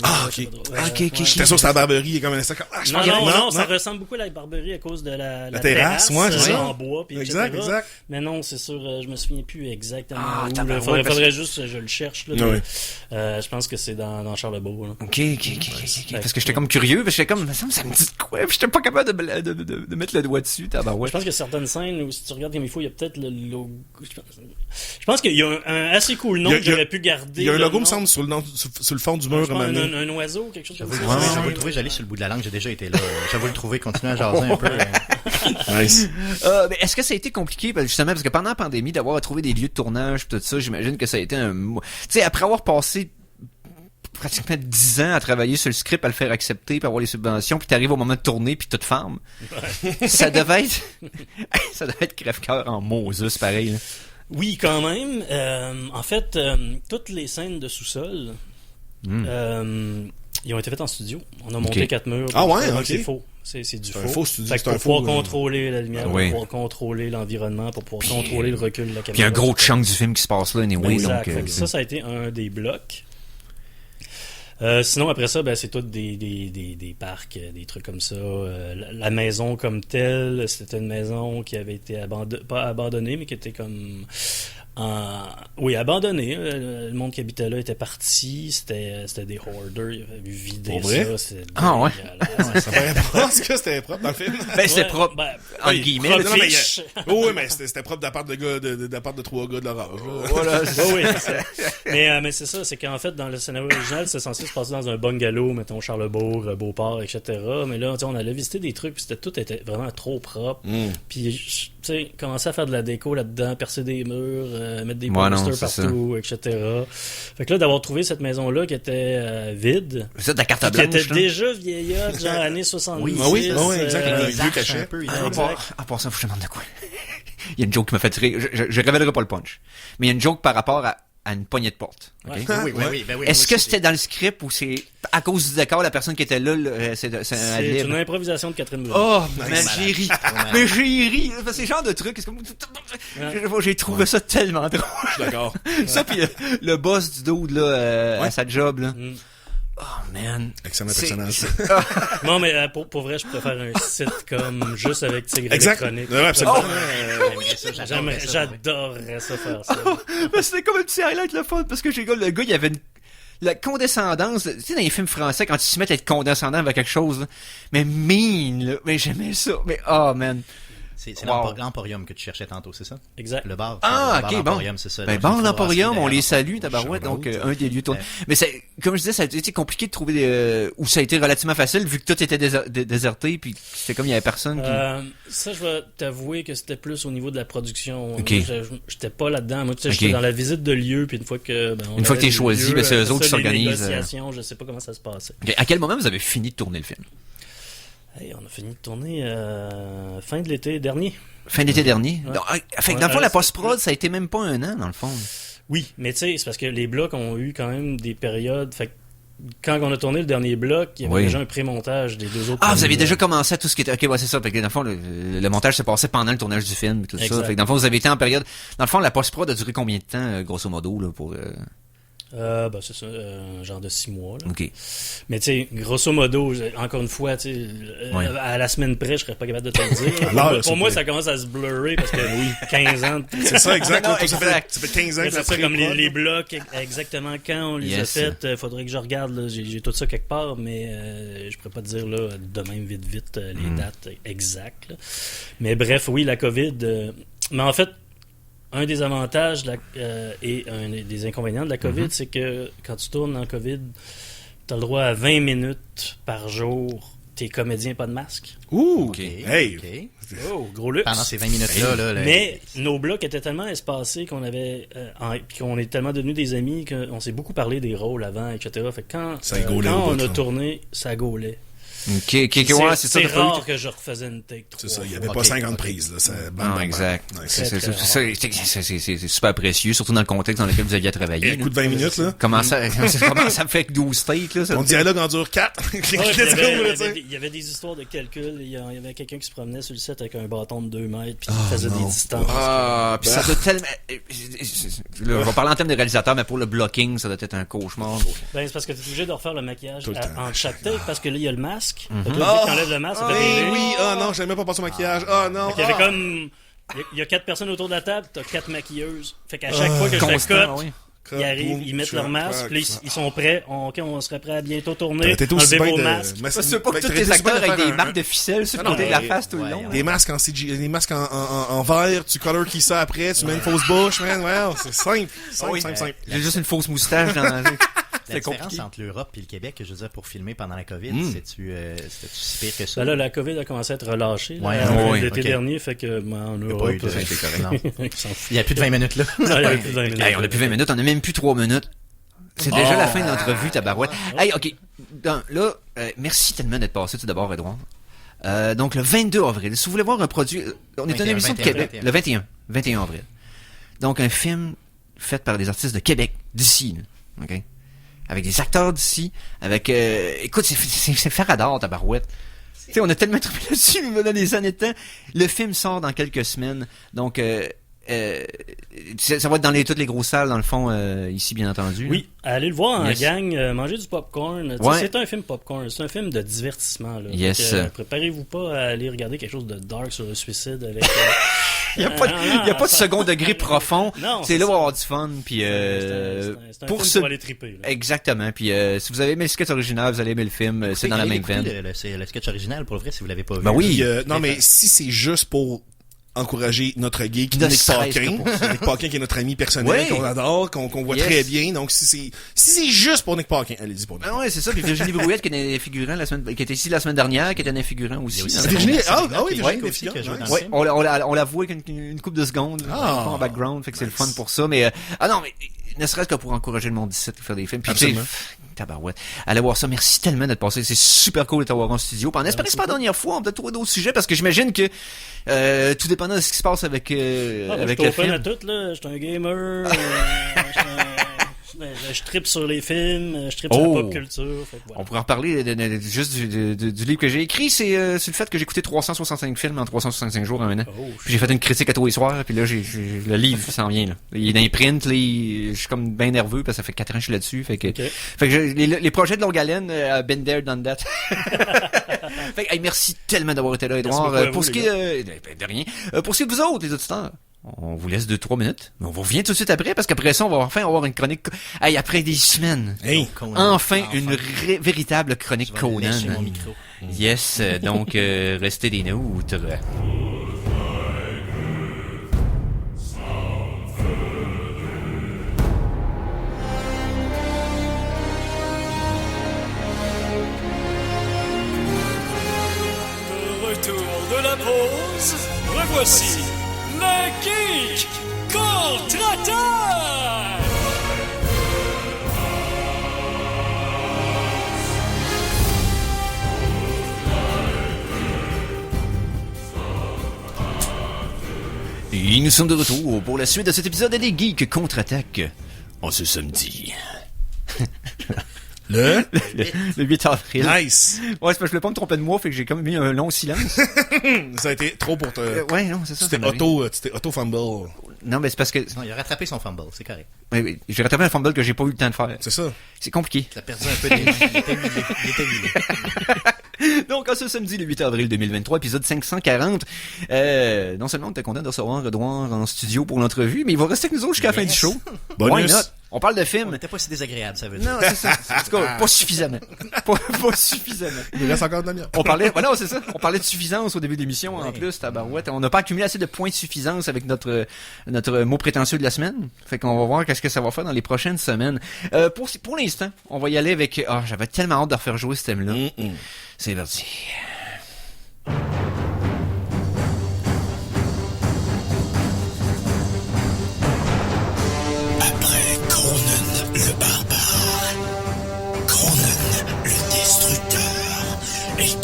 Ah, ouais, ok. Ok. J'étais sûr que c'était la Barberie, il est comme un instant. Ah, je pense que- Non, ça ressemble beaucoup à la Barberie à cause de la terrasse, ouais, c'est ça. en bois, puis Exact, etc. exact. Mais non, c'est sûr, je me souviens plus exactement Ah, où. tabarouette, Faudrait parce juste que je le cherche. Là, Oui. mais, je pense que c'est dans Charlesbourg. Là. Ok. Parce que j'étais comme curieux, parce que j'étais comme, ça me dit de quoi, puis j'étais pas capable de mettre le doigt dessus, tabarouette. Je pense que certaines scènes où si tu regardes comme il faut, il y a peut-être le logo. Je pense qu'il y a un assez cool nom Il y a- que j'aurais pu garder. Il y a un le logo, nom. me semble, sur le fond du mur, Je pense un moment donné. un oiseau, quelque chose Je comme vais ça. vous le trouver, j'allais sur le bout de la langue, j'ai déjà été là. Je vais le trouver, continuez à jaser un peu. Nice. Mais est-ce que ça a été compliqué, justement, parce que pendant la pandémie, d'avoir à trouver des lieux de tournage, pis tout ça, j'imagine que ça a été tu sais, après avoir passé pratiquement 10 ans à travailler sur le script, à le faire accepter, puis avoir les subventions, puis t'arrives au moment de tourner, puis tout ferme. Ça devait être crève-cœur en Moses, pareil, là. Oui, quand même. En fait, toutes les scènes de sous-sol, ils ont été faites en studio. On a monté 4 murs. Ah ouais, donc ok. c'est faux. C'est du C'est faux. un faux studio, Fait que c'est un pour pouvoir faux, contrôler la lumière, oui. pour pouvoir contrôler l'environnement, pour pouvoir contrôler le recul de la caméra. Puis un gros chunk du film qui se passe là, anyway, Exact. donc... Fait que ça a été un des blocs. Sinon, après ça, c'est tout des parcs, des trucs comme ça. La maison comme telle, c'était une maison qui avait été pas abandonnée, mais qui était comme... abandonnée. Le monde qui habitait là était parti. C'était des hoarders. Il avait vidé Pour vrai? ça. C'était Ah ouais? dégueulasse. Ça paraît pas. Est-ce que c'était propre dans le film? Ben, c'était Ouais, propre, ben, entre guillemets. propre là, Non, mais fiche. oui, mais c'était propre d'appart de gars, d'appart de 3 gars de l'orage, là. Voilà, Oui, c'est ça. Mais c'est ça, c'est qu'en fait, dans le scénario original, c'est censé se passer dans un bungalow, mettons Charlesbourg, Beauport, etc. Mais là, on allait visiter des trucs, puis tout était vraiment trop propre. Puis, tu sais, commencer à faire de la déco là-dedans, percer des murs, mettre des Ouais, non, posters c'est partout, etc. Fait que là, d'avoir trouvé cette maison-là qui était vide, C'est ça, de la carte qui blanche, était là. déjà vieillotte, genre années 70. Oui, exact, avec les vieux arches cachets. un peu, Ah, Exact. en passant, faut que je te demande de quoi. Il y a une joke qui m'a fait rire. Je révélerai pas le punch. Mais il y a une joke par rapport à une poignée de porte. ok? Ouais. Oui. Est-ce que c'était dans le script ou c'est à cause du décor, la personne qui était là, c'est un C'est ad-lib? une improvisation de Catherine Bruno. Oh, Nice. man, j'ai ri. Mais j'ai ri. Parce que c'est le genre de truc. C'est comme... J'ai trouvé ça tellement drôle. Je suis d'accord. Ça, puis le boss du dude, là, à sa job, là. Mm. Oh, man. Excellent C'est- personnage. Non, mais pour vrai, je préfère un sitcom juste avec tigre Exact. électronique. Ouais, absolument. J'adorerais ça faire ça. Mais c'était comme un petit highlight le fun parce que le gars, il y avait la condescendance, tu sais, dans les films français, quand ils se mettent à être condescendants avec quelque chose, là, mais mean, là, mais j'aimais ça, mais oh, man. C'est Wow. l'Emporium que tu cherchais tantôt, c'est ça? Exact. Le bar. Ah, le bar ok, bon. L'Emporium, c'est ça. Ben Dans une bon, l'Emporium, on microbrasserie les salue, derrière. tabarouette, donc Charlotte. un des lieux tournés. Mais c'est, comme je disais, ça a été compliqué de trouver des, où ça a été relativement facile, vu que tout était déserté, puis c'était comme il y avait personne qui... Ça, je vais t'avouer que c'était plus au niveau de la production. Ok. Moi, j'étais pas là-dedans. Moi, tu sais, Ok. j'étais dans la visite de lieu, puis une fois que... Une fois que t'es choisi, ben, c'est eux autres qui s'organisent, Les négociations, je sais pas comment ça se passait. Ok, à quel moment vous avez fini de tourner le film? Hey, on a fini de tourner fin de l'été dernier. Fin d'été dernier? Ouais. Donc, fait que Ouais, dans le fond, la c'est- post-prod, ça a été même pas un an, dans le fond. Oui, mais tu sais, c'est parce que les blocs ont eu quand même des périodes... Fait que quand on a tourné le dernier bloc, il y avait Oui. déjà un pré-montage des deux autres. Ah, vous aviez premiers déjà blocs. commencé à tout ce qui était... Ok, ouais, c'est ça. Fait que dans le fond, le montage s'est passé pendant le tournage du film et tout ça. Exact. Fait que dans le fond, vous avez été en période... Dans le fond, la post-prod a duré combien de temps, grosso modo, là, pour... C'est ça, un genre de 6 mois. Là. Ok. Mais tu sais, grosso modo, encore une fois, tu sais, Ouais. à la semaine près, je serais pas capable de te le dire. Alors, pour s'il moi, te plaît. ça commence à se blurrer parce que 15 ans. C'est ça, exact. Non, Toi, ça exact. fait 15 ans Mais que c'est la ça, comme pré-prod, les là. blocs, exactement quand on les Yes. a faits, faudrait que je regarde, là, j'ai tout ça quelque part, mais je pourrais pas te dire là, de même vite les dates exactes. Là. Mais bref, oui, la COVID. Mais en fait, un des avantages et un des inconvénients de la COVID, c'est que quand tu tournes en COVID, tu as le droit à 20 minutes par jour. T'es comédien, pas de masque. Ouh! Ok. Hey! Ok. Oh, gros luxe. Pendant ces 20 minutes-là, là, Mais nos blocs étaient tellement espacés qu'on avait puis qu'on est tellement devenus des amis qu'on s'est beaucoup parlé des rôles avant, etc. Fait que quand Ça gaulait au on bout, a là. tourné, ça gaulait. Ouais, c'est ça. C'est rare que je refaisais une take 3. C'est ça, il n'y avait pas 50 prises. Là. Non, exact. Ouais, C'est super précieux, surtout dans le contexte dans lequel vous aviez à travailler. un coup de 20 minutes, là. Comment ça me fait que 12 takes, là? Ton dialogue en dure 4. Il y avait des histoires de calcul. Il y avait quelqu'un qui se promenait sur le set avec un bâton de 2 mètres puis qui faisait des distances. Puis ça doit tellement... Là, on va parler en termes de réalisateur, mais pour le blocking, ça doit être un cauchemar. Ben, c'est parce que tu es obligé de refaire le maquillage Tout le temps. en chaque take parce que là, il y a le masque. Fait que là, dès que t'enlèves le masque, ça fait des nez. Oui, non, j'avais même pas pensé au maquillage. Non. Fait qu'il y avait comme... Il y a 4 personnes autour de la table, t'as 4 maquilleuses. Fait qu'à chaque fois que je fais cut, ils arrivent, ils mettent leur masque, puis ils sont prêts. On serait prêts à bientôt tourner. Enlever vos masques. C'est pas que tous les acteurs avec des marques de ficelle sur le côté de la face tout le long. Des masques en CG, des masques en verre, tu color qui ça après, tu mets une fausse bouche, man. Ouais, c'est simple. Simple. J'ai juste une fausse moustache dans la... La différence entre l'Europe et le Québec, je veux dire, pour filmer pendant la COVID, c'était-tu si pire que ça? Ben là, la COVID a commencé à être relâchée l'été dernier, fait que en Europe, il n'y a plus de 20 minutes là. Non, il y avait plus de 20 minutes. Hey, on a plus 20 minutes, on a même plus 3 minutes. C'est déjà la fin de l'entrevue, tabarouette. Hey, OK. Là, merci tellement d'être passé tout d'abord, Edouard. Donc, le 22 avril, si vous voulez voir un produit... On est une émission de Québec. Le 21 avril. Donc, un film fait par des artistes de Québec, d'ici. OK? Avec des acteurs d'ici, avec... écoute, c'est Farador, tabarouette. Tu sais, on a tellement trouvé là-dessus, mais dans des années de temps. Le film sort dans quelques semaines, donc... ça va être dans toutes les grosses salles, dans le fond, ici, bien entendu. Oui, allez le voir en gang, manger du popcorn. C'est un film popcorn, c'est un film de divertissement. Là. Yes. Donc, préparez-vous pas à aller regarder quelque chose de dark sur le suicide avec... Il n'y a pas de second degré profond. Non, c'est là où on va avoir du fun. Puis, c'est un film pour aller triper. Là. Exactement. Puis si vous avez aimé le sketch original, vous allez aimer le film. C'est dans la même veine. C'est le sketch original, pour le vrai, si vous l'avez pas vu. Ben oui. Non, mais si c'est juste pour encourager notre geek, Nick Paquin, qui est notre ami personnel, qu'on adore, qu'on voit très bien. Donc, si c'est juste pour Nick Paquin, allez-y pour Nick. Ah ouais, c'est ça. Puis Virginie Brouillette, qui était figurant qui était ici la semaine dernière, qui était un figurant aussi. Virginie, Virginie aussi, qui a joué dans le film. On la voit avec une couple de secondes en background, fait que c'est le fun pour ça. Mais mais ne serait-ce que pour encourager le monde d'ici à faire des films. Puis tabarouette. Allez voir ça. Merci tellement d'être passé. C'est super cool de t'avoir en studio. Puis en espérant que c'est pas la dernière fois, on peut trouver d'autres sujets parce que j'imagine que tout dépendant de ce qui se passe avec avec le film. À tout, là. Je suis un gamer. Je trippe sur les films, je trippe sur la pop culture. Fait que voilà. On pourrait en parler juste du livre que j'ai écrit. C'est le fait que j'ai écouté 365 films en 365 jours en un an. Puis j'ai fait une critique à tous les soirs. Puis là, le livre s'en vient. Là. Il est dans les prints. Je suis comme bien nerveux parce que ça fait 4 ans que je suis là-dessus. Fait que les projets de longue haleine, been there, done that. Fait que, merci tellement d'avoir été là, Edouard. Pour ce qui est de rien. Pour ce qui est de vous autres, les auditeurs. On vous laisse 2-3 minutes. Mais on vous revient tout de suite après, parce qu'après ça, on va enfin avoir une chronique... Hey, après des semaines. Hey, enfin, une véritable chronique Conan. Mon micro. Yes, donc, restez des nôtres. De retour de la pause, revoici le Geek Contre-Attaque! Et nous sommes de retour pour la suite de cet épisode des Geeks Contre-Attaque en ce samedi. Le 8 avril. Nice. Ouais, c'est parce que je voulais pas me tromper de moi, fait que j'ai comme mis un long silence. Ça a été trop pour te... Ouais, non, c'est ça. C'était auto-fumble. Non, mais c'est parce que... Non, il a rattrapé son fumble, c'est correct. Oui, j'ai rattrapé un fumble que j'ai pas eu le temps de faire. C'est ça. C'est compliqué. Tu as perdu un peu des mains. Il était huilé. Donc, en ce samedi, le 8 avril 2023, épisode 540, non seulement on était content de recevoir Edouard en studio pour l'entrevue, mais il va rester avec nous autres jusqu'à la fin du show. Bonus. On parle de film. On n'était pas si désagréable, ça veut dire. Non, c'est ça. En tout cas, pas suffisamment. Pas suffisamment. Il reste encore de la mienne. On parlait, voilà, c'est ça. On parlait de suffisance au début de l'émission, en plus, tabarouette. On n'a pas accumulé assez de points de suffisance avec notre mot prétentieux de la semaine. Fait qu'on va voir qu'est-ce que ça va faire dans les prochaines semaines. Pour l'instant, on va y aller avec, j'avais tellement hâte de refaire jouer ce thème-là. C'est parti. Après Conan le barbare, Conan le destructeur et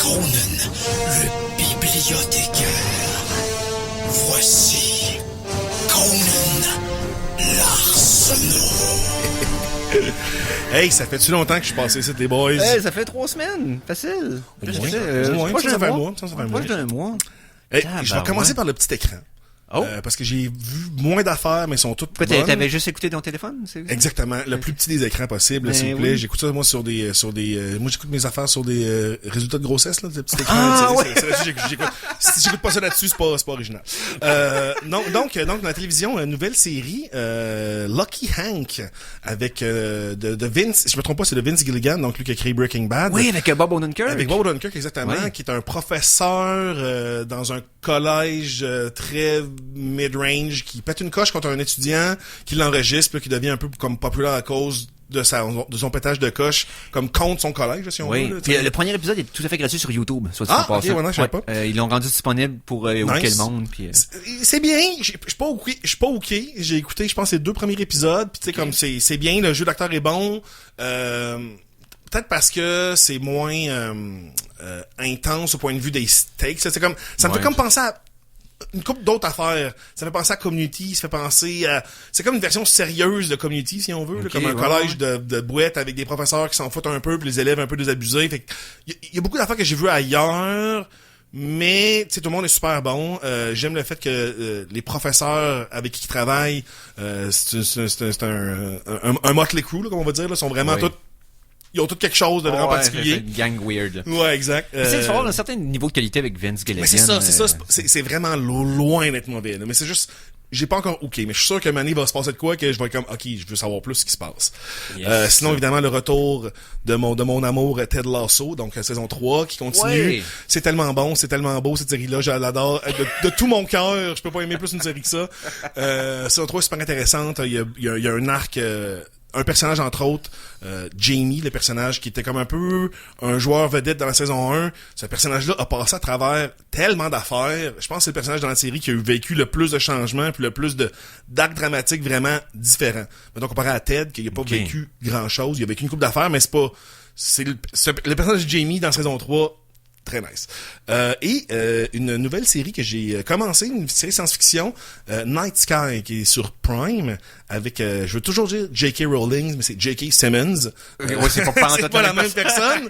Hey, ça fait-tu longtemps que je suis passé ici, les boys? Hey, ça fait 3 semaines. Facile. Ouais, Ça ouais, proche ça fait d'un un mois. mois. Ça fait un mois. Proche d'un mois. Hey, je vais commencer par le petit écran. Oh. Parce que j'ai vu moins d'affaires, mais elles sont toutes Pourquoi bonnes. t'avais juste écouté ton téléphone? C'est ça? Exactement. Le plus petit des écrans possible, Ben s'il vous plaît. oui. J'écoute ça, moi, moi, j'écoute mes affaires sur des résultats de grossesse, là, des petits écrans. Ah, ouais. C'est là-dessus que j'écoute. Si j'écoute pas ça là-dessus, c'est pas original. Donc, dans la télévision, une nouvelle série, Lucky Hank, avec, de Vince, si je me trompe pas, c'est de Vince Gilligan, donc lui qui a créé Breaking Bad. Oui, avec Bob Odenkirk. Avec Bob Odenkirk, exactement, Oui. qui est un professeur dans un collège très mid-range, qui pète une coche contre un étudiant, qui l'enregistre, puis qui devient un peu comme populaire à cause de son pétage de coche, comme contre son collège, si on Oui. veut. Là, Puis, le premier épisode est tout à fait gratuit sur YouTube. Soit dit Ah, en ok, passant. ouais, non, je savais pas. Ils l'ont rendu disponible pour Nice. OK le monde. Puis, C'est bien, je suis pas ok. J'ai écouté, je pense, les 2 premiers épisodes, puis tu sais, comme c'est bien, le jeu d'acteur est bon. Peut-être parce que c'est moins intense au point de vue des stakes. C'est comme, ça me fait comme penser à une couple d'autres affaires. Ça fait penser à Community, ça fait penser à... C'est comme une version sérieuse de Community, si on veut, là, Ok, comme un ouais, collège de bouettes avec des professeurs qui s'en foutent un peu, puis les élèves un peu désabusés. Fait que, il y a beaucoup d'affaires que j'ai vues ailleurs, mais tu sais, tout le monde est super bon. J'aime le fait que les professeurs avec qui ils travaillent, c'est un motley crew, là, comme on va dire, là, sont vraiment Oui. tous... Ils ont tous quelque chose de vraiment particulier. C'est une gang weird. Ouais, exact. Tu sais, il faut avoir un certain niveau de qualité avec Vince Gilligan. Mais c'est ça. C'est vraiment loin d'être mauvais, là. Mais c'est juste, j'ai pas encore OK, mais je suis sûr que Manny va se passer de quoi que je vais être comme OK, je veux savoir plus ce qui se passe. Yes. Sinon, évidemment, le retour de mon amour Ted Lasso, donc saison 3, qui continue. Ouais. C'est tellement bon, c'est tellement beau, cette série-là, je l'adore. De tout mon cœur, je peux pas aimer plus une série que ça. Saison 3 est super intéressante. Il y a un arc... un personnage, entre autres, Jamie, le personnage qui était comme un peu un joueur vedette dans la saison 1. Ce personnage-là a passé à travers tellement d'affaires. Je pense que c'est le personnage dans la série qui a eu vécu le plus de changements puis le plus d'arcs dramatiques vraiment différents. Maintenant, comparé à Ted, qui n'a pas vécu grand-chose. Il a vécu une couple d'affaires, mais c'est le personnage de Jamie dans la saison 3... Très nice. Une nouvelle série que j'ai commencé, une série science-fiction, Night Sky, qui est sur Prime, avec, je veux toujours dire J.K. Rowling, mais c'est J.K. Simmons. Ouais, c'est pas La même personne.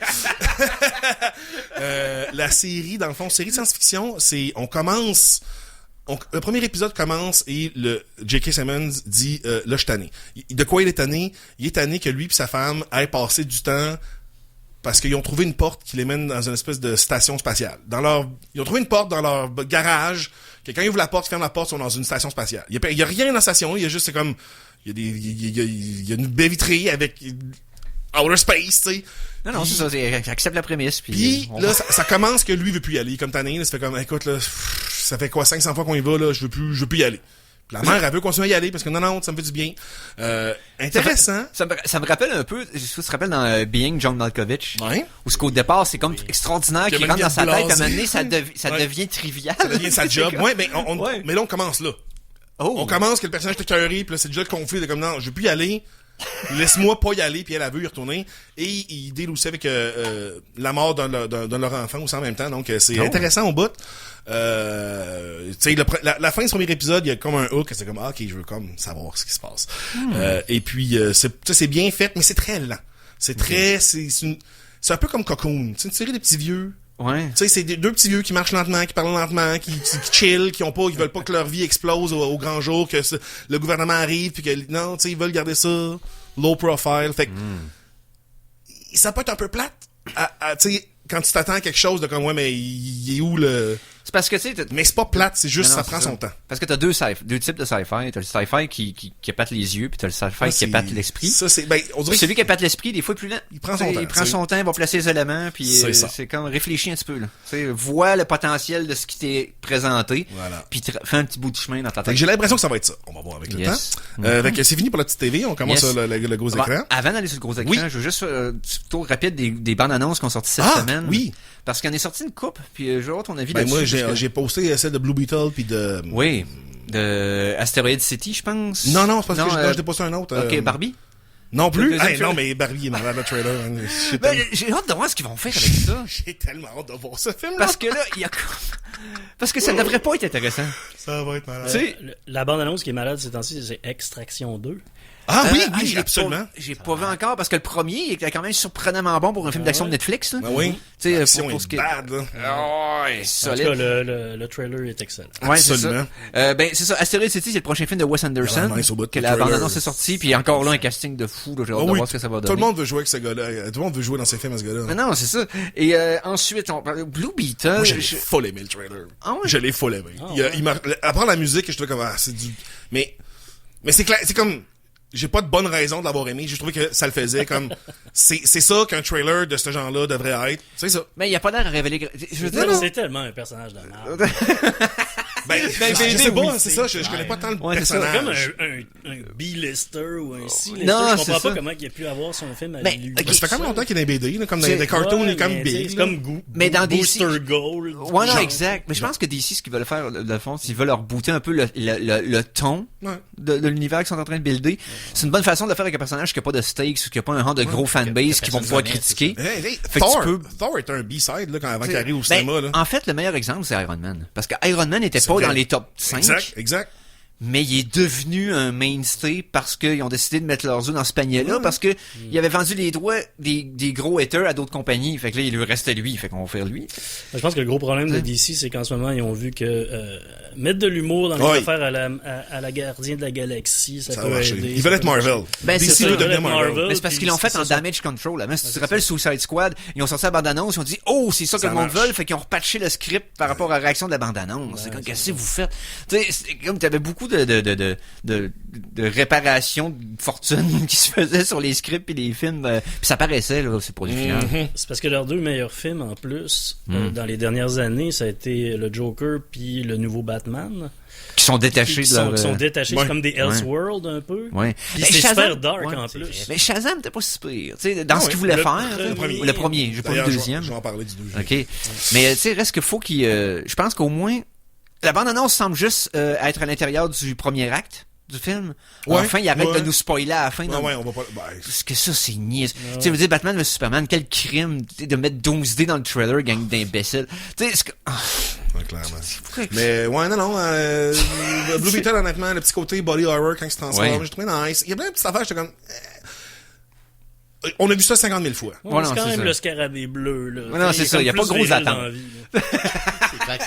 La série, dans le fond, série de science-fiction, le premier épisode commence et le J.K. Simmons dit, là, je suis tanné. De quoi il est tanné? Il est tanné que lui et sa femme aient passé du temps parce qu'ils ont trouvé une porte qui les mène dans une espèce de station spatiale. Ils ont trouvé une porte dans leur garage, que quand ils ouvrent la porte, ils ferment la porte, ils sont dans une station spatiale. Il y a rien dans la station, il y a juste, c'est comme, il y a une baie vitrée avec outer space, tu sais. Non, c'est ça, accepte la prémisse. Puis là, ça commence que lui veut plus y aller, comme tanné, là, ça fait comme, écoute, là, ça fait quoi, 500 fois qu'on y va, là, je veux plus y aller. La mère, elle veut continuer à y aller parce que non, ça me fait du bien. Intéressant. Ça me rappelle un peu, je sais pas si tu te rappelles dans Being John Malkovich. Ouais. Où ce qu'au départ, c'est comme extraordinaire qu'il rentre dans sa tête, puis à un moment donné, ça devient trivial. Ça devient sa job. Ouais, mais Ouais. mais là, on commence là. Oh. On commence que le personnage est écœuré, puis là, c'est déjà le conflit de comme, non, je veux plus y aller. Laisse-moi pas y aller, puis elle veut y retourner. Et il deal aussi avec la mort d'un de leur enfant aussi en même temps. Donc, c'est intéressant au bout. Tu sais, la fin de ce premier épisode, il y a comme un hook, c'est comme, OK, je veux comme savoir ce qui se passe. Et puis, c'est bien fait, mais c'est très lent. C'est un peu comme Cocoon. C'est une série de petits vieux. Ouais. Tu sais, c'est deux petits vieux qui marchent lentement, qui parlent lentement, qui chill, qui veulent pas que leur vie explose au grand jour, que le gouvernement arrive, puis que, non, tu sais, ils veulent garder ça low profile. Fait que, ça peut être un peu plate, tu sais, quand tu t'attends à quelque chose de comme, ouais, mais il est où le... C'est parce que, tu sais... Mais c'est pas plate, c'est juste, Non, ça c'est prend son temps. Parce que t'as deux types de sci-fi. T'as le sci-fi qui épate les yeux, puis t'as le sci-fi qui épate l'esprit. Ça, c'est, on dirait Celui qui épate l'esprit, des fois, est plus lent. Il prend son temps. Il prend son temps, il va placer les éléments, puis c'est comme réfléchis un petit peu, là. Tu sais, vois le potentiel de ce qui t'est présenté. Voilà. Puis fais un petit bout de chemin dans ta tête. J'ai l'impression que ça va être ça. On va voir avec le temps. Fait que c'est fini pour la petite TV. On commence le gros écran. Avant d'aller sur le gros écran, je veux juste un petit tour rapide des bandes annonces qui ont sorti cette semaine. Oui. Parce qu'il en est sorti une coupe, puis je veux avoir ton avis Ben là-dessus. moi, j'ai posté celle de Blue Beetle puis de... Oui. De Asteroid City, je pense. Non, c'est parce que j'ai posté un autre. Ok, Barbie. Non plus. Le deuxième Non, mais Barbie est malade, le trailer. J'ai hâte de voir ce qu'ils vont faire avec ça. J'ai tellement hâte de voir ce film. Parce que là, il y a parce que ça devrait pas être intéressant. Ça va être malade. Tu sais, la bande-annonce qui est malade ces temps-ci, c'est Extraction 2. J'ai absolument. J'ai pas vu encore parce que le premier il était quand même surprenamment bon pour un film d'action de Netflix. Là. Ben oui. Tu sais, L'action pour ce est qui bad, là. Ouais, En tout solide. cas, le trailer est excellent. Ouais, c'est Absolument. ça. Ben, c'est ça. Asteroid City, c'est le prochain film de Wes Anderson. Il a l'air nice au bout de Que le la trailer. bande-annonce est sortie, puis encore là, un casting de fou, là. J'ai hâte Ah de oui, voir ce que ça va tout donner. le monde veut jouer avec ce gars-là. Tout le monde veut jouer dans ses films à ce gars-là. Mais non, c'est ça. Et, ensuite, on parle Blue Beetle. Moi, je l'ai full aimé, le trailer. Ah ouais? Je l'ai full aimé. À part la musique, je trouvais comme, c'est du, mais c'est clair, c'est comme, j'ai pas de bonne raison de l'avoir aimé. J'ai trouvé que ça le faisait comme, c'est ça qu'un trailer de ce genre-là devrait être. C'est ça. Mais il y a pas l'air à révéler, je veux dire, C'est tellement un personnage de merde. Je sais pas, c'est ça, je connais pas tant le Ouais, c'est ça. personnage. Comme un B-lister ou un C-lister. Non, Je c'est comprends ça. pas comment il a pu avoir son film à Mais, lui. ok, Ça fait quand même longtemps qu'il est dans les BD, là, comme dans C'est- les cartoons, il est comme mais big. c'est là. comme Mais dans Booster DC Gold. Ouais, non, Genre. exact. Mais je pense que DC, ce qu'ils veulent faire, le fond, s'ils veulent leur rebooter un peu le ton Ouais. de l'univers qu'ils sont en train de builder, c'est une bonne façon de le faire avec un personnage qui a pas de stakes ou qui a pas un rang de gros fanbase que qui vont personne pouvoir connaît, critiquer. Hey, Fait que Thor, tu peux- Thor est un B-side, là, avant qu'il arrive au Ben, cinéma, là. en fait, le meilleur exemple, c'est Iron Man. Parce que Iron Man n'était pas vrai. dans les top 5. Exact. Mais il est devenu un mainstay parce qu'ils ont décidé de mettre leurs œufs dans ce panier-là, parce que il avait vendu les droits des gros haters à d'autres compagnies. Fait que là, il lui restait lui. Fait qu'on va faire lui. Je pense que le gros problème de DC, c'est qu'en ce moment, ils ont vu que mettre de l'humour dans les Ouais. affaires à la Gardien de la Galaxie, ça Ça peut va marcher. aider. Ils veulent être Marvel. Ben, c'est DC ça, veut ils devenir veulent être Marvel. Marvel. Mais c'est parce qu'ils l'ont fait en damage control. Là. Si tu te rappelles Suicide Squad, ils ont sorti la bande-annonce, ils ont dit, oh, c'est ça que Ça le monde marche. veut, fait qu'ils ont repatché le script par rapport à la réaction de la bande-annonce. C'est comme, qu'est-ce que vous faites? Tu sais, c'est comme t'avais beaucoup de réparation de fortune qui se faisait sur les scripts et les films, puis ça paraissait, là, c'est pour les finales. C'est parce que leurs deux meilleurs films, en plus, dans les dernières années, ça a été le Joker puis le nouveau Batman. Qui sont détachés Qui de leur... sont détachés, ouais. c'est comme des Elseworld un peu. Ouais. Puis Mais c'est Shazam- super dark ouais, en c'est plus. vrai. Mais Shazam t'es pas si pire. Tu sais, dans ce ouais. qu'il voulait Le faire. premier. Le premier, j'ai pas vu D'ailleurs, le deuxième. Je vais en parler du deuxième. OK. Mais tu sais, reste qu'il faut qu'il... je pense qu'au moins... La bande-annonce semble juste être à l'intérieur du premier acte du film. Ouais, Enfin, il arrête ouais. de nous spoiler à la fin. Ouais, on va pas, Parce que ça, c'est niaise. Tu sais, vous dire Batman vs Superman, quel crime de mettre Doomsday dans le trailer, gang d'imbéciles. Tu sais, c'est que... ouais, clairement. Mais, ouais, non, Blue Beetle, honnêtement, le petit côté body horror quand il se transforme, Ouais. j'ai trouvé nice. Il y a plein de petites affaires, j'étais comme, on a vu ça 50 000 fois. Ouais, Ouais, c'est non, quand c'est même ça. le scarabée bleu. Là. Ouais, non, c'est ça, il y a pas de grosses attentes. C'est clair que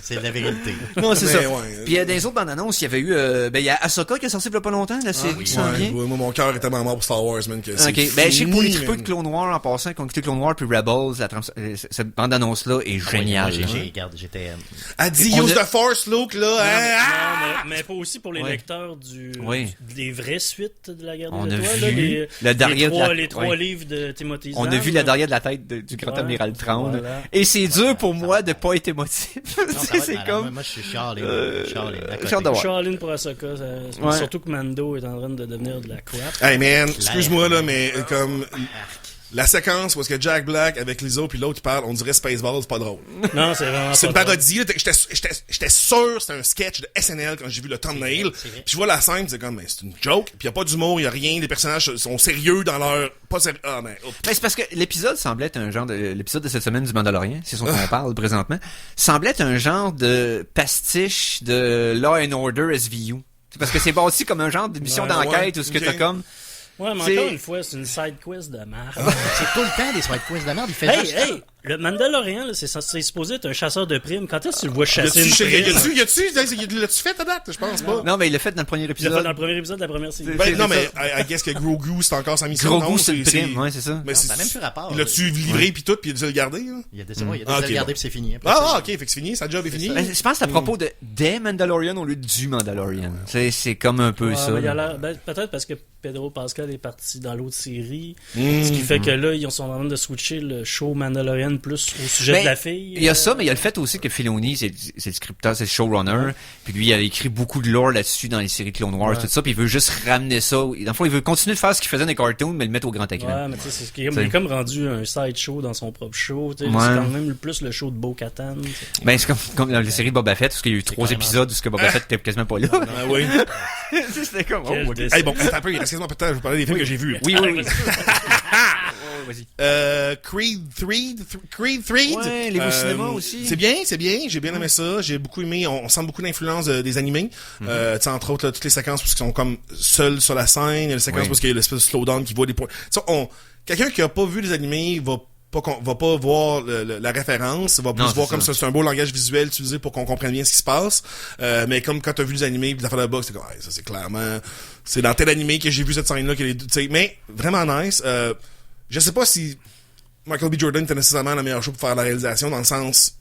c'est la vérité. Non, c'est Mais ça. ouais. Puis dans les autres bandes annonces, il y avait eu... il y a Ahsoka qui est sorti il y a pas longtemps, la série qui s'en Ouais, vient. moi, mon cœur est tellement mort pour Star Wars, man, que c'est Ok, ben je sais que pour les fini, tripeux de man. Clone Wars en passant, qui ont écouté Clone Wars puis Rebels, cette bande-annonce-là est géniale. Moi, hein. j'étais... Elle dit On use a- the force, Luke, là, hein? Non, mais pas aussi pour les Ouais. lecteurs Oui. des vraies suites de la Garde On des a Étoiles. vu là, le derrière de la- les trois ouais. livres de Timothy On a Zahn, vu la derrière de la tête du grand Ouais, amiral Traun. voilà. Et c'est dur pour moi de pas être émotif. c'est comme... Moi, je suis Charlie. Charlie, j'ai hâte de voir. Charlene pour Ahsoka, Ouais. surtout que Mando est en train de devenir de la crap. Hey, man, excuse-moi, là, mais comme... La séquence où est-ce que Jack Black avec Lizzo puis l'autre il parle, on dirait Spaceballs, c'est pas drôle. Non, c'est vraiment C'est une pas drôle. parodie, là. J'étais sûr que c'était un sketch de SNL quand j'ai vu le thumbnail. Puis je vois la scène, c'est comme, mais c'est une joke. Puis y a pas d'humour, y a rien. Les personnages sont sérieux dans leur... Pas sérieux. Ah, mais... oh. Ben, c'est parce que l'épisode semblait être un genre de... L'épisode de cette semaine du Mandalorian, c'est ce qu'on parle présentement, semblait être un genre de pastiche de Law and Order SVU. C'est parce que c'est bâti comme un genre d'émission Ouais, d'enquête ouais, où ce que ok. t'as comme... Ouais, mais C'est- encore une fois, c'est une side quiz de merde. C'est tout le temps des side quiz de la merde. Il fait Hey, juste... hey! Le Mandalorian, là, c'est supposé être un chasseur de primes. Quand est-ce que tu le vois chasser une prime? L'as-tu fait à date? Je pense pas. Non, mais il l'a fait dans le premier Il l'a épisode. fait dans le premier épisode de la première série. Ben, non, c'est mais I guess que Grogu, c'est encore sa mission. Grogu, non? c'est une prime, ouais, c'est ça. Mais Ça n'a même plus rapport. Il l'a-tu livré pis tout, pis il a dû le garder, là? Il y a des il y a Ah, ok, regardé bon. puis c'est fini. Après, Ah, ok, fait que c'est fini, sa job est fini. Ben, je pense que c'est à propos de des Mandalorian au lieu du Mandalorian. C'est comme un peu Ouais, ça. mais il a là. l'air- ben, peut-être parce que Pedro Pascal est parti dans l'autre série. Ce qui fait que là, ils sont en train de switcher le show Mandalorian plus au sujet Ben, de la fille. Il y a ça, mais il y a le fait aussi que Filoni, c'est le scripteur, c'est le showrunner, puis lui, il a écrit beaucoup de lore là-dessus dans les séries Clone Wars, tout ça, puis il veut juste ramener ça. Dans le fond, il veut continuer de faire ce qu'il faisait dans les cartoons, mais le mettre au grand écran. Ouais, mais tu sais, c'est ce qui est, il est comme rendu un side show dans son propre show. Tu sais, Ouais. C'est quand même plus le show de Bo-Katan. Ben, c'est comme dans les séries de Boba Fett, parce qu'il y a eu 3 carrément épisodes où ce que Boba Fett était quasiment pas là. Ah oui. C'était comme, Quel ok. décès. Hey, bon, attends un peu, excuse-moi, peut-être, je vais parler des films que j'ai vus. Oui, oui, oui. vas-y. Creed 3. Ouais, les beaux cinémas aussi. C'est bien. J'ai bien aimé ça. J'ai beaucoup aimé. On sent beaucoup d'influence des animés. Tu sais, entre autres, là, toutes les séquences parce qu'ils sont comme seuls sur la scène. Il y a les séquences parce qu'il y a l'espèce de slowdown qui voit des points. Quelqu'un qui a pas vu les animés va pas voir la référence, va plus voir comme ça. C'est un beau langage visuel utilisé pour qu'on comprenne bien ce qui se passe. Mais comme quand t'as vu les animés pis t'as fait la box, c'est comme, ça c'est clairement, c'est dans tel animé que j'ai vu cette scène-là, mais vraiment nice. Je sais pas si Michael B. Jordan était nécessairement la meilleure chose pour faire la réalisation, dans le sens,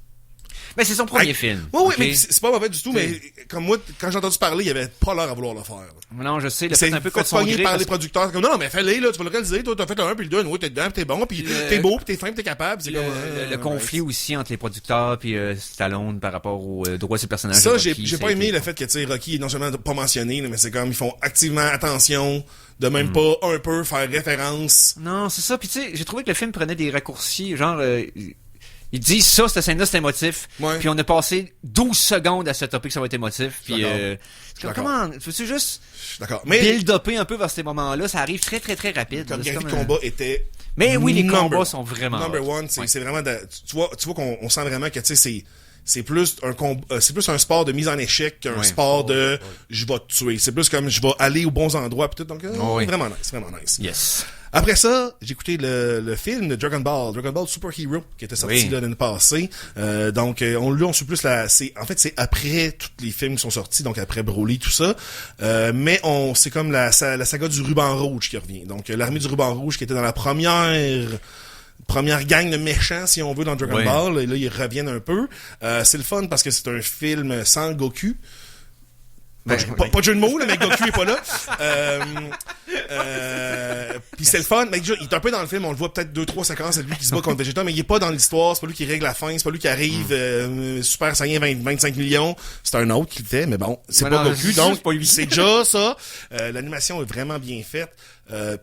Mais c'est son premier film. Oui, okay? mais c'est pas mauvais du tout, mais comme moi, quand j'ai entendu parler, il avait pas l'air à vouloir le faire. Non, je sais, il a c'est fait un peu fait contre son gré. par les producteurs, comme non, mais fais-le, là, tu vas le réaliser, toi, t'as fait le 1 puis le 2, oui, t'es dedans, pis t'es bon, puis t'es beau, pis t'es fin, pis t'es capable. C'est Le conflit aussi entre les producteurs puis Stallone par rapport aux droits de ces personnages. Ça, j'ai pas aimé le fait que, tu sais, Rocky est non seulement pas mentionné, mais c'est comme, ils font activement attention de même pas un peu faire référence. Non, c'est ça, puis tu sais, j'ai trouvé que le film prenait des raccourcis, genre... Ils disent ça, cette scène-là, c'est émotif. Ouais. Puis on a passé 12 secondes à se topper que ça va être émotif. Puis comment, veux-tu juste d'accord. Mais build-upper un peu vers ces moments-là? Ça arrive très, très, très rapide. Comme les combats étaient... Mais oui, les combats sont vraiment... Number one, c'est vraiment... Tu vois qu'on sent vraiment que, tu sais, c'est plus un sport de mise en échec qu'un sport de je vais te tuer. C'est plus comme je vais aller aux bons endroits pis tout. Donc, vraiment nice. Yes. Après ça, j'ai écouté le film de Dragon Ball Super Hero, qui était sorti l'année passée. Donc, on suit plus c'est après tous les films qui sont sortis, donc après Broly, tout ça. Mais c'est comme la saga du ruban rouge qui revient. Donc, l'armée du ruban rouge qui était dans la première gang de méchants, si on veut, dans Dragon Ball. Et là, ils reviennent un peu. C'est le fun parce que c'est un film sans Goku. Pas de jeu de mots, là, mais Goku est pas là. Puis c'est le fun. Mais il est un peu dans le film, on le voit peut-être 2-3 séquences, c'est lui qui se bat contre Vegeta, mais il est pas dans l'histoire, c'est pas lui qui règle la fin, c'est pas lui qui arrive, Super Saiyan 25 millions. C'est un autre qui le fait, mais bon, c'est pas Goku, donc c'est déjà ça. L'animation est vraiment bien faite.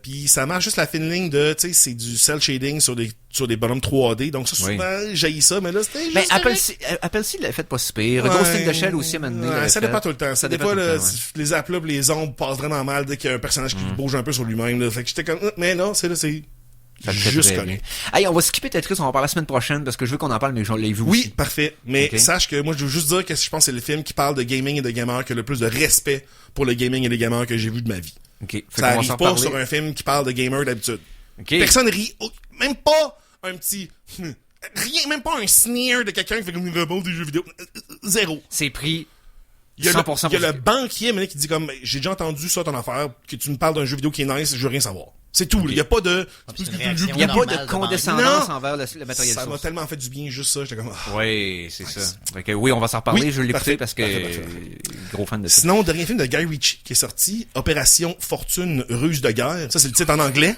Puis ça marche juste la fine ligne de, tu sais, c'est du cel shading sur des bonhommes 3D. Donc ça, souvent, j'haïs ça, mais là, c'était juste... Mais Apple-ci l'a fait pas si pire. Ghost in the Shell aussi, à un moment donné. Ça dépend tout le temps. Ça dépend, les applats pis les ombres passent vraiment mal dès qu'il y a un personnage qui bouge un peu sur lui-même, là. Fait que j'étais comme, mais non, c'est juste connu. Hey, on va skipper Tetris, on va en parler la semaine prochaine parce que je veux qu'on en parle, mais je l'ai vu aussi. Oui, parfait. Mais sache que moi, je veux juste dire que je pense que c'est le film qui parle de gaming et de gamers qui a le plus de respect pour le gaming et les gamers que j'ai vu de ma vie. Okay. Ça arrive pas sur un film qui parle de gamers d'habitude. Okay. Personne rit, même pas un petit... Rien, même pas un sneer de quelqu'un qui fait comme une rebond du jeu vidéo. Zéro. C'est pris... Il y a le banquier qui dit comme j'ai déjà entendu ça ton affaire, que tu me parles d'un jeu vidéo qui est nice, je veux rien savoir. C'est tout. Il y a pas de condescendance envers le matériel. Ça m'a tellement fait du bien juste ça, j'étais comme oui, c'est ça. Fait que oui, on va s'en reparler, je vais l'écouter parce que gros fan de ça. Sinon, dernier film de Guy Ritchie qui est sorti, Opération Fortune Ruse de guerre. Ça c'est le titre en anglais.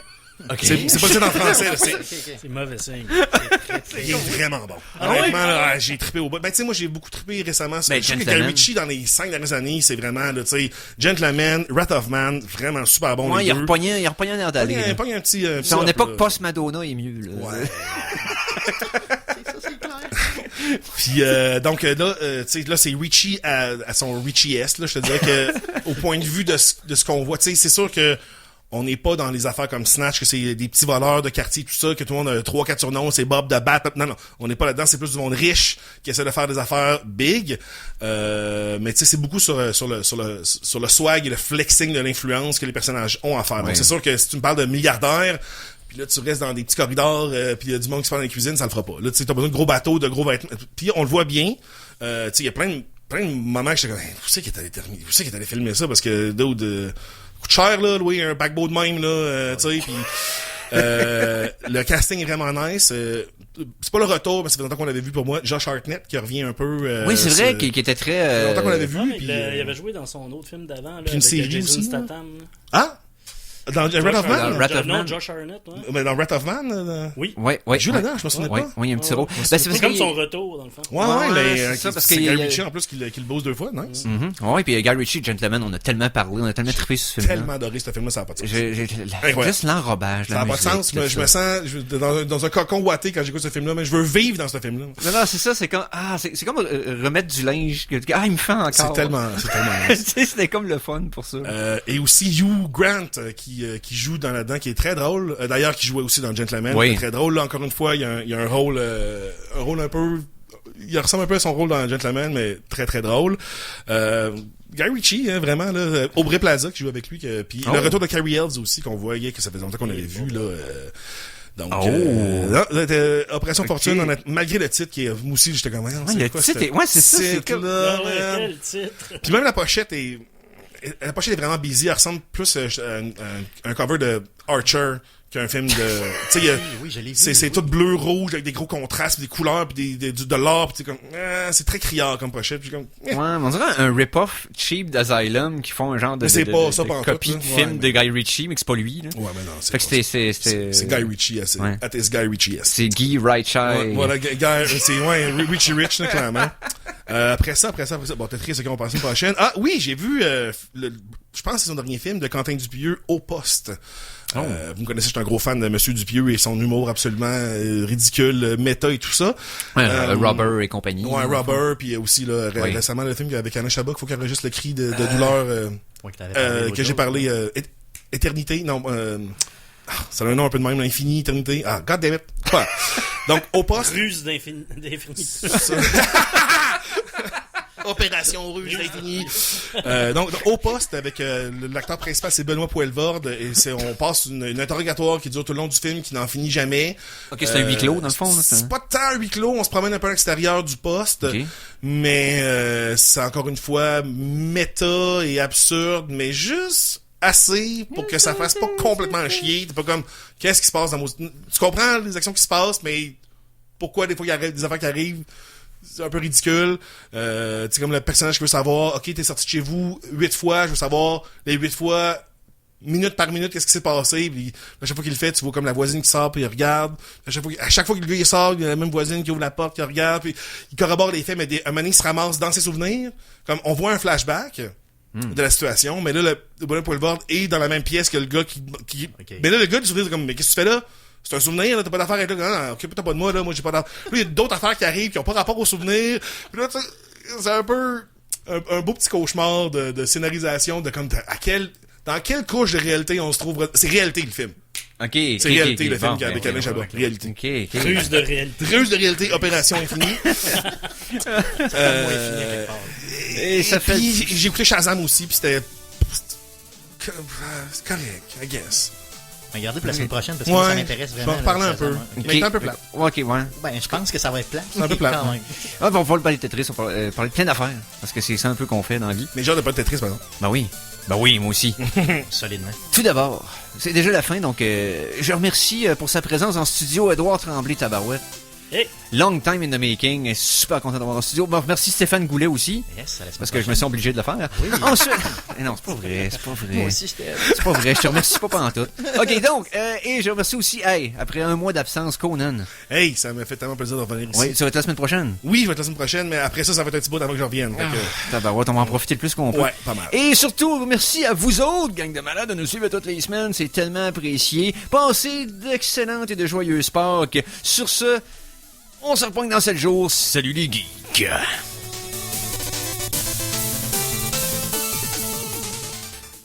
Okay. C'est pas le titre en français. Là, c'est mauvais signe. Il est vraiment bon. Honnêtement, là, j'ai trippé au bout. Ben, tu sais, moi, j'ai beaucoup trippé récemment. Je trouve que Guy Ritchie, dans les 5 dernières années, c'est vraiment, tu sais, Gentleman, Wrath of Man, vraiment super bon. Ouais, il a repogné un air d'aller. Il a repogné un petit... Son époque post-Madonna est mieux, là. Ouais. Puis donc là, tu sais, là c'est Ritchie à son Ritchie-est. Là, je te dirais que au point de vue de ce qu'on voit, tu sais, c'est sûr que on n'est pas dans les affaires comme Snatch, que c'est des petits voleurs de quartier, tout ça, que tout le monde a 3-4 surnoms, c'est Bob de Bat. Non, on n'est pas là-dedans, c'est plus du monde riche qui essaie de faire des affaires big. Mais tu sais, c'est beaucoup sur le swag et le flexing de l'influence que les personnages ont à faire. Donc c'est sûr que si tu me parles de milliardaires, puis là, tu restes dans des petits corridors, puis il y a du monde qui se fait dans les cuisines, ça le fera pas. Là, tu sais, t'as besoin de gros bateaux, de gros vêtements. Puis on le voit bien. Tu sais, il y a plein de moments que j'étais comme, où c'est qu'il est allé filmer ça? Parce que coûte cher, là, louer un paquebot de même, là, tu sais, puis le casting est vraiment nice. C'est pas le retour, mais ça fait longtemps qu'on l'avait vu pour moi. Josh Hartnett qui revient un peu. Oui, c'est vrai, qui était très... Ça fait longtemps qu'on l'avait vu. Puis, il avait joué dans son autre film d'avant, là, puis avec série Jason aussi, Statham. Ah? Dans Wrath of Man? Non, Josh Hartnett, ouais. Mais dans Wrath of Man? Oui. Il joue là-dedans, je me souviens pas. Oui, il y a un petit rôle. C'est comme son retour, dans le fond. Ouais, c'est ça, parce que que Guy Ritchie, en plus, qui le bosse 2 fois, nice. Oui, puis Guy Ritchie, Gentleman, on a tellement parlé, on a tellement trippé sur ce film. Tellement adoré ce film-là, ça n'a pas de sens. Juste l'enrobage, ça n'a pas de sens. Je me sens dans un cocon ouaté quand j'écoute ce film-là, mais je veux vivre dans ce film-là. Non, c'est ça, c'est comme remettre du linge. Il me fait encore. C'est tellement C'était comme le fun pour ça. Et aussi Hugh Grant, qui qui joue là-dedans, qui est très drôle. D'ailleurs, qui jouait aussi dans Gentleman, Oui. qui est très drôle. Là, encore une fois, il y a un rôle un peu... Il ressemble un peu à son rôle dans Gentleman, mais très, très drôle. Guy Ritchie, hein, vraiment, là. Aubrey Plaza, qui joue avec lui. Puis le retour de Carrie Elves aussi, qu'on voyait, que ça faisait longtemps qu'on avait vu, là. Donc, Opération Fortune, malgré le titre qui est, moi aussi, j'étais comme, le titre, c'est ça, c'est comme... Quel titre? Puis même la pochette est vraiment busy. Elle ressemble plus à un cover de Archer qu'un film de... Tu sais, Oui, je l'ai vu. c'est tout bleu, rouge, avec des gros contrastes, pis des couleurs, pis de l'or, pis c'est comme... c'est très criard comme pochette. Puis comme... Ouais, mais on dirait un rip-off cheap d'Asylum qui font un genre de, Mais c'est de, pas de, ça, de pas en copie tout, de là. film Ouais, de Guy Ritchie, mais que c'est pas lui. Là. Ouais, mais non, Fait que c'est Guy Ritchie, Ouais. at his Guy Ritchie. C'est Guy Ritchie. Ouais, voilà, c'est Richie Rich, là, clairement. Après ça, bon, t'es triste, qu'on passe une prochaine. Ah oui, j'ai vu, je pense que c'est son dernier film de Quentin Dupieux, Au Poste. Vous me connaissez, je suis un gros fan de Monsieur Dupieux et son humour absolument ridicule, méta et tout ça. Robert et compagnie. Ouais, Robert, puis aussi là, récemment le film avec Anna Chabot, qu'il faut qu'elle enregistre le cri de douleur que j'ai parlé. Éternité, non, ça a un nom un peu de même, l'infini, éternité. Ah, god damn it. Ouais. Donc, Au Poste. Ruse d'infinité. Opération Ruse d'infini. Donc, Au Poste, avec l'acteur principal, c'est Benoît Poelvoorde, et on passe une interrogatoire qui dure tout le long du film, qui n'en finit jamais. Ok, c'est un huis clos, dans le fond. Là, c'est pas tant un huis clos, on se promène un peu à l'extérieur du poste, okay. Mais c'est encore une fois méta et absurde, mais juste assez pour que ça fasse pas complètement chier. T'es pas comme, qu'est-ce qui se passe dans Tu comprends les actions qui se passent, mais pourquoi des fois il y a des affaires qui arrivent, c'est un peu ridicule. Tu sais, comme le personnage qui veut savoir, ok, t'es sorti de chez vous 8 fois, je veux savoir les 8 fois, minute par minute, qu'est-ce qui s'est passé. Puis à chaque fois qu'il le fait, tu vois comme la voisine qui sort puis il regarde. À chaque fois que le gars il sort, il y a la même voisine qui ouvre la porte, qui regarde, puis il corrobore les faits, mais un moment donné, il se ramasse dans ses souvenirs. Comme on voit un flashback de la situation, mais là, le bonhomme Poelvoorde est dans la même pièce que le gars qui... Okay. Mais là, le gars du souvenir, c'est comme, mais qu'est-ce que tu fais là? C'est un souvenir, là, t'as pas d'affaires avec là. Non, occupe-toi pas de moi, là, moi j'ai pas d'affaires. Là, il y a d'autres affaires qui arrivent qui ont pas rapport au souvenir. Puis là, c'est un peu un beau petit cauchemar de scénarisation de comme dans quelle couche de réalité on se trouve. C'est réalité le film. Ok. C'est réalité le film avec Alain Chabat. Réalité. Ok. Ruse de réalité. Ruse de réalité, opération infinie. Et ça fait. Puis, j'ai écouté Shazam aussi, puis c'était correct, I guess. Regardez pour la semaine prochaine parce que Ouais, ça m'intéresse je vais vraiment. en reparler là, un peu. Shazam, hein. Mais c'est un peu plat. Ok, ouais. Ben, je pense que ça va être plat. C'est un peu plat. Quand même. Ah, bon, on va parler de Tetris, on va parler de plein d'affaires. Parce que c'est ça un peu qu'on fait dans la vie. Mais genre de pas de Tetris, par exemple. Ben oui, moi aussi. Solidement. Tout d'abord, c'est déjà la fin, donc je remercie pour sa présence en studio Édouard Tremblay Tabarouette. Hey. Long time in the making, super content d'avoir en studio. Bon, merci Stéphane Goulet aussi. Yes, à la semaine Parce que je me prochaine. suis obligé de le faire. Oui. Ensuite... Non, c'est pas vrai. Moi aussi, j'étais... C'est pas vrai, je te remercie pas pantoute. Ok, donc, et je remercie aussi, après un mois d'absence, Conan. Hey, ça m'a fait tellement plaisir de revenir ici. Oui, ça va être la semaine prochaine. Oui, je vais être la semaine prochaine, mais après ça va être un petit bout avant que je revienne. Fait que- Tabarouette, on va en profiter le plus qu'on peut. Ouais, pas mal. Et surtout, merci à vous autres, gang de malades, de nous suivre toutes les semaines. C'est tellement apprécié. Passez d'excellentes et de joyeuses Pâques. Sur ce, on se reprend dans 7 jours. Salut les geeks!